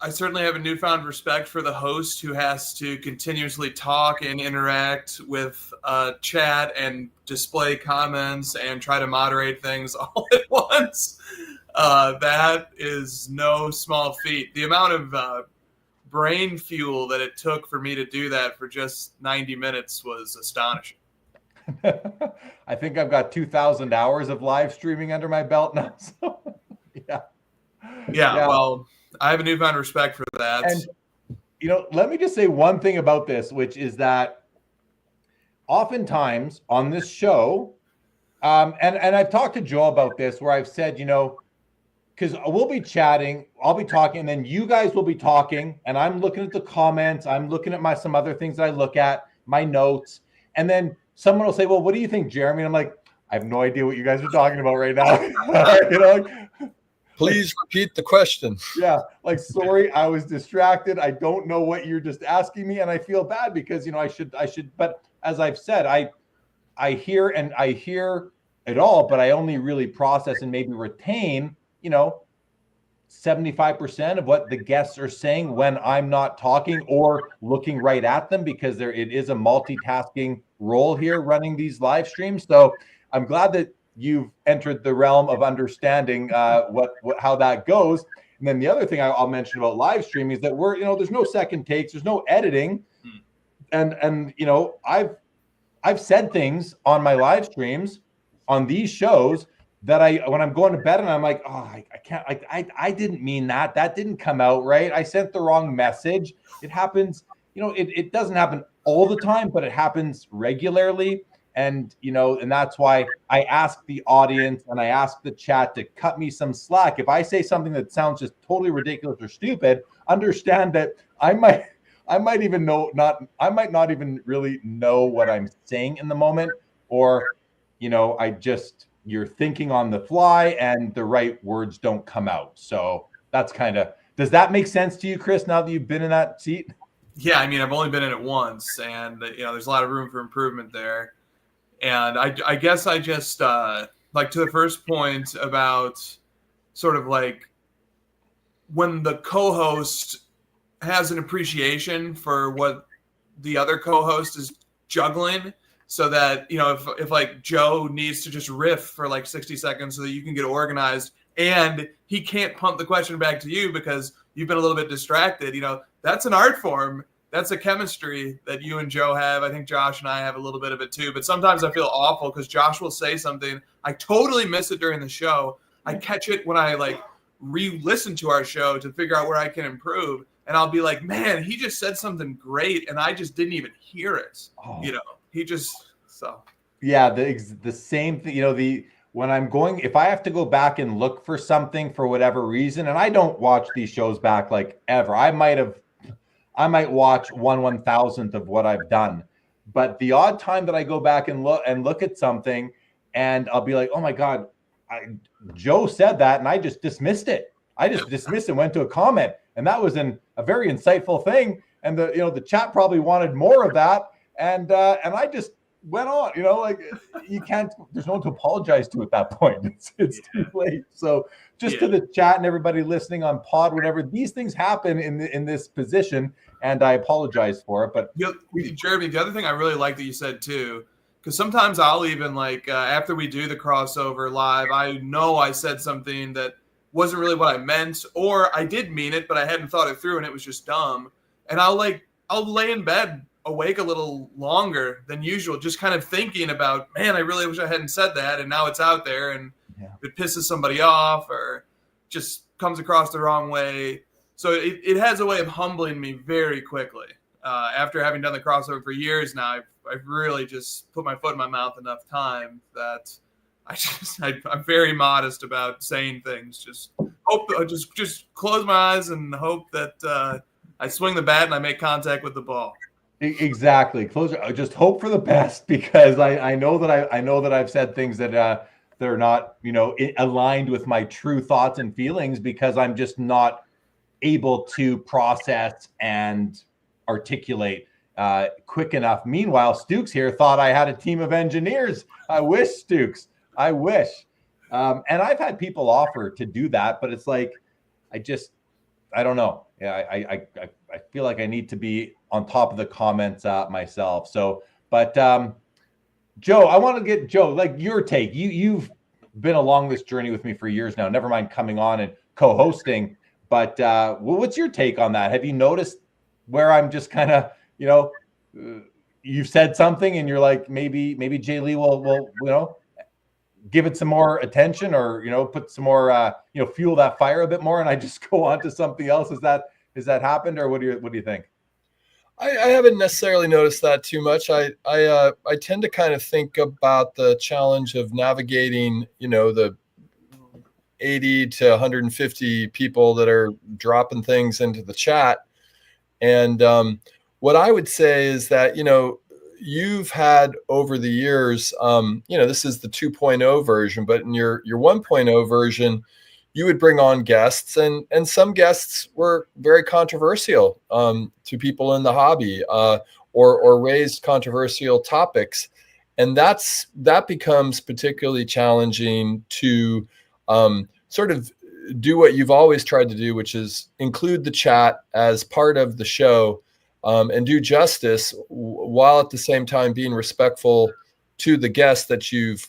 I certainly have a newfound respect for the host who has to continuously talk and interact with chat and display comments and try to moderate things all at once. That is no small feat. The amount of brain fuel that it took for me to do that for just 90 minutes was astonishing. I think I've got 2,000 hours of live streaming under my belt now. So, yeah. Well, I have a newfound respect for that. And, let me just say one thing about this, which is that oftentimes on this show, and I've talked to Joe about this, where I've said, because we'll be chatting, I'll be talking, and then you guys will be talking, and I'm looking at the comments, I'm looking at some other things that I look at, my notes, and then someone will say, well, what do you think, Jeremy? And I'm like, I have no idea what you guys are talking about right now. Please repeat the question. Yeah, sorry, I was distracted. I don't know what you're just asking me, and I feel bad because I should. But as I've said, I hear it all, but I only really process and maybe retain 75% of what the guests are saying when I'm not talking or looking right at them, because it is a multitasking role here running these live streams. So I'm glad that you've entered the realm of understanding how that goes. And then the other thing I'll mention about live streaming is that there's no second takes, there's no editing. And I've said things on my live streams on these shows that when I'm going to bed and I'm like, oh, I can't, I didn't mean that. That didn't come out right. I sent the wrong message. It happens, it doesn't happen all the time, but it happens regularly. And, and that's why I ask the audience and I ask the chat to cut me some slack. If I say something that sounds just totally ridiculous or stupid, understand that I might not even really know what I'm saying in the moment, or, I just you're thinking on the fly and the right words don't come out. So that's does that make sense to you, Chris, now that you've been in that seat? Yeah, I mean, I've only been in it once, and there's a lot of room for improvement there. And I guess I just like to the first point about sort of like when the co-host has an appreciation for what the other co-host is juggling, so that if like Joe needs to just riff for like 60 seconds so that you can get organized, and he can't pump the question back to you because you've been a little bit distracted, that's an art form. That's a chemistry that you and Joe have. I think Josh and I have a little bit of it too. But sometimes I feel awful because Josh will say something. I totally miss it during the show. I catch it when I like re-listen to our show to figure out where I can improve. And I'll be like, man, he just said something great, and I just didn't even hear it. Oh. He just so. Yeah, the same thing. When I'm going, if I have to go back and look for something for whatever reason, and I don't watch these shows back like ever. I might watch 1/1000th of what I've done, but the odd time that I go back and look at something, and I'll be like, oh my God, Joe said that, and I just dismissed it. I just dismissed it, went to a comment, and that was a very insightful thing. And the chat probably wanted more of that, and I just went on. Like you can't. There's no one to apologize to at that point. It's too late. So just to the chat and everybody listening on pod, whatever, these things happen in this position, and I apologize for it. But Jeremy, the other thing I really like that you said too, because sometimes I'll even like after we do the crossover live, I know I said something that wasn't really what I meant, or I did mean it, but I hadn't thought it through and it was just dumb. And I'll lay in bed awake a little longer than usual, just kind of thinking about, man, I really wish I hadn't said that. And now it's out there, and it pisses somebody off or just comes across the wrong way. So it has a way of humbling me very quickly. After having done the crossover for years now, I've really just put my foot in my mouth enough time that I'm very modest about saying things. Just close my eyes and hope that I swing the bat and I make contact with the ball. Exactly. Just hope for the best, because I know that I've said things that they're not aligned with my true thoughts and feelings, because I'm just not able to process and articulate quick enough. Meanwhile, Stukes here thought I had a team of engineers. I wish, Stukes. I wish. And I've had people offer to do that, but it's like I don't know. Yeah, I feel like I need to be on top of the comments myself. So, but Joe, I want to get like your take. You've been along this journey with me for years now. Never mind coming on and co-hosting. But what's your take on that? Have you noticed where I'm just kind of, you've said something and you're like, maybe Jay Lee will give it some more attention, or put some more fuel that fire a bit more, and I just go on to something else. Has that happened, or what do you think? I haven't necessarily noticed that too much. I tend to kind of think about the challenge of navigating the 80 to 150 people that are dropping things into the chat, and what I would say is that you've had over the years, this is the 2.0 version, but in your 1.0 version, you would bring on guests, and some guests were very controversial to people in the hobby, or raised controversial topics. And that becomes particularly challenging to sort of do what you've always tried to do, which is include the chat as part of the show, and do justice while at the same time being respectful to the guests that you've,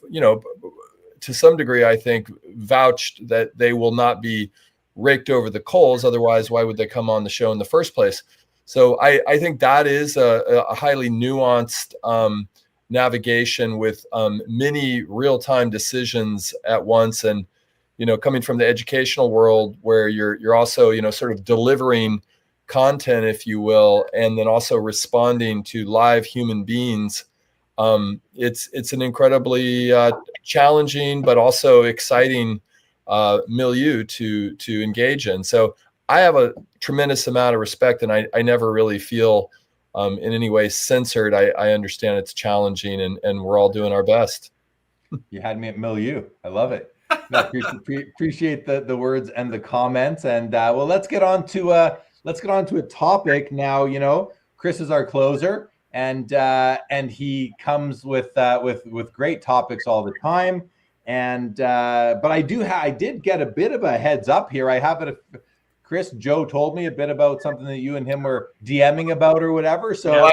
to some degree, I think, vouched that they will not be raked over the coals. Otherwise, why would they come on the show in the first place? So I think that is a highly nuanced navigation with many real-time decisions at once. And, coming from the educational world where you're also, sort of delivering content, if you will, and then also responding to live human beings. It's an incredibly challenging but also exciting milieu to engage in. So I have a tremendous amount of respect, and I never really feel in any way censored. I understand it's challenging, and we're all doing our best. You had me at milieu. I love it. No, appreciate the words and the comments. And well, let's get on to a topic now. You know, Chris is our closer, and he comes with great topics all the time. And but I did get a bit of a heads up here. I have it. Chris, Joe told me a bit about something that you and him were DMing about or whatever. So. Yeah.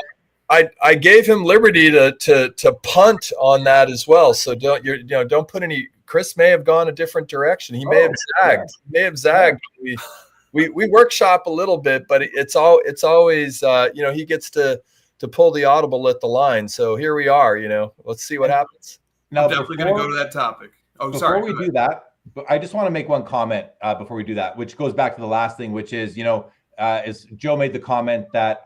I gave him liberty to punt on that as well. So don't put any. Chris may have gone a different direction. He may have zagged. Yeah. He may have zagged. Yeah. We workshop a little bit, but it's always he gets to pull the audible at the line. So here we are. Let's see what happens. Now, I'm definitely going to go to that topic. Oh, sorry. Before we do that, but I just want to make one comment before we do that, which goes back to the last thing, which is as Joe made the comment that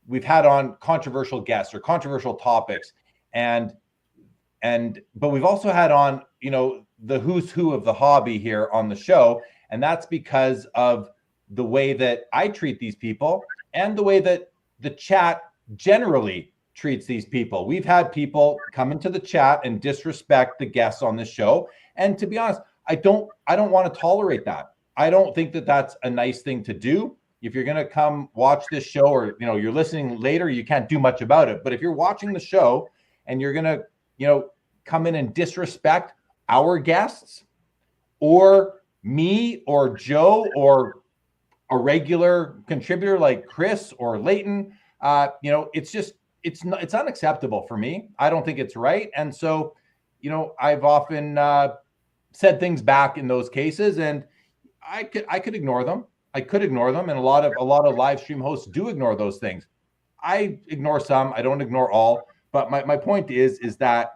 we've had on controversial guests or controversial topics, but we've also had on, the who's who of the hobby here on the show. And that's because of the way that I treat these people and the way that the chat generally treats these people. We've had people come into the chat and disrespect the guests on this show. And to be honest, I don't want to tolerate that. I don't think that that's a nice thing to do. If you're going to come watch this show or, you're listening later, you can't do much about it. But if you're watching the show and you're going to, come in and disrespect our guests or me or Joe or a regular contributor like Chris or Leighton, it's unacceptable for me. I don't think it's right. And so, I've often said things back in those cases, and I could ignore them. I could ignore them, and a lot of live stream hosts do ignore those things. I ignore some. I don't ignore all. But my point is that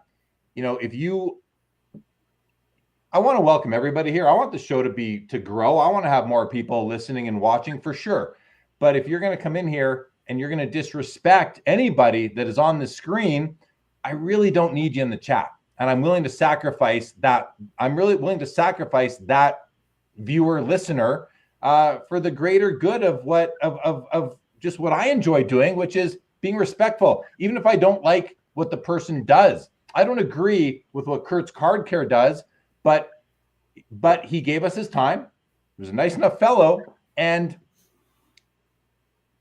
I want to welcome everybody here. I want the show to grow. I want to have more people listening and watching for sure. But if you're going to come in here and you're going to disrespect anybody that is on the screen, I really don't need you in the chat, and I'm willing to sacrifice that. I'm really willing to sacrifice that viewer listener for the greater good of just what I enjoy doing, which is being respectful. Even if I don't like what the person does, I don't agree with what Kurt's Card Care does, but he gave us his time. He was a nice enough fellow,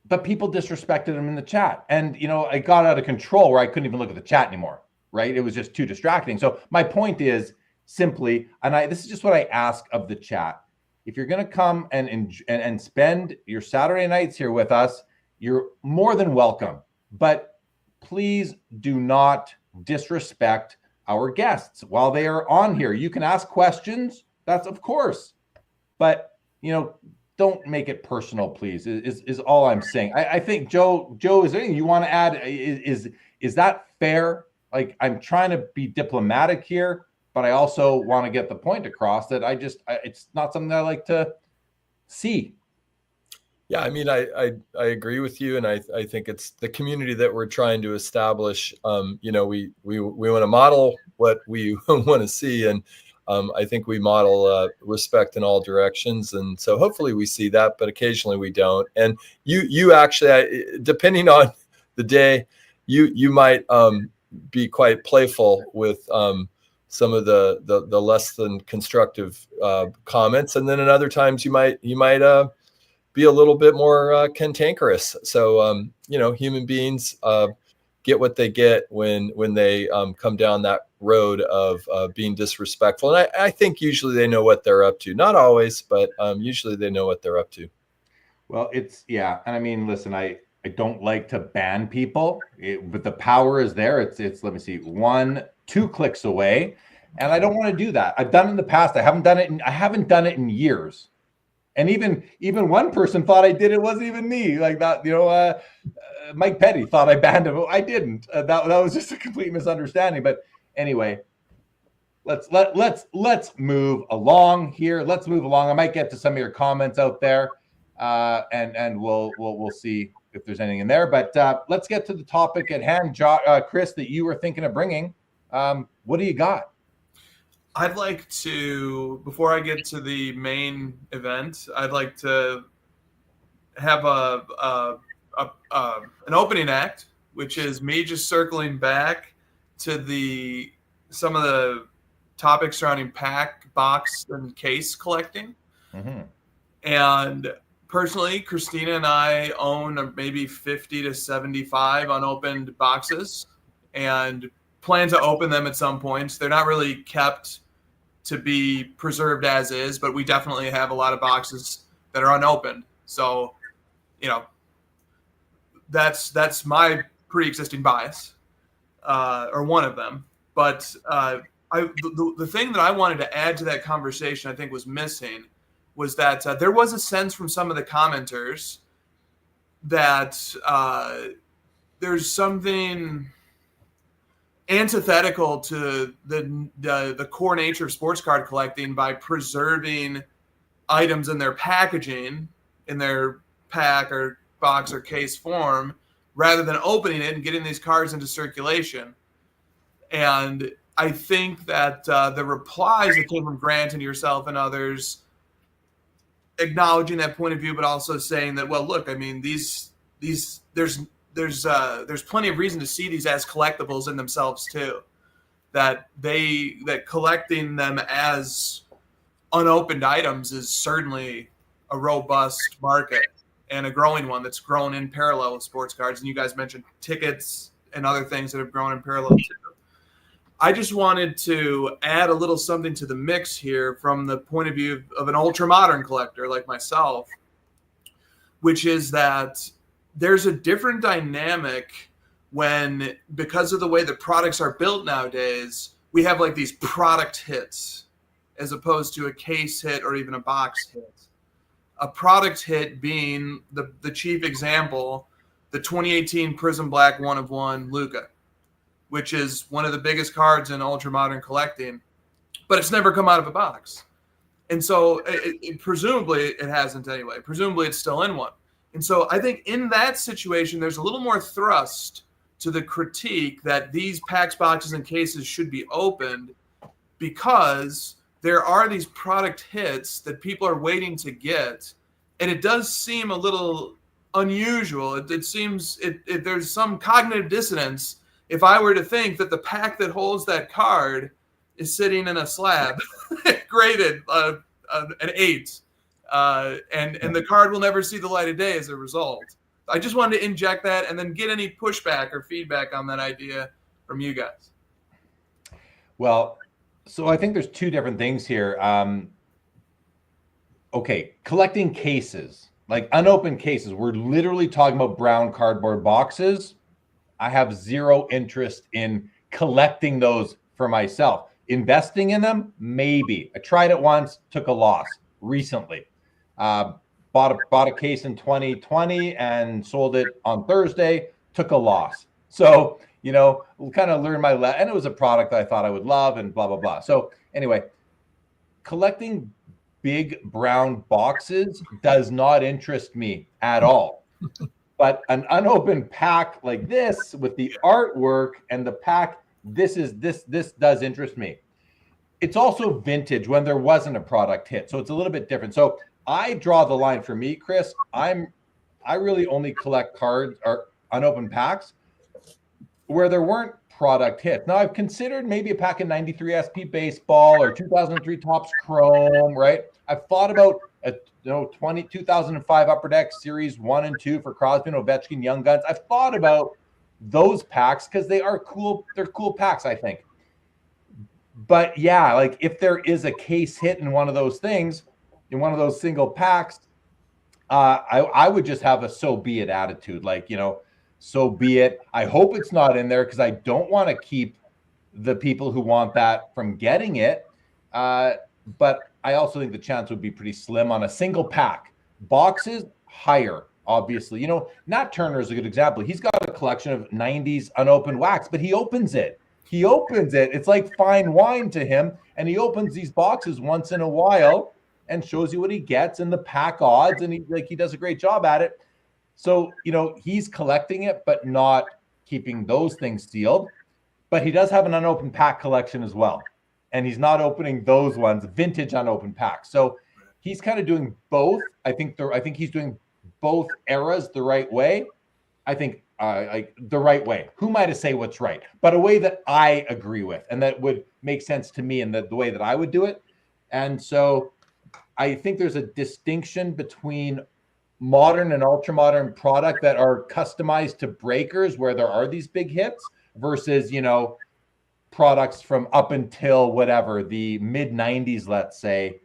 but people disrespected him in the chat. And, I got out of control where I couldn't even look at the chat anymore, right? It was just too distracting. So my point is simply, this is just what I ask of the chat. If you're going to come and spend your Saturday nights here with us, you're more than welcome. But please do not disrespect our guests while they are on here. You can ask questions, that's of course, but don't make it personal, please, is all I'm saying. I think Joe, is there anything you want to add? Is that fair? Like, I'm trying to be diplomatic here, but I also want to get the point across that it's not something that I like to see. Yeah, I mean, I agree with you, and I think it's the community that we're trying to establish. We want to model what we want to see, and I think we model respect in all directions, and so hopefully we see that, but occasionally we don't. And you actually, depending on the day, you might be quite playful with some of the less than constructive comments, and then at other times you might be a little bit more cantankerous. So, human beings get what they get when they come down that road of being disrespectful. And I think usually they know what they're up to. Not always, but usually they know what they're up to. Well, and I mean, listen, I don't like to ban people, but the power is there. It's let me see, 1-2 clicks away. And I don't want to do that. I've done it in the past. I haven't done it in years. And even one person thought I did. It wasn't even me. Like that, Mike Petty thought I banned him. I didn't. That was just a complete misunderstanding. But anyway, let's move along here. Let's move along. I might get to some of your comments out there, and we'll see if there's anything in there. But let's get to the topic at hand, Chris, that you were thinking of bringing. What do you got? I'd like to, before I get to the main event, I'd like to have an opening act, which is me just circling back to the some of the topics surrounding pack, box, and case collecting. And personally, Christina and I own maybe 50 to 75 unopened boxes and plan to open them at some point. They're not really kept to be preserved as is, but we definitely have a lot of boxes that are unopened. So, you know, that's my pre-existing bias, or one of them. But the thing that I wanted to add to that conversation, I think was missing, was that there was a sense from some of the commenters that there's something antithetical to the core nature of sports card collecting by preserving items in their packaging, in their pack or box or case form, rather than opening it and getting these cards into circulation. And I think that the replies that came from Grant and yourself and others acknowledging that point of view, but also saying that, well, look, I mean, these there's plenty of reason to see these as collectibles in themselves too. That collecting them as unopened items is certainly a robust market and a growing one that's grown in parallel with sports cards. And you guys mentioned tickets and other things that have grown in parallel too. I just wanted to add a little something to the mix here from the point of view of an ultra modern collector like myself, which is that there's a different dynamic when, because of the way the products are built nowadays, we have like these product hits as opposed to a case hit or even a box hit. A product hit being the chief example, the 2018 Prism Black 1/1 Luka, which is one of the biggest cards in ultra modern collecting, but it's never come out of a box. And so presumably it hasn't anyway. Presumably it's still in one. And so I think in that situation, there's a little more thrust to the critique that these packs, boxes, and cases should be opened because there are these product hits that people are waiting to get. And it does seem a little unusual. It seems there's some cognitive dissonance if I were to think that the pack that holds that card is sitting in a slab graded an 8. And the card will never see the light of day as a result. I just wanted to inject that and then get any pushback or feedback on that idea from you guys. Well, so I think there's two different things here. Okay, collecting cases, like unopened cases. We're literally talking about brown cardboard boxes. I have zero interest in collecting those for myself. Investing in them, maybe. I tried it once, took a loss recently. Bought a case in 2020 and sold it on Thursday, took a loss. So, you know, kind of learned my lesson. And it was a product I thought I would love and blah, blah, blah. So anyway, collecting big brown boxes does not interest me at all. But an unopened pack like this with the artwork and the pack, this does interest me. It's also vintage when there wasn't a product hit. So it's a little bit different. So I draw the line for me, Chris. I really only collect cards or unopened packs where there weren't product hits. Now I've considered maybe a pack of 93 SP baseball or 2003 Topps Chrome, right? I've thought about a 2005 Upper Deck Series 1 and 2 for Crosby and Ovechkin Young Guns. I've thought about those packs because they are cool. They're cool packs, I think. But yeah, like if there is a case hit in one of those things, in one of those single packs, I would just have a so be it attitude. Like, you know, so be it. I hope it's not in there because I don't want to keep the people who want that from getting it. But I also think the chance would be pretty slim on a single pack. Boxes, higher, obviously. You know, Nat Turner is a good example. He's got a collection of 90s unopened wax, but he opens it. He opens it. It's like fine wine to him. And he opens these boxes once in a while and shows you what he gets and the pack odds. And he does a great job at it. So, you know, he's collecting it, but not keeping those things sealed. But he does have an unopened pack collection as well. And he's not opening those ones, vintage unopened packs. So he's kind of doing both. I think he's doing both eras the right way. I think like the right way. Who am I to say what's right? But a way that I agree with and that would make sense to me and the way that I would do it. And so I think there's a distinction between modern and ultra modern product that are customized to breakers where there are these big hits versus, you know, products from up until whatever, the mid 90s, let's say,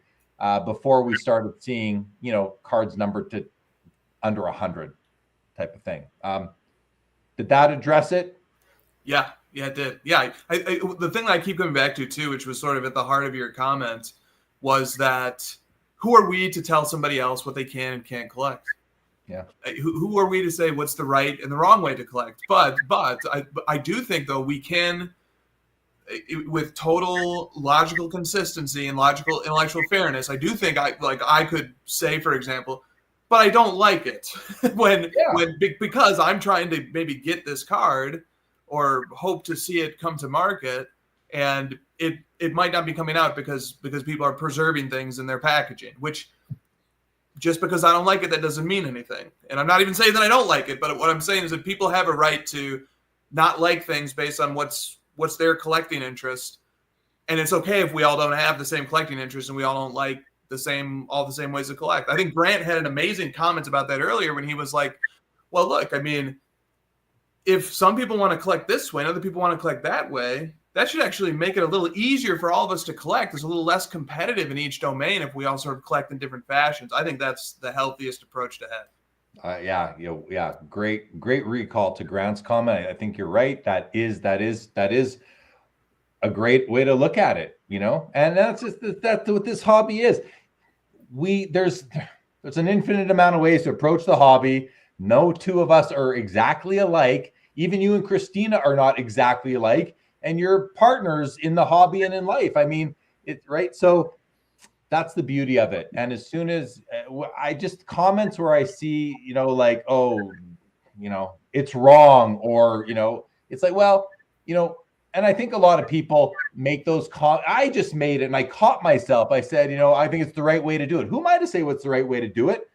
before we started seeing, you know, cards numbered to under 100 type of thing. Did that address it? Yeah, it did. Yeah, I the thing that I keep coming back to too, which was sort of at the heart of your comment, was that who are we to tell somebody else what they can and can't collect? Yeah. Who are we to say what's the right and the wrong way to collect? But I do think though we can, with total logical consistency and logical intellectual fairness, I do think I could say, for example, but I don't like it because I'm trying to maybe get this card or hope to see it come to market, and it might not be coming out because people are preserving things in their packaging, which just because I don't like it, that doesn't mean anything. And I'm not even saying that I don't like it, but what I'm saying is that people have a right to not like things based on what's their collecting interest. And it's okay if we all don't have the same collecting interest and we all don't like all the same ways to collect. I think Grant had an amazing comment about that earlier when he was like, well, look, I mean, if some people want to collect this way and other people want to collect that way, that should actually make it a little easier for all of us to collect. It's a little less competitive in each domain if we all sort of collect in different fashions. I think that's the healthiest approach to have. Great recall to Grant's comment. I think you're right. That is a great way to look at it, you know, and that's what this hobby is. There's an infinite amount of ways to approach the hobby. No two of us are exactly alike. Even you and Christina are not exactly alike, and you're partners in the hobby and in life. I mean, right. So that's the beauty of it. And as soon as I just comments where I see, you know, like, oh, you know, it's wrong, or, you know, it's like, well, you know, and I think a lot of people make those I just made it and I caught myself. I said, you know, I think it's the right way to do it. Who am I to say what's the right way to do it?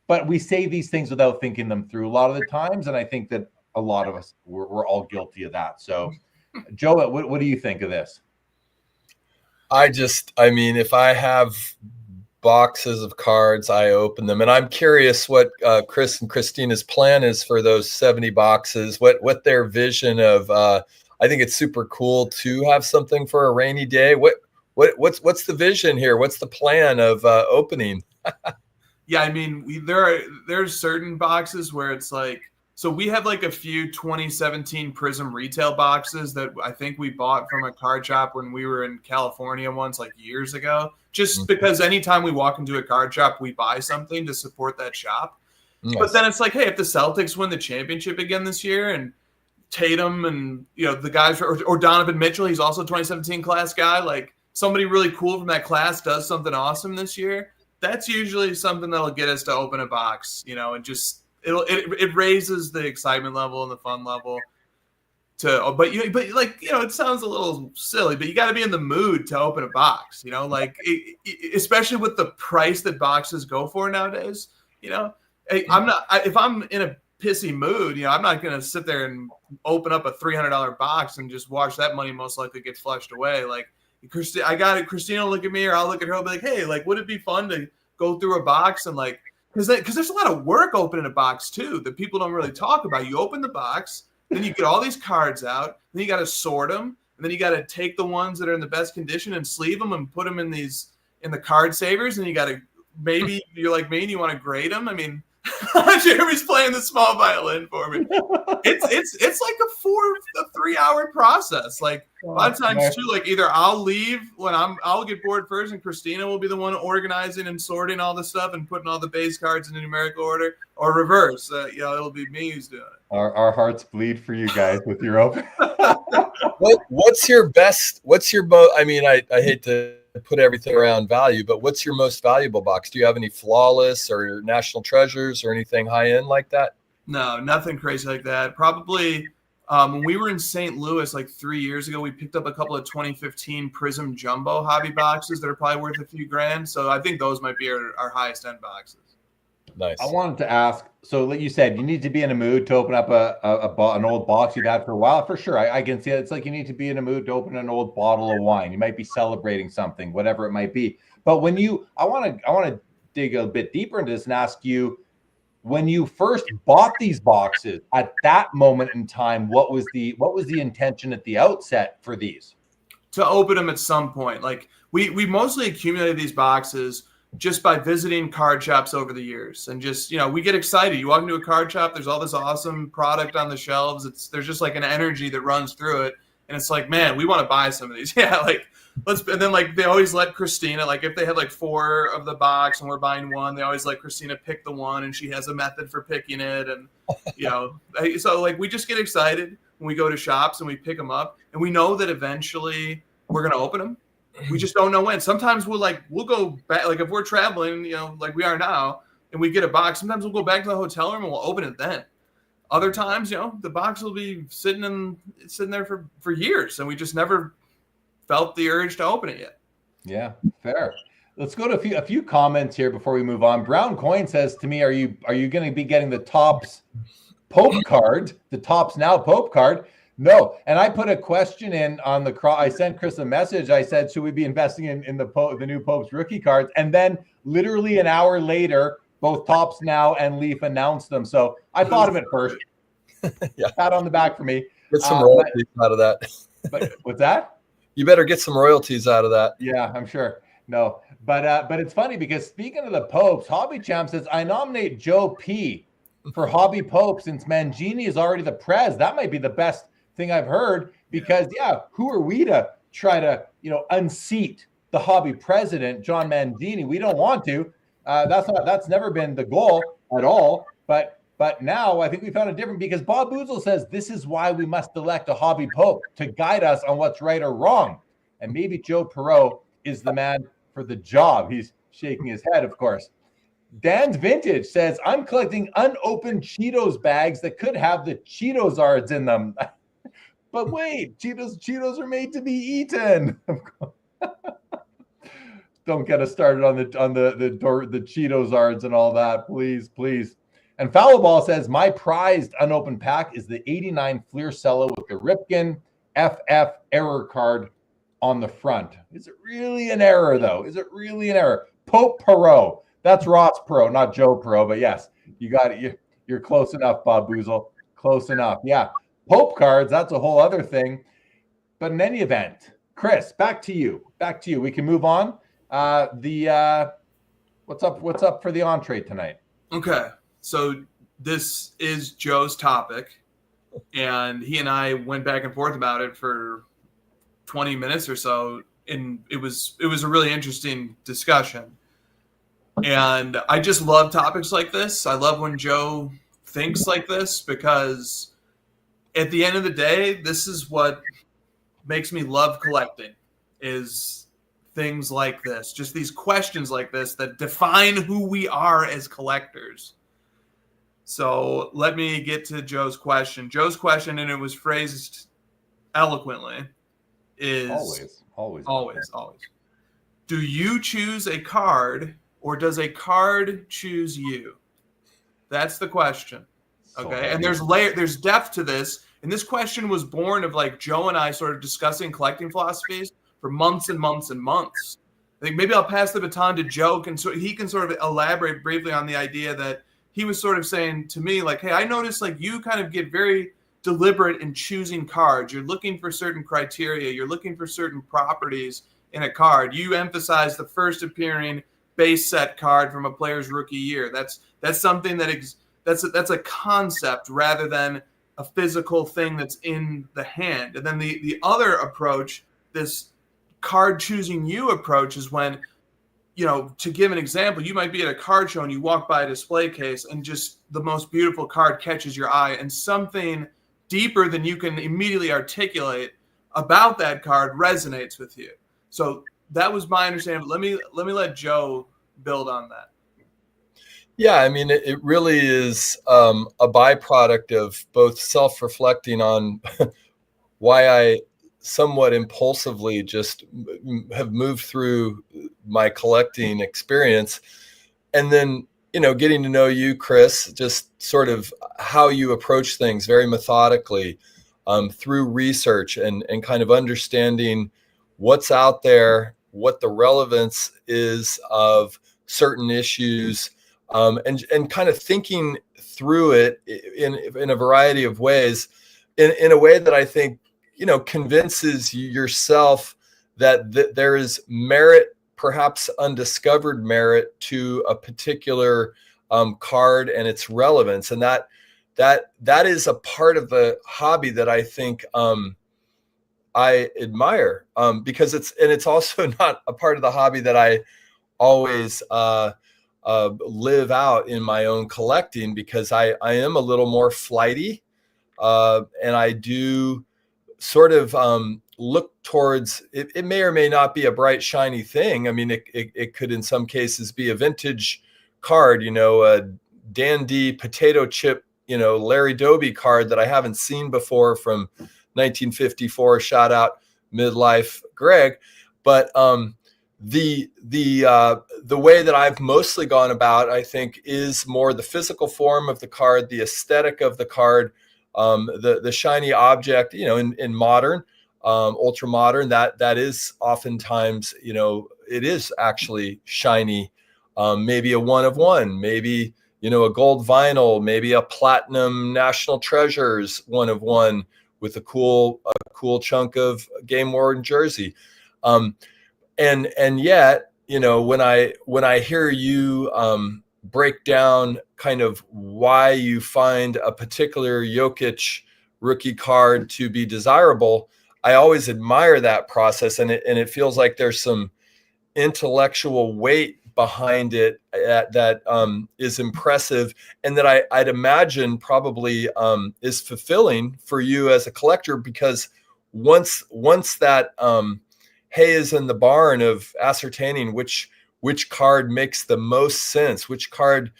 But we say these things without thinking them through a lot of the times. And I think that a lot of us, we're all guilty of that. So Joe, what do you think of this? I mean, if I have boxes of cards, I open them, and I'm curious what Chris and Christina's plan is for those 70 boxes, what their vision of, I think it's super cool to have something for a rainy day. What's the vision here? What's the plan of opening? Yeah, I mean, there's certain boxes where it's like, so we have like a few 2017 Prism retail boxes that I think we bought from a card shop when we were in California once, like years ago, just because anytime we walk into a card shop, we buy something to support that shop. Nice. But then it's like, hey, if the Celtics win the championship again this year, and Tatum and, you know, the guys, or Donovan Mitchell, he's also a 2017 class guy, like somebody really cool from that class does something awesome this year, that's usually something that'll get us to open a box, you know, and just it raises the excitement level and the fun level but like, you know, it sounds a little silly, but you got to be in the mood to open a box, you know, like especially with the price that boxes go for nowadays, you know. If I'm in a pissy mood, you know, I'm not going to sit there and open up a $300 box and just watch that money most likely get flushed away. Like, Christina will look at me, or I'll look at her and be like, hey, like, would it be fun to go through a box and like, because there's a lot of work opening a box too that people don't really talk about. You open the box, then you get all these cards out, then you got to sort them, and then you got to take the ones that are in the best condition and sleeve them and put them in the card savers, and you got to, maybe you're like me and you want to grade them. I mean, Jeremy's playing the small violin for me. It's like a 3-hour process. Like a lot of times too, like either I'll leave when I'll get bored first, and Christina will be the one organizing and sorting all the stuff and putting all the base cards in numerical order, or reverse. You know, it'll be me who's doing it. Our hearts bleed for you guys with your open. What's your I mean, I hate to put everything around value, but what's your most valuable box? Do you have any flawless or national treasures or anything high end like that? No, nothing crazy like that. Probably when we were in St. Louis like 3 years ago, we picked up a couple of 2015 Prism Jumbo hobby boxes that are probably worth a few grand. So I think those might be our highest end boxes. Nice. I wanted to ask, so like you said, you need to be in a mood to open up an old box you've had for a while. For sure, I can see it. It's like you need to be in a mood to open an old bottle of wine. You might be celebrating something, whatever it might be. But when I want to dig a bit deeper into this and ask you, when you first bought these boxes, at that moment in time, what was the intention at the outset for these? To open them at some point. Like we mostly accumulated these boxes just by visiting card shops over the years, and just, you know, we get excited. You walk into a card shop, there's all this awesome product on the shelves. There's just like an energy that runs through it, and it's like, man, we want to buy some of these. Yeah, like and then like they always let Christina, like if they had like 4 of the box and we're buying one, they always let Christina pick the one, and she has a method for picking it, and you know, so like we just get excited when we go to shops and we pick them up, and we know that eventually we're gonna open them. We just don't know when. Sometimes we'll go back, like if we're traveling, you know, like we are now, and we get a box, sometimes we'll go back to the hotel room and we'll open it then. Other times, you know, the box will be sitting there for years, and we just never felt the urge to open it yet. Yeah, fair. Let's go to a few comments here before we move on. Brown Coin says to me, are you going to be getting the Topps Pope card, the Topps Now Pope card? No. And I put a question in on the I sent Chris a message. I said, should we be investing in the new Pope's rookie cards? And then literally an hour later, both Topps Now and Leaf announced them. So I thought of it first. Yeah. Pat on the back for me. Get some royalties out of that. But what's that? You better get some royalties out of that. Yeah, I'm sure. No, but it's funny because speaking of the Popes, Hobby Champ says, I nominate Joe P for Hobby Pope since Mangini is already the Prez. That might be the best thing I've heard, because who are we to try to, you know, unseat the hobby president, John Mangini? We don't want to. That's never been the goal at all. But now I think we found it different, because Bob Boozle says this is why we must elect a hobby pope to guide us on what's right or wrong. And maybe Joe Poirot is the man for the job. He's shaking his head, of course. Dan's Vintage says, I'm collecting unopened Cheetos bags that could have the Cheetos-ards in them. But wait, Cheetos are made to be eaten. Don't get us started on the Cheetos-ards and all that, please. And Foulball says, my prized unopened pack is the 89 Fleer Cello with the Ripken FF error card on the front. Is it really an error, though? Is it really an error? Pope Poirot. That's Ross Pro, not Joe Pro, but yes, you got it. You're close enough, Bob Boozle. Close enough. Yeah. Pope cards, that's a whole other thing. But in any event, Chris, back to you. We can move on. What's up for the entree tonight? Okay. So this is Joe's topic, and he and I went back and forth about it for 20 minutes or so, and it was a really interesting discussion. And I just love topics like this. I love when Joe thinks like this, because at the end of the day, this is what makes me love collecting, is things like this, just these questions like this that define who we are as collectors. So let me get to Joe's question. Joe's question, and it was phrased eloquently, is always. Do you choose a card, or does a card choose you? That's the question. Okay. And there's depth to this. And this question was born of like Joe and I sort of discussing collecting philosophies for months and months and months. I think maybe I'll pass the baton to Joe, so he can sort of elaborate briefly on the idea that he was sort of saying to me, like, hey, I noticed like you kind of get very deliberate in choosing cards. You're looking for certain criteria. You're looking for certain properties in a card. You emphasize the first appearing base set card from a player's rookie year. That's something that's a concept rather than a physical thing that's in the hand. And then the other approach, this card choosing you approach, is when, you know, to give an example, you might be at a card show and you walk by a display case and just the most beautiful card catches your eye, and something deeper than you can immediately articulate about that card resonates with you. So that was my understanding. Let me let Joe build on that. Yeah, I mean, it really is a byproduct of both self-reflecting on why I somewhat impulsively just have moved through my collecting experience, and then getting to know you, Chris, just sort of how you approach things very methodically, through research and kind of understanding what's out there, what the relevance is of certain issues, and kind of thinking through it in a variety of ways, in a way that I think, convinces yourself that there is merit, perhaps undiscovered merit, to a particular card and its relevance, and that is a part of the hobby that I think I admire, because it's also not a part of the hobby that I always live out in my own collecting, because I am a little more flighty, and I do sort of look towards it. It may or may not be a bright, shiny thing. I mean, it could in some cases be a vintage card, a dandy potato chip, Larry Doby card that I haven't seen before from 1954. Shout out midlife Greg. But the way that I've mostly gone about, I think, is more the physical form of the card, the aesthetic of the card, the shiny object, in modern, ultra modern, that is oftentimes, it is actually shiny, maybe a one of one, maybe, a gold vinyl, maybe a platinum National Treasures one of one with a cool chunk of game worn jersey. And yet, when I hear you break down kind of why you find a particular Jokic rookie card to be desirable, I always admire that process, and it feels like there's some intellectual weight behind it that is impressive, and that I'd imagine probably is fulfilling for you as a collector, because once that hay is in the barn of ascertaining which card makes the most sense, which card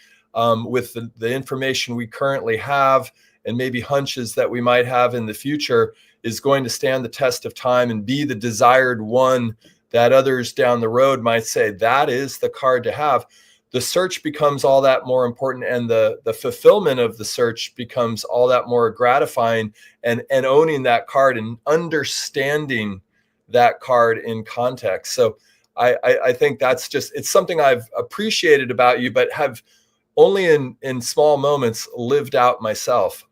with the information we currently have and maybe hunches that we might have in the future is going to stand the test of time and be the desired one that others down the road might say that is the card to have, the search becomes all that more important, and the fulfillment of the search becomes all that more gratifying, and owning that card and understanding that card in context. So I think that's it's something I've appreciated about you, but have only in small moments lived out myself.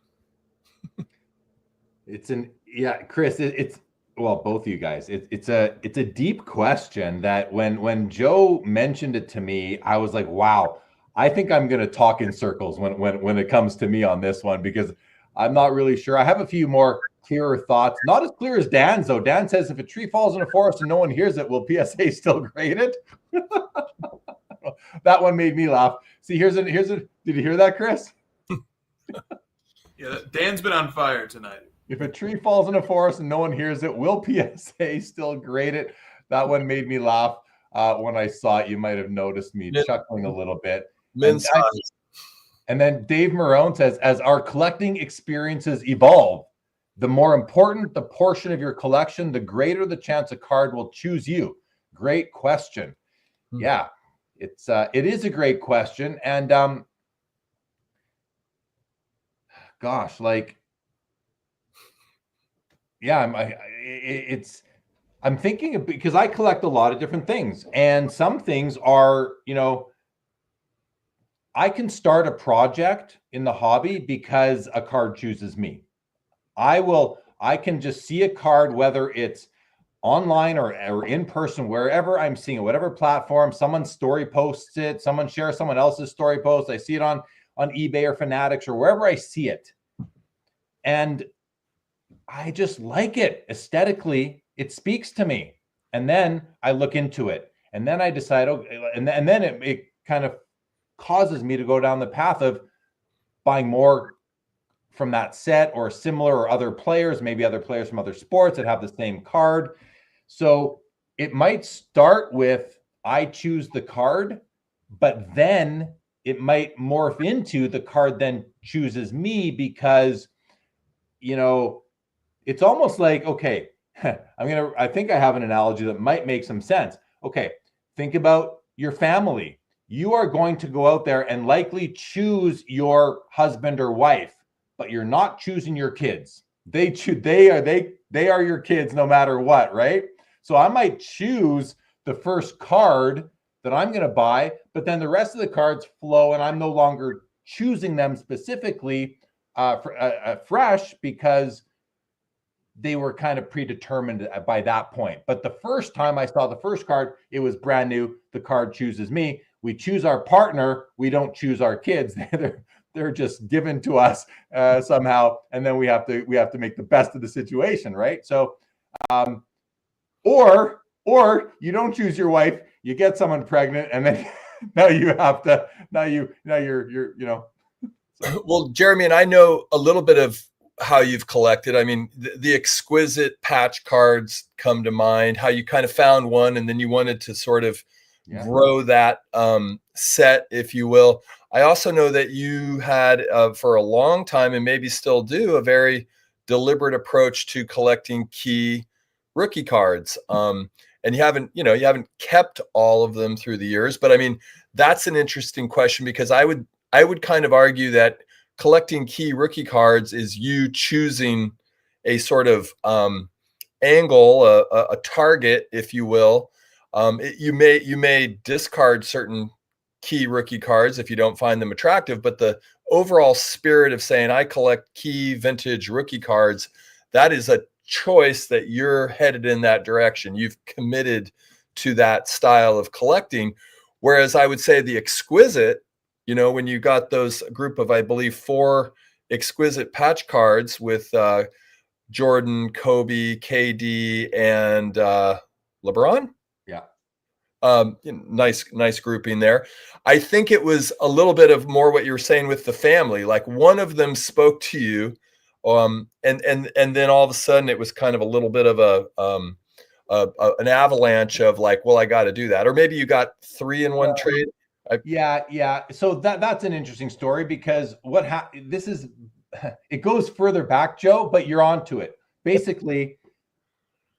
Chris, it's well, both of you guys, it's a deep question that when Joe mentioned it to me, I was like, wow, I think I'm going to talk in circles when it comes to me on this one, because I'm not really sure. I have a few more clearer thoughts, not as clear as Dan's though. Dan says if a tree falls in a forest and no one hears it, will PSA still grade it? That one made me laugh. See, here's a. Did you hear that, Chris? Yeah, Dan's been on fire tonight. If a tree falls in a forest and no one hears it, will PSA still grade it? That one made me laugh when I saw it. You might have noticed me chuckling a little bit. And then Dave Marone says, as our collecting experiences evolve, the more important the portion of your collection, the greater the chance a card will choose you. Great question. Yeah, it is a great question. And gosh, like, yeah, I'm thinking of, because I collect a lot of different things, and some things are, I can start a project in the hobby because a card chooses me. I can just see a card, whether it's online or in person, wherever I'm seeing it, whatever platform, someone story posts it, someone shares someone else's story post. I see it on eBay or Fanatics or wherever I see it. And I just like it aesthetically. It speaks to me. And then I look into it, and then I decide, and then it kind of causes me to go down the path of buying more from that set or similar, or other players, maybe other players from other sports that have the same card. So it might start with, I choose the card, but then it might morph into the card then chooses me, because, it's almost like, okay, I think I have an analogy that might make some sense. Okay, think about your family. you are going to go out there and likely choose your husband or wife, but you're not choosing your kids. They are your kids no matter what, right? So I might choose the first card that I'm going to buy, but then the rest of the cards flow and I'm no longer choosing them specifically fresh because they were kind of predetermined by that point. But the first time I saw the first card, it was brand new. The card chooses me. We choose our partner. We don't choose our kids. They're just given to us somehow, and then we have to make the best of the situation, right? So, or you don't choose your wife, you get someone pregnant, and then now you're So. Well, Jeremy, and I know a little bit of how you've collected. I mean, the exquisite patch cards come to mind, how you kind of found one and then you wanted to sort of grow that set, if you will. I also know that you had for a long time, and maybe still do, a very deliberate approach to collecting key rookie cards. And you haven't kept all of them through the years, but I mean, that's an interesting question, because I would kind of argue that collecting key rookie cards is you choosing a sort of angle, a target, if you will. You may discard certain key rookie cards if you don't find them attractive, but the overall spirit of saying I collect key vintage rookie cards, that is a choice that you're headed in that direction. You've committed to that style of collecting. Whereas I would say the exquisite, when you got those group of, I believe, 4 exquisite patch cards with Jordan, Kobe, KD, and LeBron. Yeah. Nice grouping there. I think it was a little bit of more what you were saying with the family. Like one of them spoke to you, and then all of a sudden it was kind of a little bit of an avalanche of like, well, I got to do that. Or maybe you got 3 in one trade. Yeah. So that's an interesting story, because it goes further back, Joe, but you're onto it. Basically,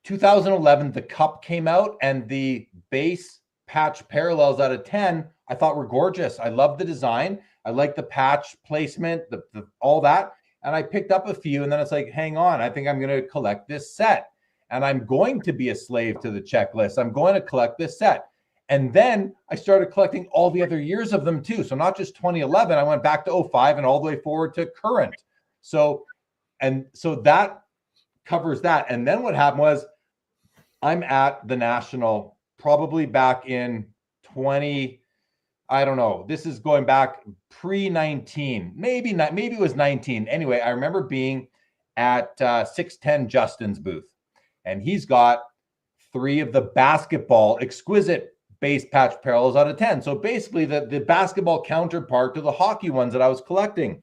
2011, the Cup came out, and the base patch parallels out of 10, I thought were gorgeous. I love the design. I like the patch placement, the all that. And I picked up a few, and then it's like, hang on, I think I'm going to collect this set. And I'm going to be a slave to the checklist. I'm going to collect this set. And then I started collecting all the other years of them too. So not just 2011, I went back to 05 and all the way forward to current. So that covers that. And then what happened was, I'm at the National probably back in 20, I don't know. This is going back pre-19, maybe it was 19. Anyway, I remember being at 610 Justin's booth, and he's got 3 of the basketball exquisite base patch parallels out of 10. So basically the basketball counterpart to the hockey ones that I was collecting.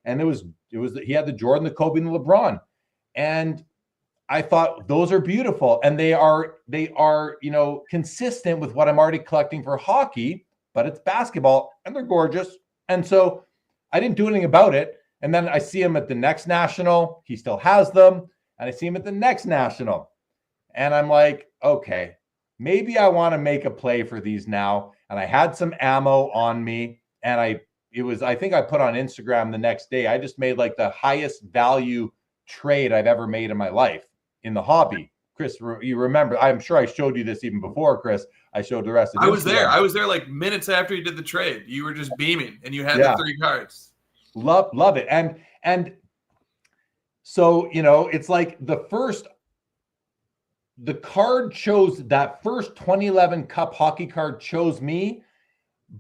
And he had the Jordan, the Kobe, and the LeBron. And I thought those are beautiful. And they are, consistent with what I'm already collecting for hockey, but it's basketball and they're gorgeous. And so I didn't do anything about it. And then I see him at the next National. He still has them. And I see him at the next National. And I'm like, okay, maybe I want to make a play for these now. And I had some ammo on me, and I think I put on Instagram the next day, I just made like the highest value trade I've ever made in my life in the hobby. Chris, you remember, I'm sure I showed you this even before, Chris. I showed the rest of it. I was there like minutes after you did the trade. You were just beaming, and you had the 3 cards. Love it. And so, it's like the card chose, that first 2011 Cup hockey card chose me,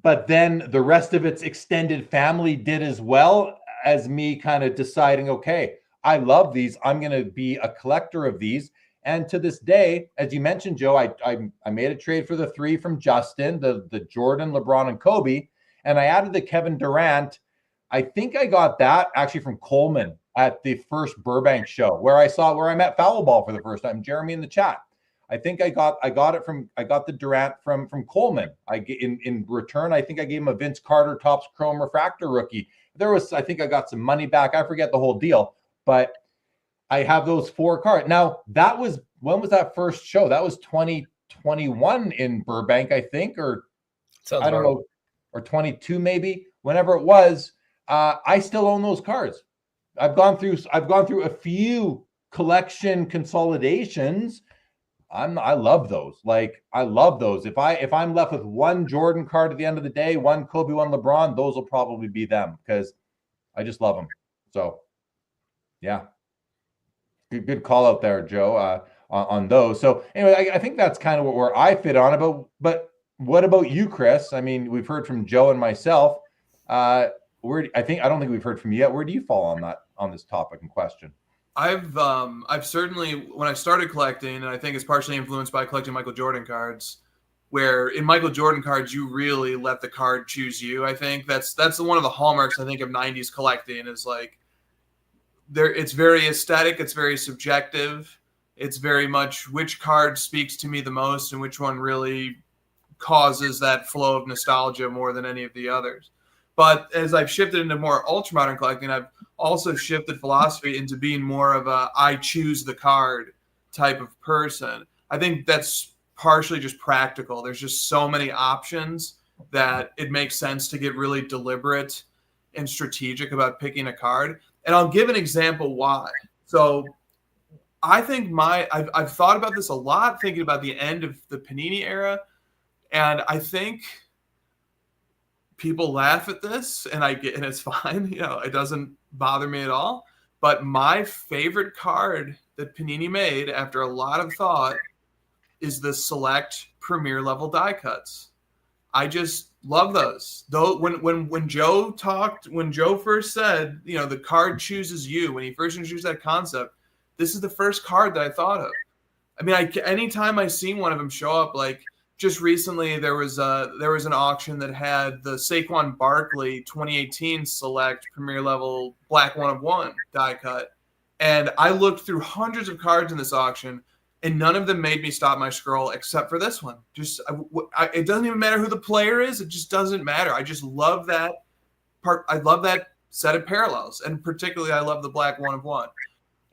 but then the rest of its extended family did as well, as me kind of deciding, okay, I love these. I'm going to be a collector of these. And to this day, as you mentioned, Joe, I made a trade for the 3 from Justin, the Jordan, LeBron, and Kobe. And I added the Kevin Durant. I think I got that actually from Coleman at the first Burbank show, where I met Foul Ball for the first time, Jeremy in the chat. I think I got the Durant from Coleman. In return, I think I gave him a Vince Carter Topps Chrome Refractor rookie. I think I got some money back. I forget the whole deal, but I have those 4 cards. Now, when was that first show? That was 2021 in Burbank, I think, or I don't know. or 22 maybe, whenever it was, I still own those cards. I've gone through a few collection consolidations. I love those. Like, I love those. If I'm left with one Jordan card at the end of the day, one Kobe, one LeBron, those will probably be them because I just love them. So yeah, good call out there, Joe, on those. So anyway, I think that's kind of where I fit on it. But what about you, Chris? I mean, we've heard from Joe and myself. I don't think we've heard from you yet. Where do you fall on this topic and question? I've certainly, when I started collecting, and I think it's partially influenced by collecting Michael Jordan cards, where in Michael Jordan cards, you really let the card choose you. I think that's one of the hallmarks, I think, of 90s collecting is like, it's very aesthetic. It's very subjective. It's very much which card speaks to me the most and which one really causes that flow of nostalgia more than any of the others. But as I've shifted into more ultra-modern collecting, I've also shifted philosophy into being more of a I choose the card type of person. I think that's partially just practical. There's just so many options that it makes sense to get really deliberate and strategic about picking a card. And I'll give an example why. So I think I've thought about this a lot, thinking about the end of the Panini era. And I think people laugh at this, and it's fine. You know, it doesn't bother me at all. But my favorite card that Panini made after a lot of thought is the select premier level die cuts. I just love those. Though when Joe first said, you know, the card chooses you, when he first introduced that concept, this is the first card that I thought of. I mean, anytime I seen one of them show up, like just recently there was an auction that had the Saquon Barkley 2018 select premier level black 1/1 die cut. And I looked through hundreds of cards in this auction, and none of them made me stop my scroll except for this one. It doesn't even matter who the player is. It just doesn't matter. I just love that part. I love that set of parallels. And particularly, I love the black 1/1.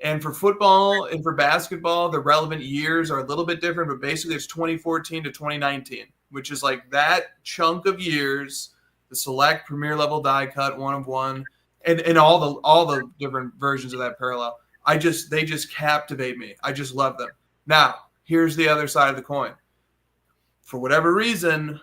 And for football and for basketball, the relevant years are a little bit different, but basically it's 2014 to 2019, which is like that chunk of years, the select premier level die cut 1/1, and all the different versions of that parallel. They just captivate me. I just love them. Now, here's the other side of the coin. For whatever reason,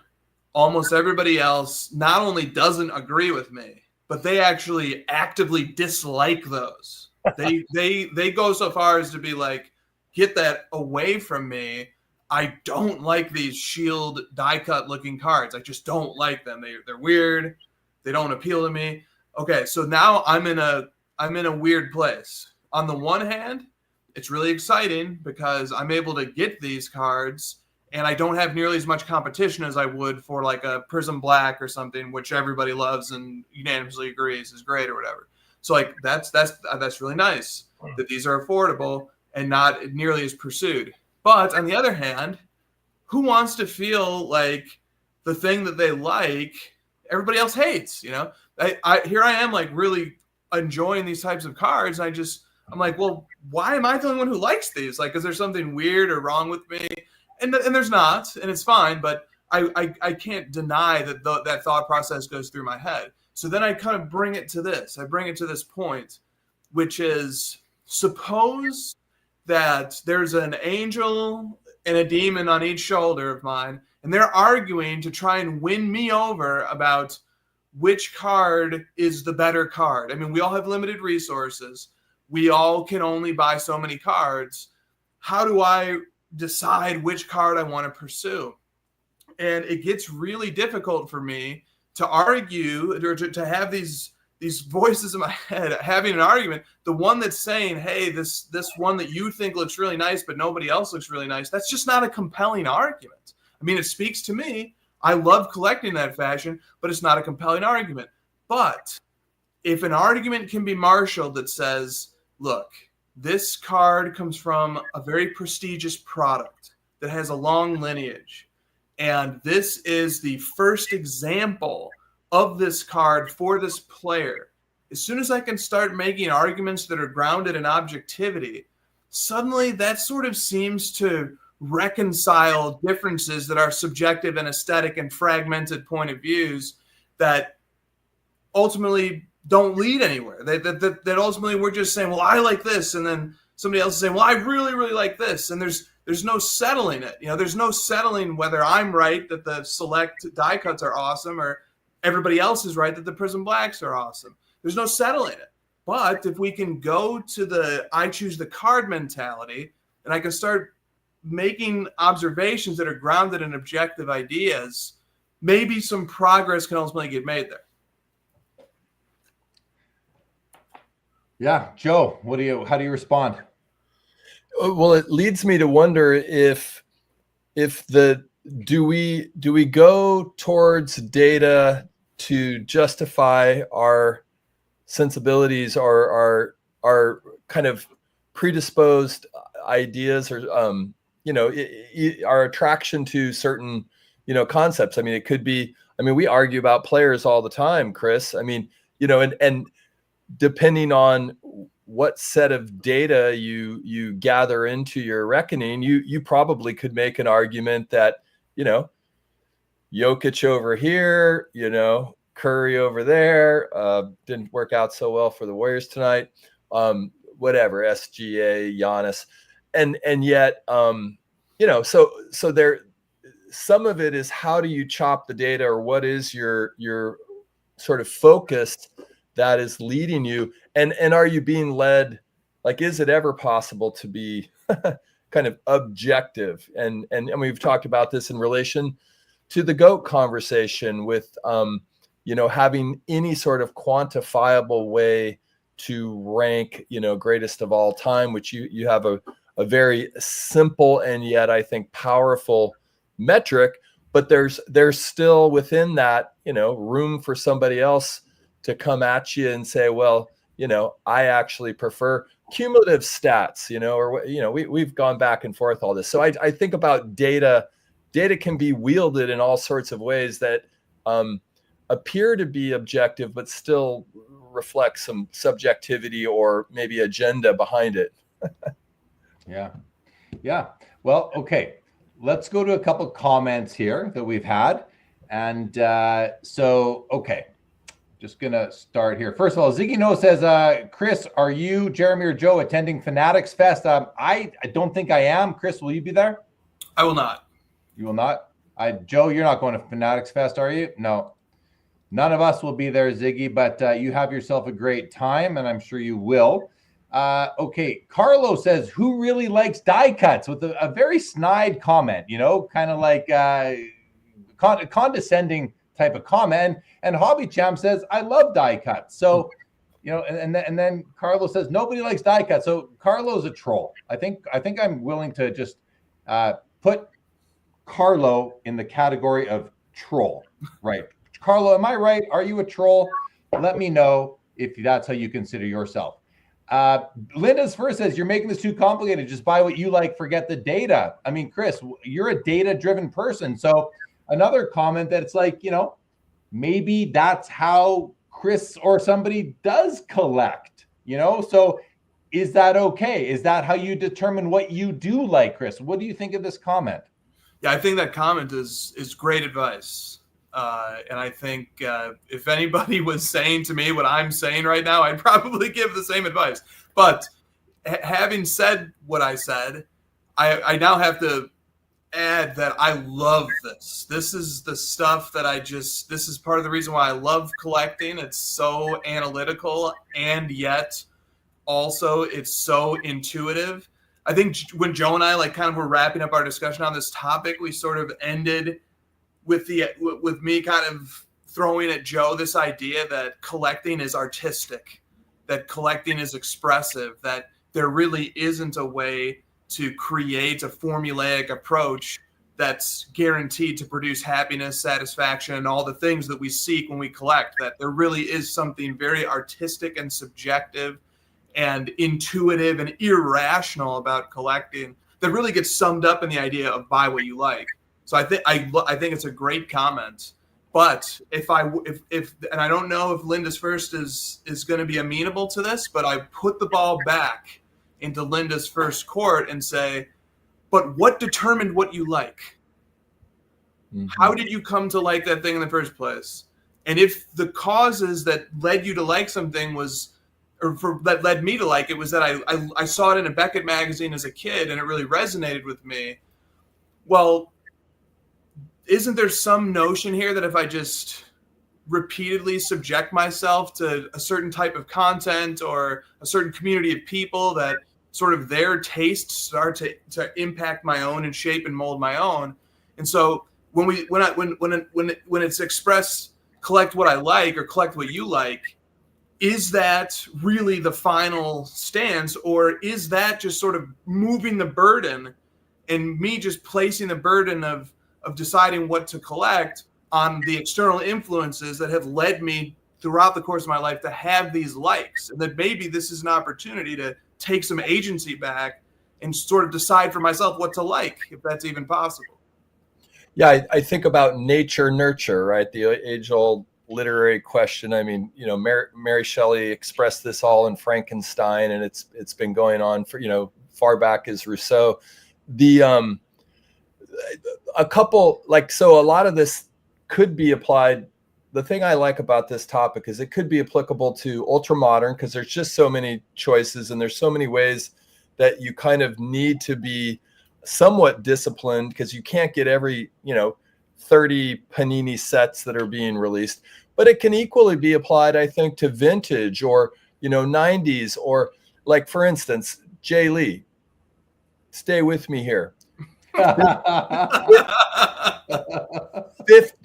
almost everybody else not only doesn't agree with me, but they actually actively dislike those. They go so far as to be like, get that away from me. I don't like these shield die cut looking cards. I just don't like them. They're weird. They don't appeal to me. Okay, so now I'm in a weird place. On the one hand, it's really exciting because I'm able to get these cards and I don't have nearly as much competition as I would for like a Prism Black or something, which everybody loves and unanimously agrees is great or whatever. So like that's really nice that these are affordable and not nearly as pursued. But on the other hand, who wants to feel like the thing that they like, everybody else hates? You know, here I am like really enjoying these types of cards. I'm like, well, why am I the only one who likes these? Like, is there something weird or wrong with me? And there's not, and it's fine. But I can't deny that that thought process goes through my head. So then I kind of bring it to this. I bring it to this point, which is, suppose that there's an angel and a demon on each shoulder of mine, and they're arguing to try and win me over about which card is the better card. I mean, we all have limited resources. We all can only buy so many cards. How do I decide which card I want to pursue? And it gets really difficult for me to argue or to have these voices in my head having an argument. The one that's saying, hey, this one that you think looks really nice, but nobody else looks really nice. That's just not a compelling argument. I mean, it speaks to me. I love collecting in that fashion, but it's not a compelling argument. But if an argument can be marshaled that says, look, this card comes from a very prestigious product that has a long lineage, and this is the first example of this card for this player. As soon as I can start making arguments that are grounded in objectivity, suddenly that sort of seems to reconcile differences that are subjective and aesthetic and fragmented point of views. that ultimately don't lead anywhere. That ultimately we're just saying, well, I like this, and then somebody else is saying, well, I really, really like this, and there's no settling it. There's no settling whether I'm right that the select die cuts are awesome, or everybody else is right that the Prism Blacks are awesome. There's no settling it. But if we can go to the I choose the card mentality, and I can start making observations that are grounded in objective ideas, maybe some progress can ultimately get made there. Yeah, Joe, how do you respond? Well, it leads me to wonder if do we go towards data to justify our sensibilities or our kind of predisposed ideas, or our attraction to certain concepts. I mean, it could be, we argue about players all the time, Chris. And depending on what set of data you gather into your reckoning, you probably could make an argument that, Jokic over here, Curry over there, didn't work out so well for the Warriors tonight. Whatever, SGA, Giannis. And yet, so there, some of it is how do you chop the data, or what is your sort of focus that is leading you, and are you being led? Like, is it ever possible to be kind of objective? And we've talked about this in relation to the GOAT conversation with, having any sort of quantifiable way to rank, greatest of all time, which you have a very simple and yet I think powerful metric, but there's still within that, room for somebody else to come at you and say, well, I actually prefer cumulative stats, we've gone back and forth all this. So I think about data can be wielded in all sorts of ways that appear to be objective, but still reflect some subjectivity or maybe agenda behind it. Yeah. Well, okay. Let's go to a couple comments here that we've had. And okay. Just going to start here. First of all, Ziggy No says, Chris, are you, Jeremy, or Joe attending Fanatics Fest? I don't think I am. Chris, will you be there? I will not. You will not? Joe, you're not going to Fanatics Fest, are you? No. None of us will be there, Ziggy, but you have yourself a great time, and I'm sure you will. Okay, Carlo says, who really likes die cuts? With a very snide comment, kind of like condescending type of comment. And Hobby Champ says, I love die cuts. So, and then Carlo says, nobody likes die cuts. So Carlo's a troll. I think I'm willing to just put Carlo in the category of troll, right? Carlo, am I right? Are you a troll? Let me know if that's how you consider yourself. Linda's first says, you're making this too complicated. Just buy what you like, forget the data. I mean, Chris, you're a data-driven person. So another comment that it's like, maybe that's how Chris or somebody does collect, So is that okay? Is that how you determine what you do like, Chris? What do you think of this comment? Yeah, I think that comment is great advice. And I think if anybody was saying to me what I'm saying right now, I'd probably give the same advice. But having said what I said, I now have to add that I love this. This is the stuff that this is part of the reason why I love collecting. It's so analytical, and yet also it's so intuitive. I think when Joe and I kind of were wrapping up our discussion on this topic, we sort of ended with me kind of throwing at Joe this idea that collecting is artistic, that collecting is expressive, that there really isn't a way to create a formulaic approach that's guaranteed to produce happiness, satisfaction, and all the things that we seek when we collect, that there really is something very artistic and subjective and intuitive and irrational about collecting that really gets summed up in the idea of buy what you like. So I think it's a great comment. But if and I don't know if Linda's first is going to be amenable to this, but I put the ball back into Linda's first court and say, but what determined what you like? Mm-hmm. How did you come to like that thing in the first place? And if the causes that led you to like something that led me to like it was that I saw it in a Beckett magazine as a kid and it really resonated with me, well, isn't there some notion here that if I just repeatedly subject myself to a certain type of content or a certain community of people, that sort of their tastes start to impact my own and shape and mold my own? And so when it's expressed, collect what I like or collect what you like, is that really the final stance, or is that just sort of moving the burden and me just placing the burden of deciding what to collect on the external influences that have led me throughout the course of my life to have these likes, and that maybe this is an opportunity to take some agency back and sort of decide for myself what to like, if that's even possible. Yeah, I think about nature, nurture, right? The age-old literary question. I mean, you know, Mary Shelley expressed this all in Frankenstein, and it's been going on for, you know, far back as Rousseau. A couple, like, so a lot of this could be applied. The thing I like about this topic is it could be applicable to ultra modern, because there's just so many choices and there's so many ways that you kind of need to be somewhat disciplined, because you can't get every, you know, 30 Panini sets that are being released. But it can equally be applied, I think, to vintage or, you know, 90s, or like, for instance, Jay Lee. Stay with me here.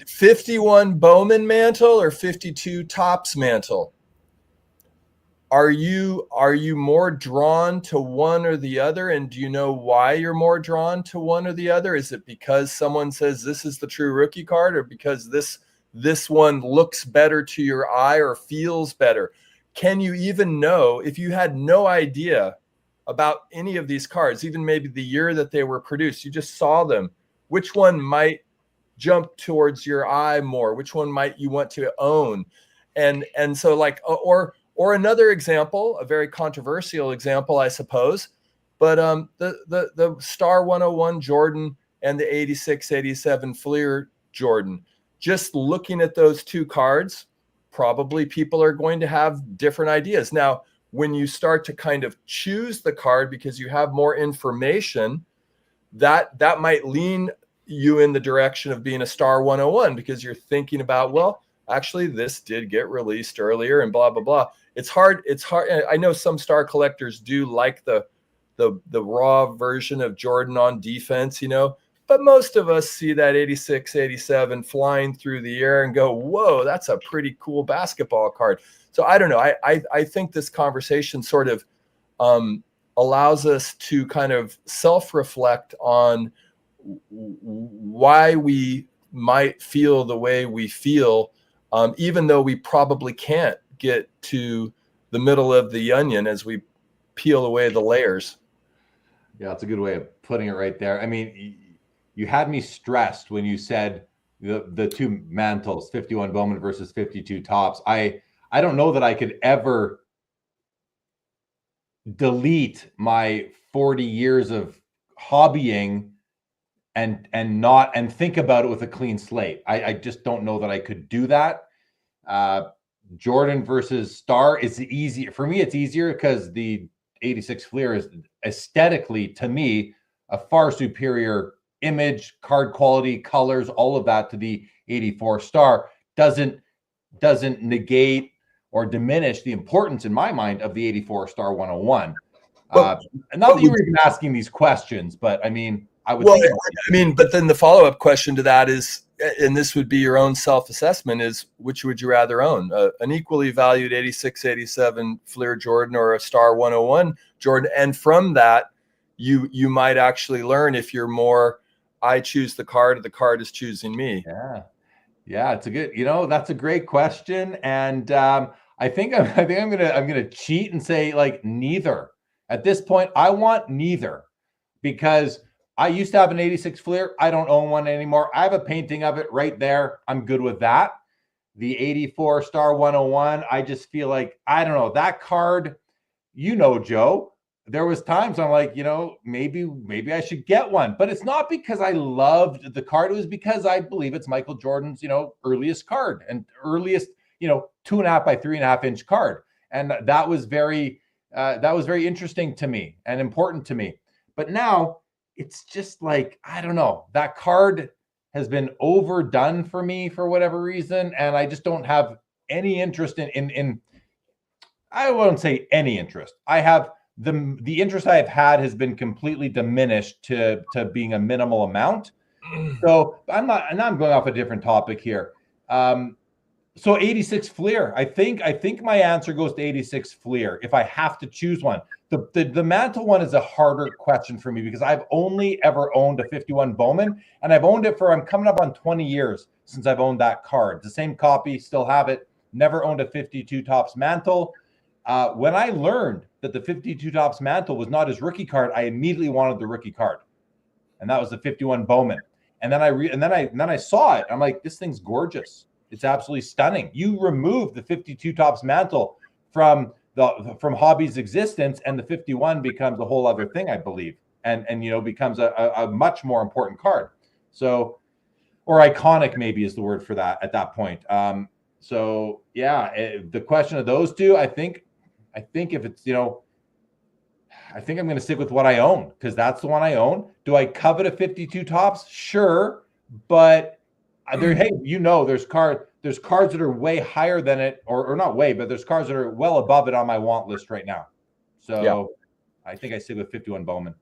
51 Bowman mantle or 52 Topps mantle? Are you more drawn to one or the other? And do you know why you're more drawn to one or the other? Is it because someone says this is the true rookie card, or because this one looks better to your eye or feels better? Can you even know, if you had no idea about any of these cards, even maybe the year that they were produced, you just saw them, which one might jump towards your eye more? Which one might you want to own? And so, like, or another example, a very controversial example, I suppose, but the Star 101 Jordan and the 86-87 Fleer Jordan. Just looking at those two cards, probably people are going to have different ideas. Now, when you start to kind of choose the card because you have more information, that might lean you in the direction of being a Star 101, because you're thinking about, well, actually this did get released earlier and blah, blah, blah. It's hard. I know some star collectors do like the raw version of Jordan on defense, you know, but most of us see that 86-87 flying through the air and go, whoa, that's a pretty cool basketball card. So I don't know. I think this conversation sort of allows us to kind of self-reflect on why we might feel the way we feel, even though we probably can't get to the middle of the onion as we peel away the layers. Yeah, that's a good way of putting it right there. I mean, you had me stressed when you said the two mantles, 51 Bowman versus 52 Topps. I don't know that I could ever delete my 40 years of hobbying and think about it with a clean slate. I just don't know that I could do that. Jordan versus Star is easier for me. It's easier because the 86 Fleer is aesthetically, to me, a far superior image, card quality, colors, all of that to the 84 Star. Doesn't negate or diminish the importance, in my mind, of the 84 Star 101. Not that you were even asking these questions, but I mean, I would. Well, but then the follow-up question to that is, and this would be your own self-assessment, is which would you rather own? An equally valued 86-87 Fleer Jordan or a Star 101 Jordan? And from that, you might actually learn if you're more, I choose the card or the card is choosing me. Yeah, it's a good, that's a great question. And I think I'm gonna cheat and say, like, neither. At this point, I want neither, because I used to have an 86 Fleer. I don't own one anymore. I have a painting of it right there. I'm good with that. The 84 Star 101, I just feel like, I don't know, that card, Joe, there was times I'm like, maybe I should get one, but it's not because I loved the card. It was because I believe it's Michael Jordan's, earliest card and earliest, 2.5 by 3.5 inch card. And that was very interesting to me and important to me. But now it's just like, I don't know, that card has been overdone for me for whatever reason. And I just don't have any interest in I won't say any interest. I have the interest I've had has been completely diminished to being a minimal amount. So I'm going off a different topic here. So 86 Fleer, I think my answer goes to 86 Fleer if I have to choose one. The Mantle one is a harder question for me because I've only ever owned a 51 Bowman, and I've owned it I'm coming up on 20 years since I've owned that card. The same copy, still have it. Never owned a 52 Topps Mantle. When I learned that the 52 Topps Mantle was not his rookie card, I immediately wanted the rookie card, and that was the 51 Bowman. And then I saw it. I'm like, this thing's gorgeous. It's absolutely stunning. You remove the 52 Topps Mantle from Hobby's existence, and the 51 becomes a whole other thing, I believe, and becomes a much more important card. So, or iconic maybe is the word for that at that point. So yeah, the question of those two, I think if it's, I think I'm going to stick with what I own because that's the one I own. Do I covet a 52 Topps? Sure. But there's cards that are way higher than it, or not way, but there's cards that are well above it on my want list right now. So yeah. I think I stick with 51 Bowman.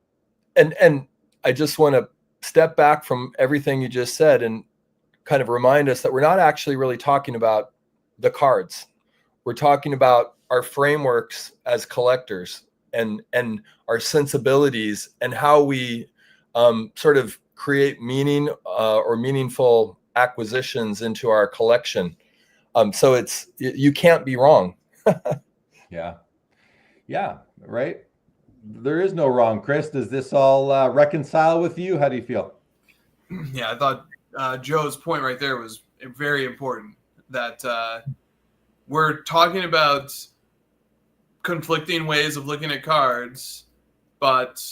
And I just want to step back from everything you just said and kind of remind us that we're not actually really talking about the cards. We're talking about our frameworks as collectors and our sensibilities and how we sort of create meaning or meaningful acquisitions into our collection. So you can't be wrong. Yeah, right. There is no wrong. Chris, does this all reconcile with you? How do you feel? Yeah, I thought Joe's point right there was very important, that we're talking about conflicting ways of looking at cards, but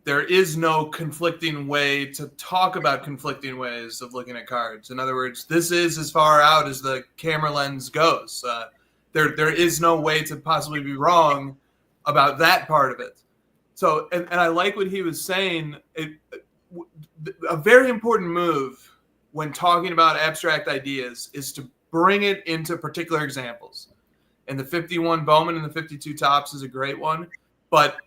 there is no conflicting way to talk about conflicting ways of looking at cards. In other words, this is as far out as the camera lens goes. There is no way to possibly be wrong about that part of it. So, and I like what he was saying. A very important move when talking about abstract ideas is to bring it into particular examples. And the 51 Bowman and the 52 Topps is a great one, but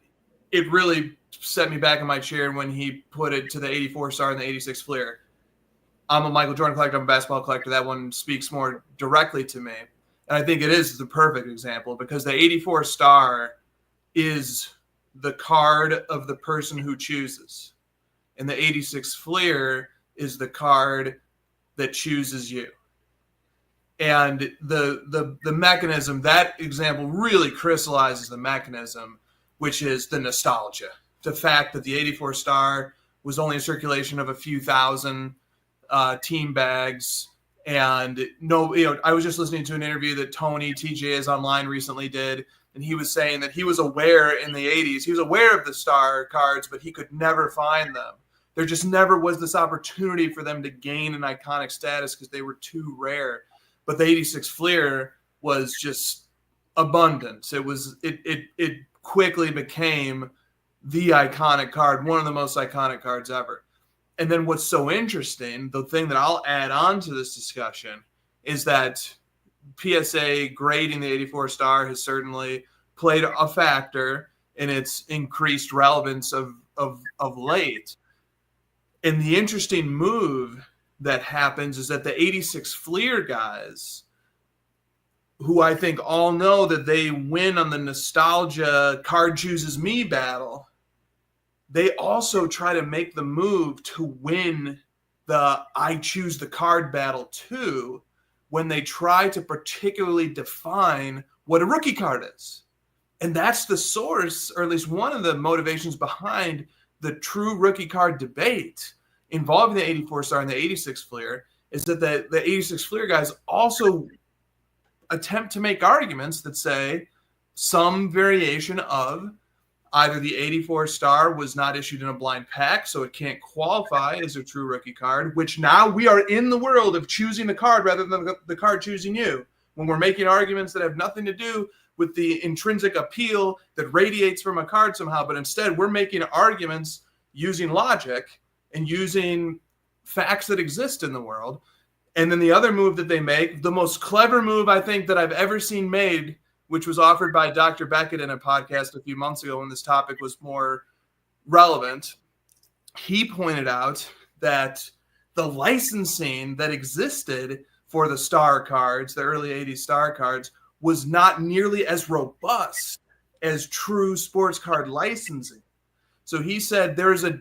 it really set me back in my chair when he put it to the 84 Star and the 86 Fleer. I'm a Michael Jordan collector. I'm a basketball collector. That one speaks more directly to me. And I think it is the perfect example because the 84 Star is the card of the person who chooses. And the 86 Fleer is the card that chooses you. And the mechanism, that example really crystallizes the mechanism, which is the nostalgia. The fact that the 84 Star was only in circulation of a few thousand team bags. And I was just listening to an interview that Tony TJ is online recently did, and he was saying that he was aware in the 80s, he was aware of the Star cards, but he could never find them. There just never was this opportunity for them to gain an iconic status because they were too rare. But the 86 Fleer was just abundant. It quickly became the iconic card, one of the most iconic cards ever. And then what's so interesting, the thing that I'll add on to this discussion is that PSA grading the 84 Star has certainly played a factor in its increased relevance of late. And the interesting move that happens is that the 86 Fleer guys, who I think all know that they win on the nostalgia card chooses me battle, they also try to make the move to win the I choose the card battle too, when they try to particularly define what a rookie card is. And that's the source, or at least one of the motivations behind the true rookie card debate involving the 84 Star and the 86 Fleer, is that the 86 Fleer guys also attempt to make arguments that say some variation of either the 84 star was not issued in a blind pack, so it can't qualify as a true rookie card, which now we are in the world of choosing the card rather than the card choosing you. When we're making arguments that have nothing to do with the intrinsic appeal that radiates from a card somehow, but instead we're making arguments using logic and using facts that exist in the world. And then the other move that they make, the most clever move I think that I've ever seen made, which was offered by Dr. Beckett in a podcast a few months ago when this topic was more relevant. He pointed out that the licensing that existed for the star cards, the early 80s star cards, was not nearly as robust as true sports card licensing. So he said there is a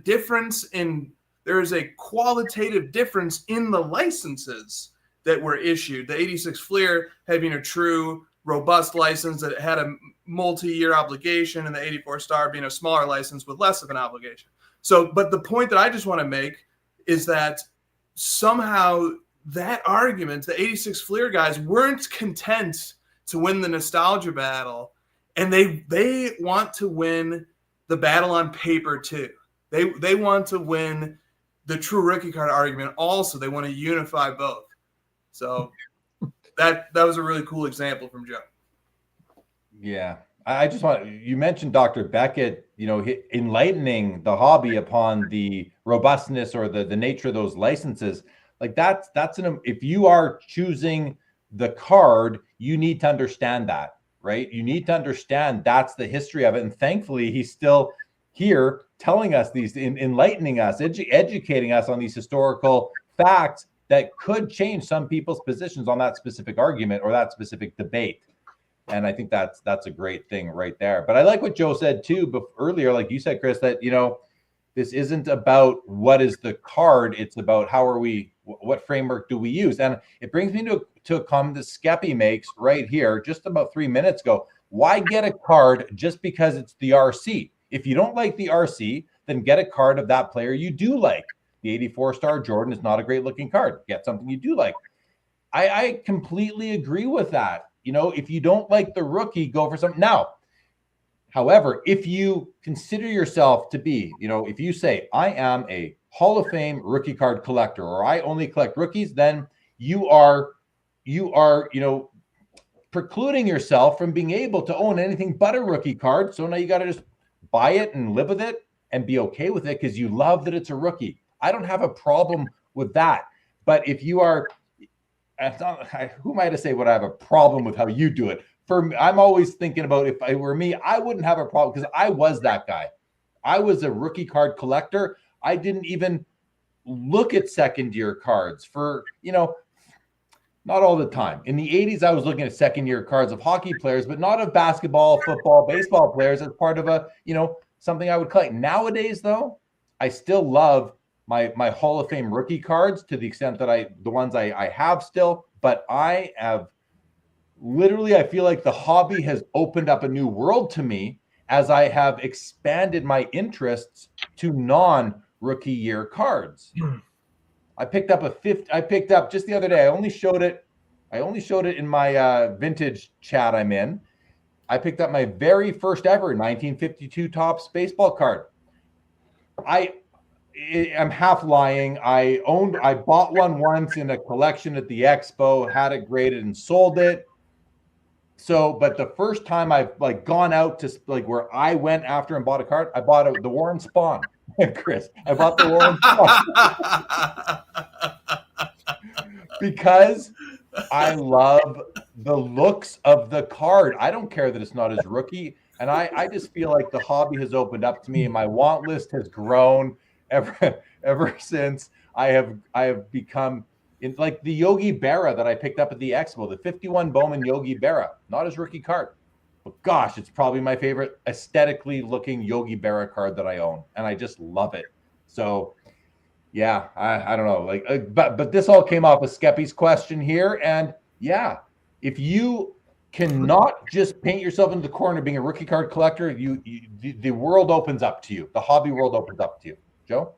qualitative difference in the licenses that were issued. The 86 Fleer having a true robust license that had a multi-year obligation, and the 84 star being a smaller license with less of an obligation. So, but the point that I just want to make is that somehow that argument, the 86 Fleer guys weren't content to win the nostalgia battle, and they want to win the battle on paper too. They want to win the true rookie card argument also. They want to unify both. So that was a really cool example from Joe. Yeah. I just want, you mentioned Dr. Beckett, enlightening the hobby upon the robustness or the nature of those licenses. Like if you are choosing the card, you need to understand that, right? You need to understand that's the history of it. And thankfully he's still here telling us these, enlightening us, educating us on these historical facts that could change some people's positions on that specific argument or that specific debate. And I think that's a great thing right there. But I like what Joe said too earlier, like you said, Chris, that, this isn't about what is the card. It's about what framework do we use? And it brings me to a comment that Skeppy makes right here, just about 3 minutes ago. Why get a card just because it's the RC? If you don't like the RC, then get a card of that player you do like. The 84 star Jordan is not a great looking card. Get something you do like. I completely agree with that. If you don't like the rookie, go for something. Now, however, if you consider yourself to be, if you say, I am a Hall of Fame rookie card collector, or I only collect rookies, then you are, precluding yourself from being able to own anything but a rookie card. So now you got to just buy it and live with it and be okay with it because you love that it's a rookie. I don't have a problem with that. But if you are, who am I to say what I have a problem with how you do it? For me, I'm always thinking about if it were me, I wouldn't have a problem because I was that guy. I was a rookie card collector. I didn't even look at second year cards for, not all the time. In the 80s, I was looking at second year cards of hockey players, but not of basketball, football, baseball players as part of a, something I would collect. Nowadays, though, I still love my Hall of Fame rookie cards to the extent that the ones I have still, but I have literally, I feel like the hobby has opened up a new world to me as I have expanded my interests to non-rookie year cards. I picked up just the other day. I only showed it in my vintage chat I'm in. I picked up my very first ever 1952 Topps baseball card. I'm half lying. I bought one once in a collection at the expo, had it graded and sold it. So, but the first time I've gone out to where I went after and bought a card, I bought the Warren Spawn. Chris, I bought the Warren Spawn because I love the looks of the card. I don't care that it's not his rookie. And I just feel like the hobby has opened up to me and my want list has grown ever since I have become in like the Yogi Berra that I picked up at the expo, the 51 Bowman Yogi Berra, not his rookie card, but gosh, it's probably my favorite aesthetically looking Yogi Berra card that I own. And I just love it. So yeah, I don't know, but this all came off of Skeppy's question here. And yeah, if you cannot just paint yourself into the corner being a rookie card collector, the world opens up to you. The hobby world opens up to you. Joe?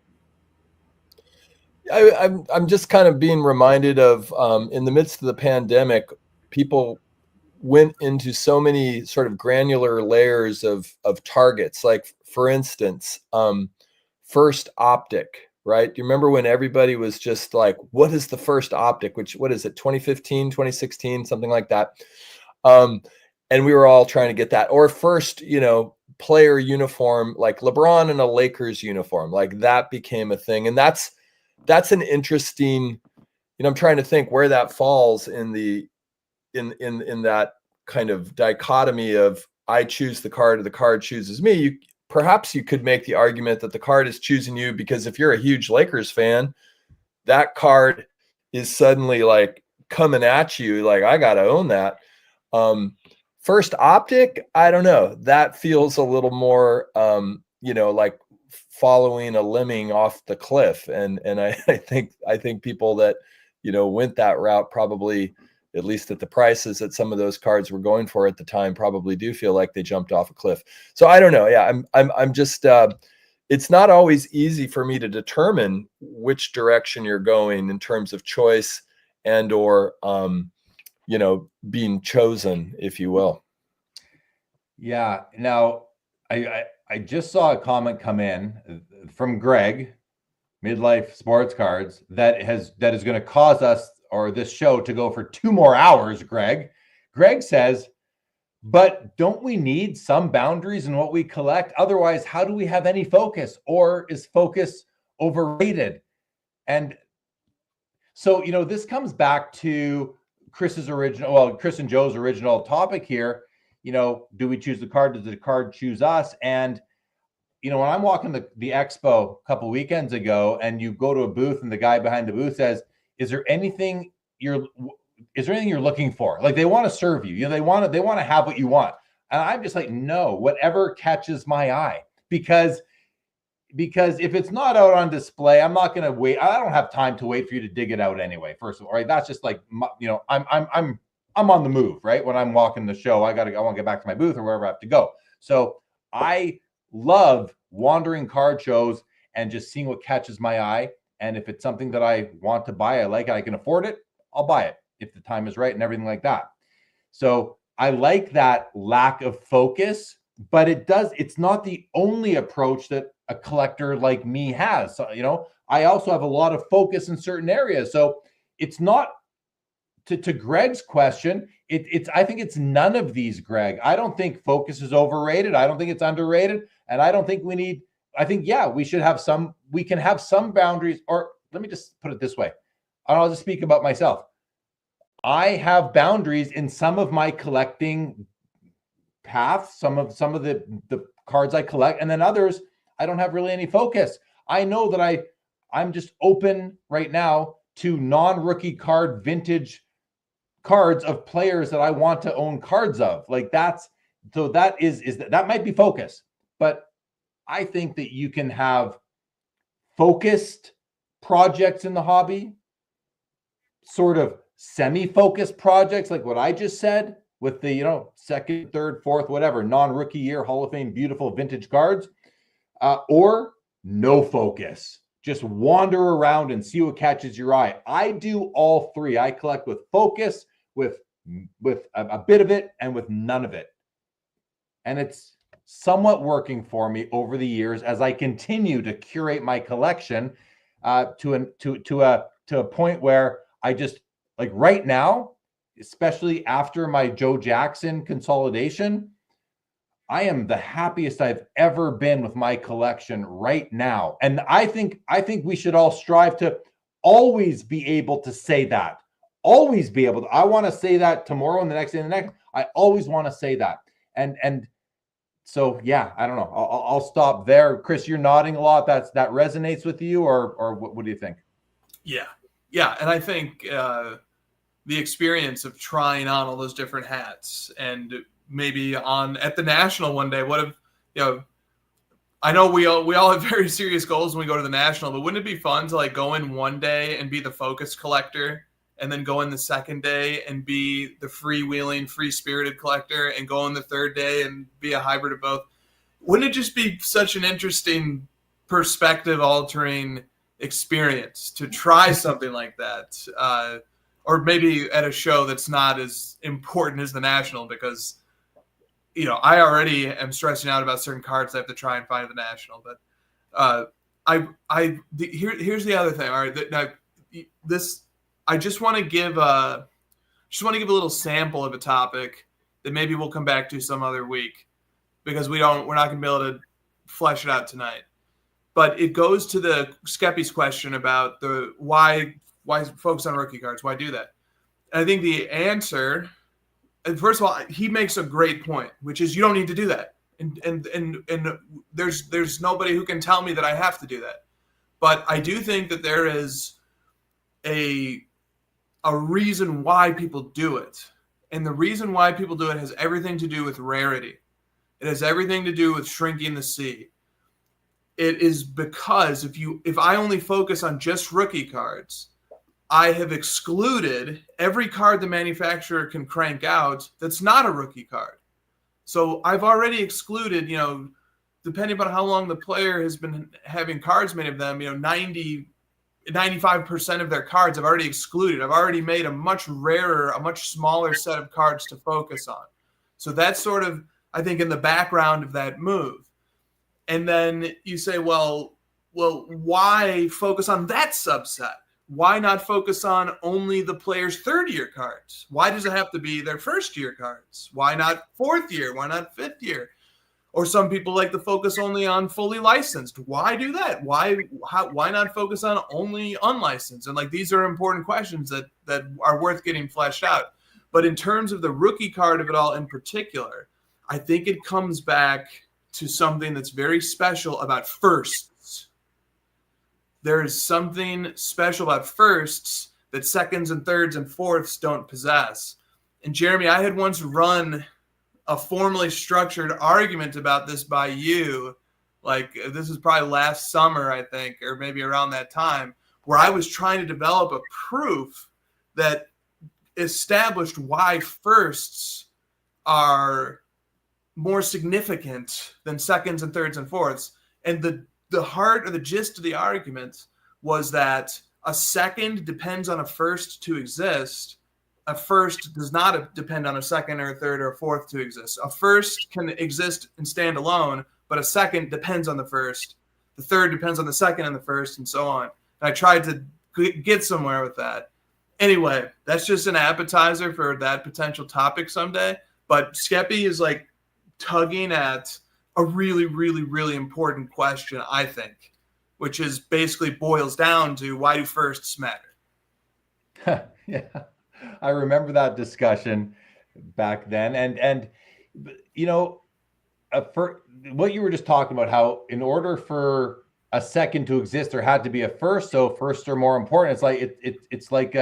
I'm just kind of being reminded of in the midst of the pandemic, people went into so many sort of granular layers of targets. Like, for instance, first optic, right? Do you remember when everybody was just like, what is the first optic? What is it, 2015, 2016, something like that? And we were all trying to get that. Or first, player uniform, like LeBron in a Lakers uniform, like that became a thing. And that's an interesting, I'm trying to think where that falls in that kind of dichotomy of I choose the card or the card chooses me. Perhaps you could make the argument that the card is choosing you because if you're a huge Lakers fan, that card is suddenly like coming at you like, I got to own that. First optic, I don't know. That feels a little more, like following a lemming off the cliff. And I think people that, went that route probably, at least at the prices that some of those cards were going for at the time, probably do feel like they jumped off a cliff. So I don't know. Yeah, I'm just, it's not always easy for me to determine which direction you're going in terms of choice and or, being chosen, if you will. Yeah. Now, I just saw a comment come in from Greg, Midlife Sports Cards, that is going to cause us or this show to go for 2 more hours, Greg. Greg says, but don't we need some boundaries in what we collect? Otherwise, how do we have any focus? Or is focus overrated? And so, this comes back to Chris and Joe's original topic here. Do we choose the card? Does the card choose us? And, when I'm walking the expo a couple weekends ago and you go to a booth and the guy behind the booth says, is there anything you're looking for? Like, they want to serve you. They want to have what you want. And I'm just like, no, whatever catches my eye, because if it's not out on display, I'm not going to wait. I don't have time to wait for you to dig it out anyway. First of all, right? That's just like, I'm on the move, right? When I'm walking the show, I want to get back to my booth or wherever I have to go. So I love wandering card shows and just seeing what catches my eye. And if it's something that I want to buy, I like it, I can afford it, I'll buy it if the time is right and everything like that. So I like that lack of focus, but it's not the only approach that a collector like me has. So, I also have a lot of focus in certain areas. So it's not to Greg's question. I think it's none of these, Greg. I don't think focus is overrated. I don't think it's underrated. And I don't think we should have we can have some boundaries, or let me just put it this way. I'll just speak about myself. I have boundaries in some of my collecting paths, some of the cards I collect, and then others, I don't have really any focus. I know that I'm just open right now to non-rookie card vintage cards of players that I want to own cards of. Like that might be focus, but I think that you can have focused projects in the hobby, sort of semi-focused projects like what I just said with the, second, third, fourth, whatever, non-rookie year, Hall of Fame, beautiful vintage cards, or no focus. Just wander around and see what catches your eye. I do all three. I collect with focus, with a bit of it, and with none of it. And it's somewhat working for me over the years as I continue to curate my collection to a point where I just, like right now, especially after my Joe Jackson consolidation, I am the happiest I've ever been with my collection right now. And I think we should all strive to always be able to say that. Always be able to. I want to say that tomorrow and the next day and the next. I always want to say that. And so, yeah, I don't know. I'll stop there. Chris, you're nodding a lot. That resonates with you, or what do you think? Yeah. And I think the experience of trying on all those different hats, and maybe at the national one day, what if, I know we all have very serious goals when we go to the national, but wouldn't it be fun to like go in one day and be the focus collector, and then go in the second day and be the freewheeling, free-spirited collector, and go in the third day and be a hybrid of both? Wouldn't it just be such an interesting perspective-altering experience to try something like that? or maybe at a show that's not as important as the National, because I already am stressing out about certain cards I have to try and find at the National. But here's the other thing. All right, I just want to give a little sample of a topic that maybe we'll come back to some other week, because we're not going to be able to flesh it out tonight. But it goes to the Skeppy's question about the why focus on rookie cards, why do that? And I think the answer, and first of all, he makes a great point, which is you don't need to do that. And there's nobody who can tell me that I have to do that. But I do think that there is a reason why people do it. And the reason why people do it has everything to do with rarity. It has everything to do with shrinking the sea. It is because if I only focus on just rookie cards, I have excluded every card the manufacturer can crank out that's not a rookie card. So I've already excluded, depending on how long the player has been having cards made of them, 95% of their cards I've already excluded. I've already made a much rarer, a much smaller set of cards to focus on. So that's sort of, I think, in the background of that move. And then you say, well, why focus on that subset? Why not focus on only the player's third-year cards? Why does it have to be their first-year cards? Why not fourth year? Why not fifth year? Or some people like to focus only on fully licensed. Why do that? Why not focus on only unlicensed? And these are important questions that are worth getting fleshed out. But in terms of the rookie card of it all in particular, I think it comes back to something that's very special about firsts. There is something special about firsts that seconds and thirds and fourths don't possess. And Jeremy, I had once run a formally structured argument about this by you. This was probably last summer, I think, or maybe around that time, where I was trying to develop a proof that established why firsts are more significant than seconds and thirds and fourths. And the heart or the gist of the argument was that a second depends on a first to exist. A first does not depend on a second or a third or a fourth to exist. A first can exist and stand alone, but a second depends on the first. The third depends on the second and the first, and so on. And I tried to get somewhere with that. Anyway, that's just an appetizer for that potential topic someday. But Skeppy is tugging at a really, really, really important question, I think, which is basically boils down to why do firsts matter? Yeah, I remember that discussion back then. And for what you were just talking about, how in order for a second to exist, there had to be a first. So firsts are more important. It's like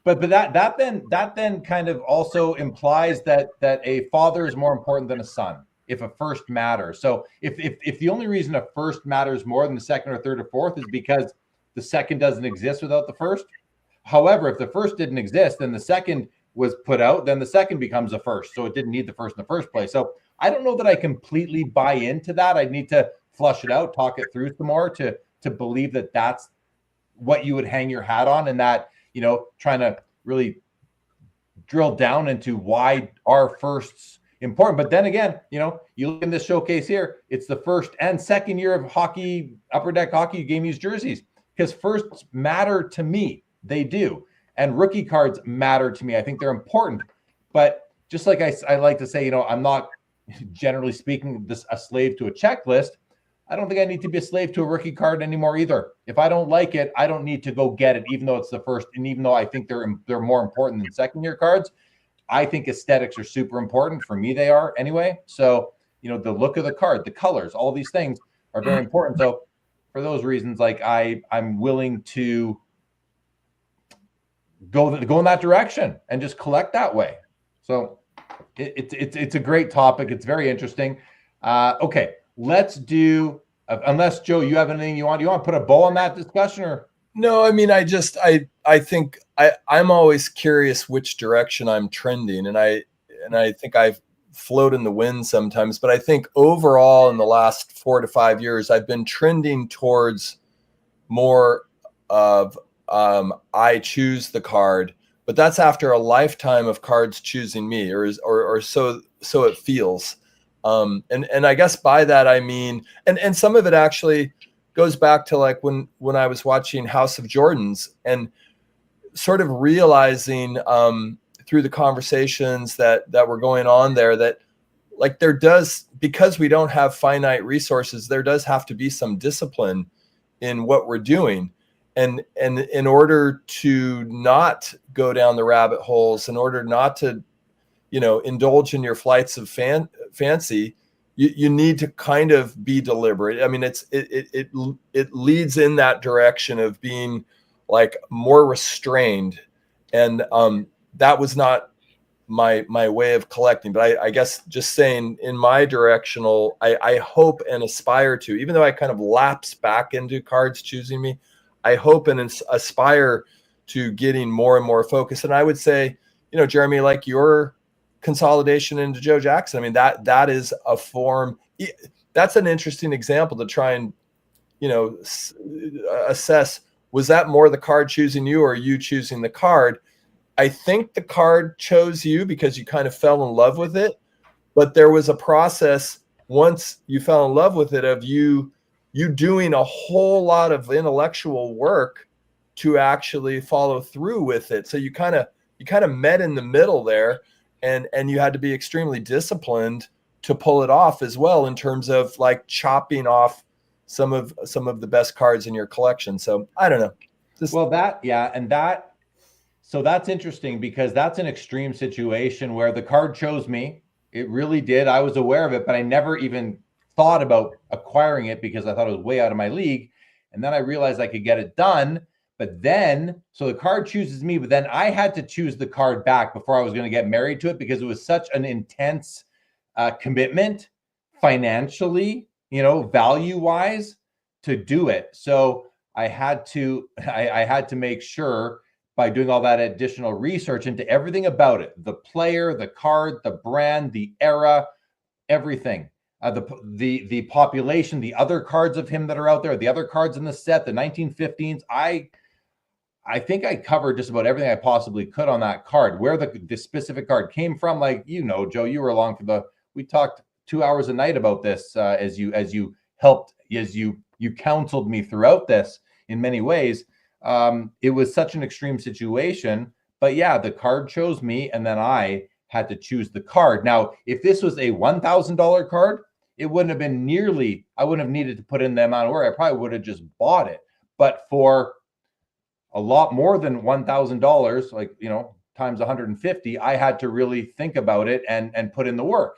but that then kind of also implies that a father is more important than a son if a first matters. So if the only reason a first matters more than the second or third or fourth is because the second doesn't exist without the first. However, if the first didn't exist, then the second was put out, then the second becomes a first. So it didn't need the first in the first place. So I don't know that I completely buy into that. I'd need to flush it out, talk it through some more to believe that that's what you would hang your hat on, and that, trying to really drill down into why are firsts important. But then again, you look in this showcase here, it's the first and second year of hockey, Upper Deck hockey game used jerseys, because firsts matter to me. They do. And rookie cards matter to me. I think they're important. But just like I like to say, I'm not, generally speaking, a slave to a checklist. I don't think I need to be a slave to a rookie card anymore either. If I don't like it, I don't need to go get it, even though it's the first. And even though I think they're more important than second year cards, I think aesthetics are super important. For me, they are anyway. So, the look of the card, the colors, all these things are very important. So for those reasons, I'm willing to go in that direction and just collect that way. So it's a great topic. It's very interesting. Okay, let's do. Unless Joe, you have anything you want to put a bow on that discussion, or? No, I mean, I think I'm always curious which direction I'm trending, and I think I've float in the wind sometimes, but I think overall in the last 4 to 5 years, I've been trending towards more of I choose the card, but that's after a lifetime of cards choosing me, or so it feels. And I guess by that I mean, and some of it actually goes back to like when I was watching House of Jordans and sort of realizing through the conversations that were going on there that like there does, because we don't have finite resources, there does have to be some discipline in what we're doing. And in order to not go down the rabbit holes, in order not to, indulge in your flights of fancy, you need to kind of be deliberate. I mean, it leads in that direction of being like more restrained. And that was not my way of collecting, but I guess just saying in my directional, I hope and aspire to, even though I kind of lapse back into cards choosing me, I hope and aspire to getting more and more focused. And I would say, Jeremy, like your consolidation into Joe Jackson, I mean, that is a form. That's an interesting example to try and, assess, was that more the card choosing you or you choosing the card? I think the card chose you because you kind of fell in love with it, but there was a process once you fell in love with it of you doing a whole lot of intellectual work to actually follow through with it. So you kind of met in the middle there, and you had to be extremely disciplined to pull it off as well, in terms of like chopping off some of the best cards in your collection. So I don't know. So that's interesting, because that's an extreme situation where the card chose me. It really did. I was aware of it, but I never even thought about acquiring it because I thought it was way out of my league. And then I realized I could get it done. But then, so the card chooses me, but then I had to choose the card back before I was going to get married to it, because it was such an intense commitment financially, value-wise, to do it. So I had to make sure, by doing all that additional research into everything about it, the player, the card, the brand, the era, everything, the population, the other cards of him that are out there, the other cards in the set, the 1915s. I think I covered just about everything I possibly could on that card. Where the specific card came from, like, Joe, you were along for we talked 2 hours a night about this as you counseled me throughout this in many ways. It was such an extreme situation, but yeah, the card chose me, and then I had to choose the card. Now, if this was a $1,000 card, it wouldn't have been I wouldn't have needed to put in the amount of work. I probably would have just bought it. But for a lot more than $1,000, like, times 150, I had to really think about it and put in the work.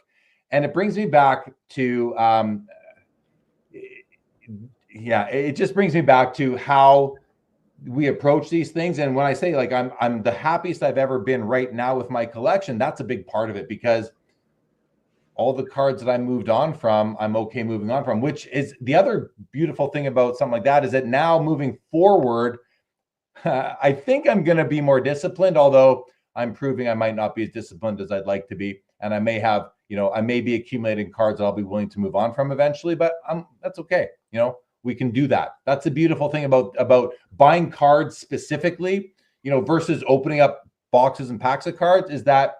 And it brings me back to, it just brings me back to how we approach these things. And when I say like I'm the happiest I've ever been right now with my collection, that's a big part of it, because all the cards that I moved on from, I'm okay moving on from, which is the other beautiful thing about something like that, is that now moving forward, I think I'm going to be more disciplined, although I'm proving I might not be as disciplined as I'd like to be. And I may have, I may be accumulating cards that I'll be willing to move on from eventually, but that's okay. We can do that. That's the beautiful thing about buying cards specifically, versus opening up boxes and packs of cards, is that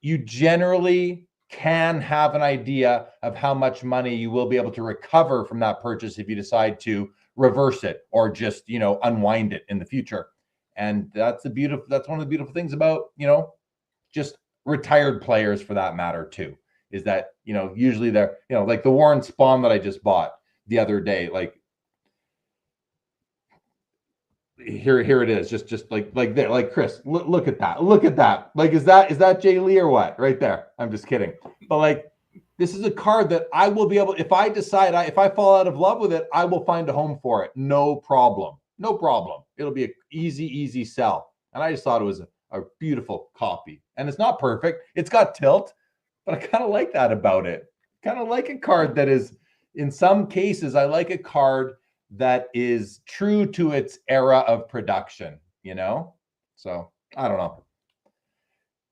you generally can have an idea of how much money you will be able to recover from that purchase if you decide to reverse it or just, unwind it in the future. And that's one of the beautiful things about, just retired players, for that matter too, is that, usually they're, like the Warren Spawn that I just bought the other day, like here it is, just like there, like Chris, look at that, like is that Jay Lee or what right there? I'm just kidding, but like, this is a card that I will be able, if I decide, if I fall out of love with it, I will find a home for it. No problem. It'll be an easy sell. And I just thought it was a beautiful copy. And it's not perfect. It's got tilt, but I kind of like that about it. Kind of like a card that is, in some cases, I like a card that is true to its era of production, So I don't know.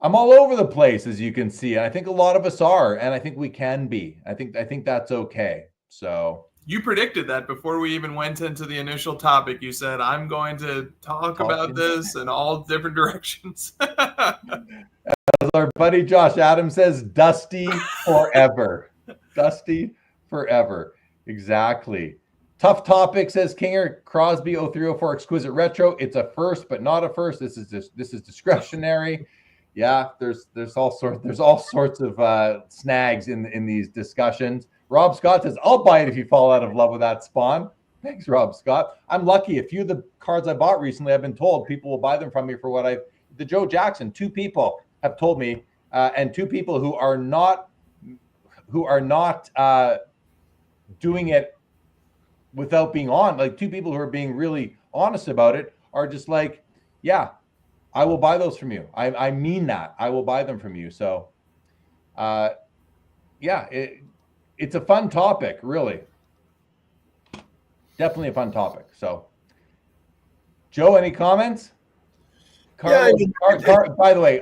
I'm all over the place, as you can see. And I think a lot of us are, and I think we can be. I think that's okay. So You predicted that before we even went into the initial topic. You said, I'm going to talk about this in all different directions. As our buddy Josh Adams says, dusty forever. Dusty forever. Exactly. Tough topic, says Kinger. Crosby 0304 exquisite retro. It's a first, but not a first. This is discretionary. Yeah, there's all sorts of snags in these discussions. Rob Scott says, I'll buy it if you fall out of love with that spawn. Thanks, Rob Scott. I'm lucky. A few of the cards I bought recently, I've been told people will buy them from me for what the Joe Jackson, 2 people have told me, and 2 people who are not doing it without being on, like 2 people who are being really honest about it are just like, yeah, I will buy those from you. I mean that. I will buy them from you. So, yeah, it's a fun topic, really. Definitely a fun topic. So, Joe, any comments? Carlo, by the way,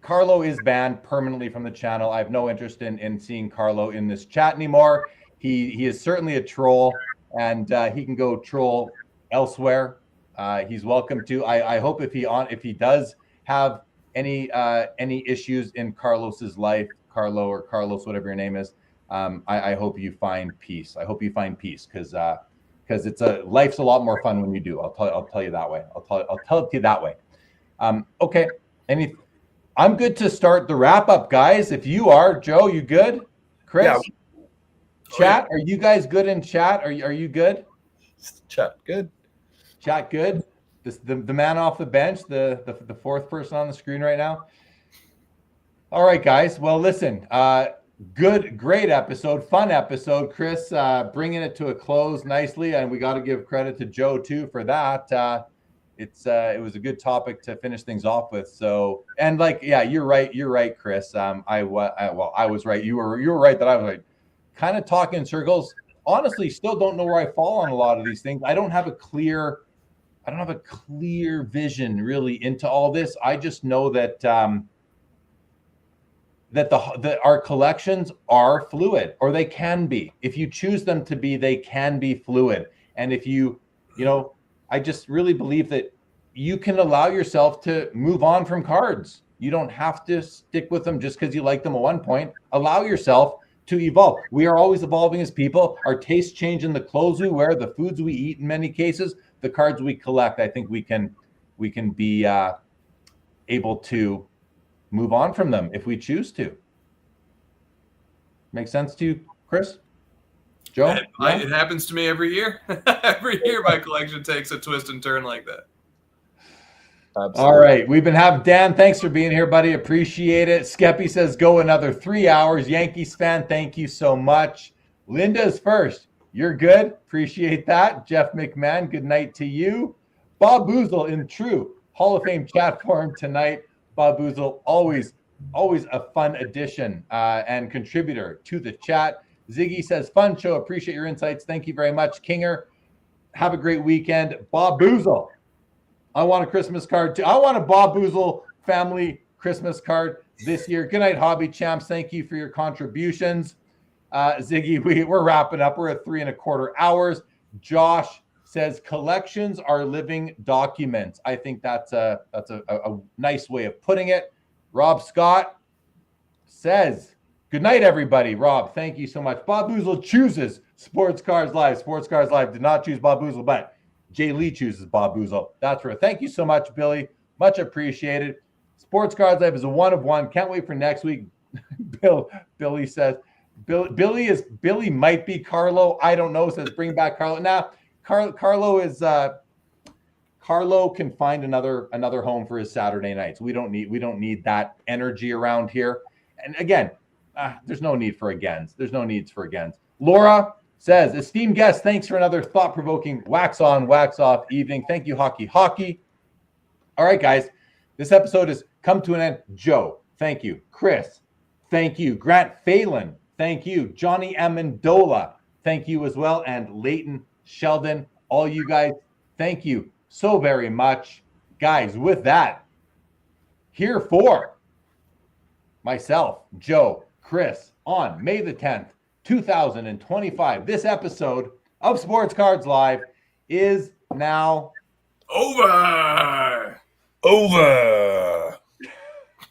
Carlo is banned permanently from the channel. I have no interest in seeing Carlo in this chat anymore. He is certainly a troll, and he can go troll elsewhere. He's welcome to. I hope if he does have any issues in Carlos's life, Carlo or Carlos, whatever your name is, I hope you find peace. I hope you find peace because life's a lot more fun when you do. I'll tell you that way. I'll tell it to you that way. Okay. I'm good to start the wrap up, guys. If you are, Joe, you good? Chris? Yeah. Chat, are you guys good in chat? Are you good? Chat good. Chat good. The man off the bench, the 4th person on the screen right now. All right, guys. Well, listen, great episode, fun episode. Chris bringing it to a close nicely, and we got to give credit to Joe too for that. It was a good topic to finish things off with. So, and yeah, you're right, Chris. I was right. You were right that I was right. Kind of talking in circles. Honestly, still don't know where I fall on a lot of these things. I don't have a clear vision really into all this. I just know that our collections are fluid, or they can be. If you choose them to be, they can be fluid. And if I just really believe that you can allow yourself to move on from cards. You don't have to stick with them just because you like them at one point. Allow yourself to evolve. We are always evolving as people. Our tastes change in the clothes we wear, the foods we eat in many cases, the cards we collect. I think we can be able to move on from them if we choose to. Make sense to you, Chris? Joe? It happens to me every year. Every year my collection takes a twist and turn like that. Absolutely. All right. We've been having Dan. Thanks for being here, buddy. Appreciate it. Skeppy says go another 3 hours. Yankees fan, thank you so much. Linda's first. You're good. Appreciate that. Jeff McMahon, good night to you. Bob Boozle in true Hall of Fame chat forum tonight. Bob Boozle, always a fun addition and contributor to the chat. Ziggy says, fun show. Appreciate your insights. Thank you very much. Kinger, have a great weekend. Bob Boozle, I want a Christmas card too. I want a Bob Boozle family Christmas card this year. Good night, Hobby Champs. Thank you for your contributions. Ziggy, we're wrapping up. We're at 3.25 hours. Josh says collections are living documents. I think that's a nice way of putting it. Rob Scott says, good night, everybody. Rob, thank you so much. Bob Boozle chooses Sports Cards Live. Sports Cards Live did not choose Bob Boozle, but Jay Lee chooses Bob Boozle. That's right. Thank you so much, Billy. Much appreciated. Sports Cards Live is a 1 of 1. Can't wait for next week. Billy says, Billy might be Carlo. I don't know. Says bring back Carlo. Now, Carlo can find another home for his Saturday nights. We don't need that energy around here. And again, there's no need for agains. There's no needs for agains. Laura says, esteemed guest, thanks for another thought-provoking wax on, wax off evening. Thank you, Hockey. All right, guys, this episode has come to an end. Joe, thank you. Chris, thank you. Grant Phalen, thank you. Johnny Amandola, thank you as well. And Leighton Sheldon, all you guys, thank you so very much. Guys, with that, here for myself, Joe, Chris, on May the 10th, 2025. This episode of Sports Cards Live is now Over. Over.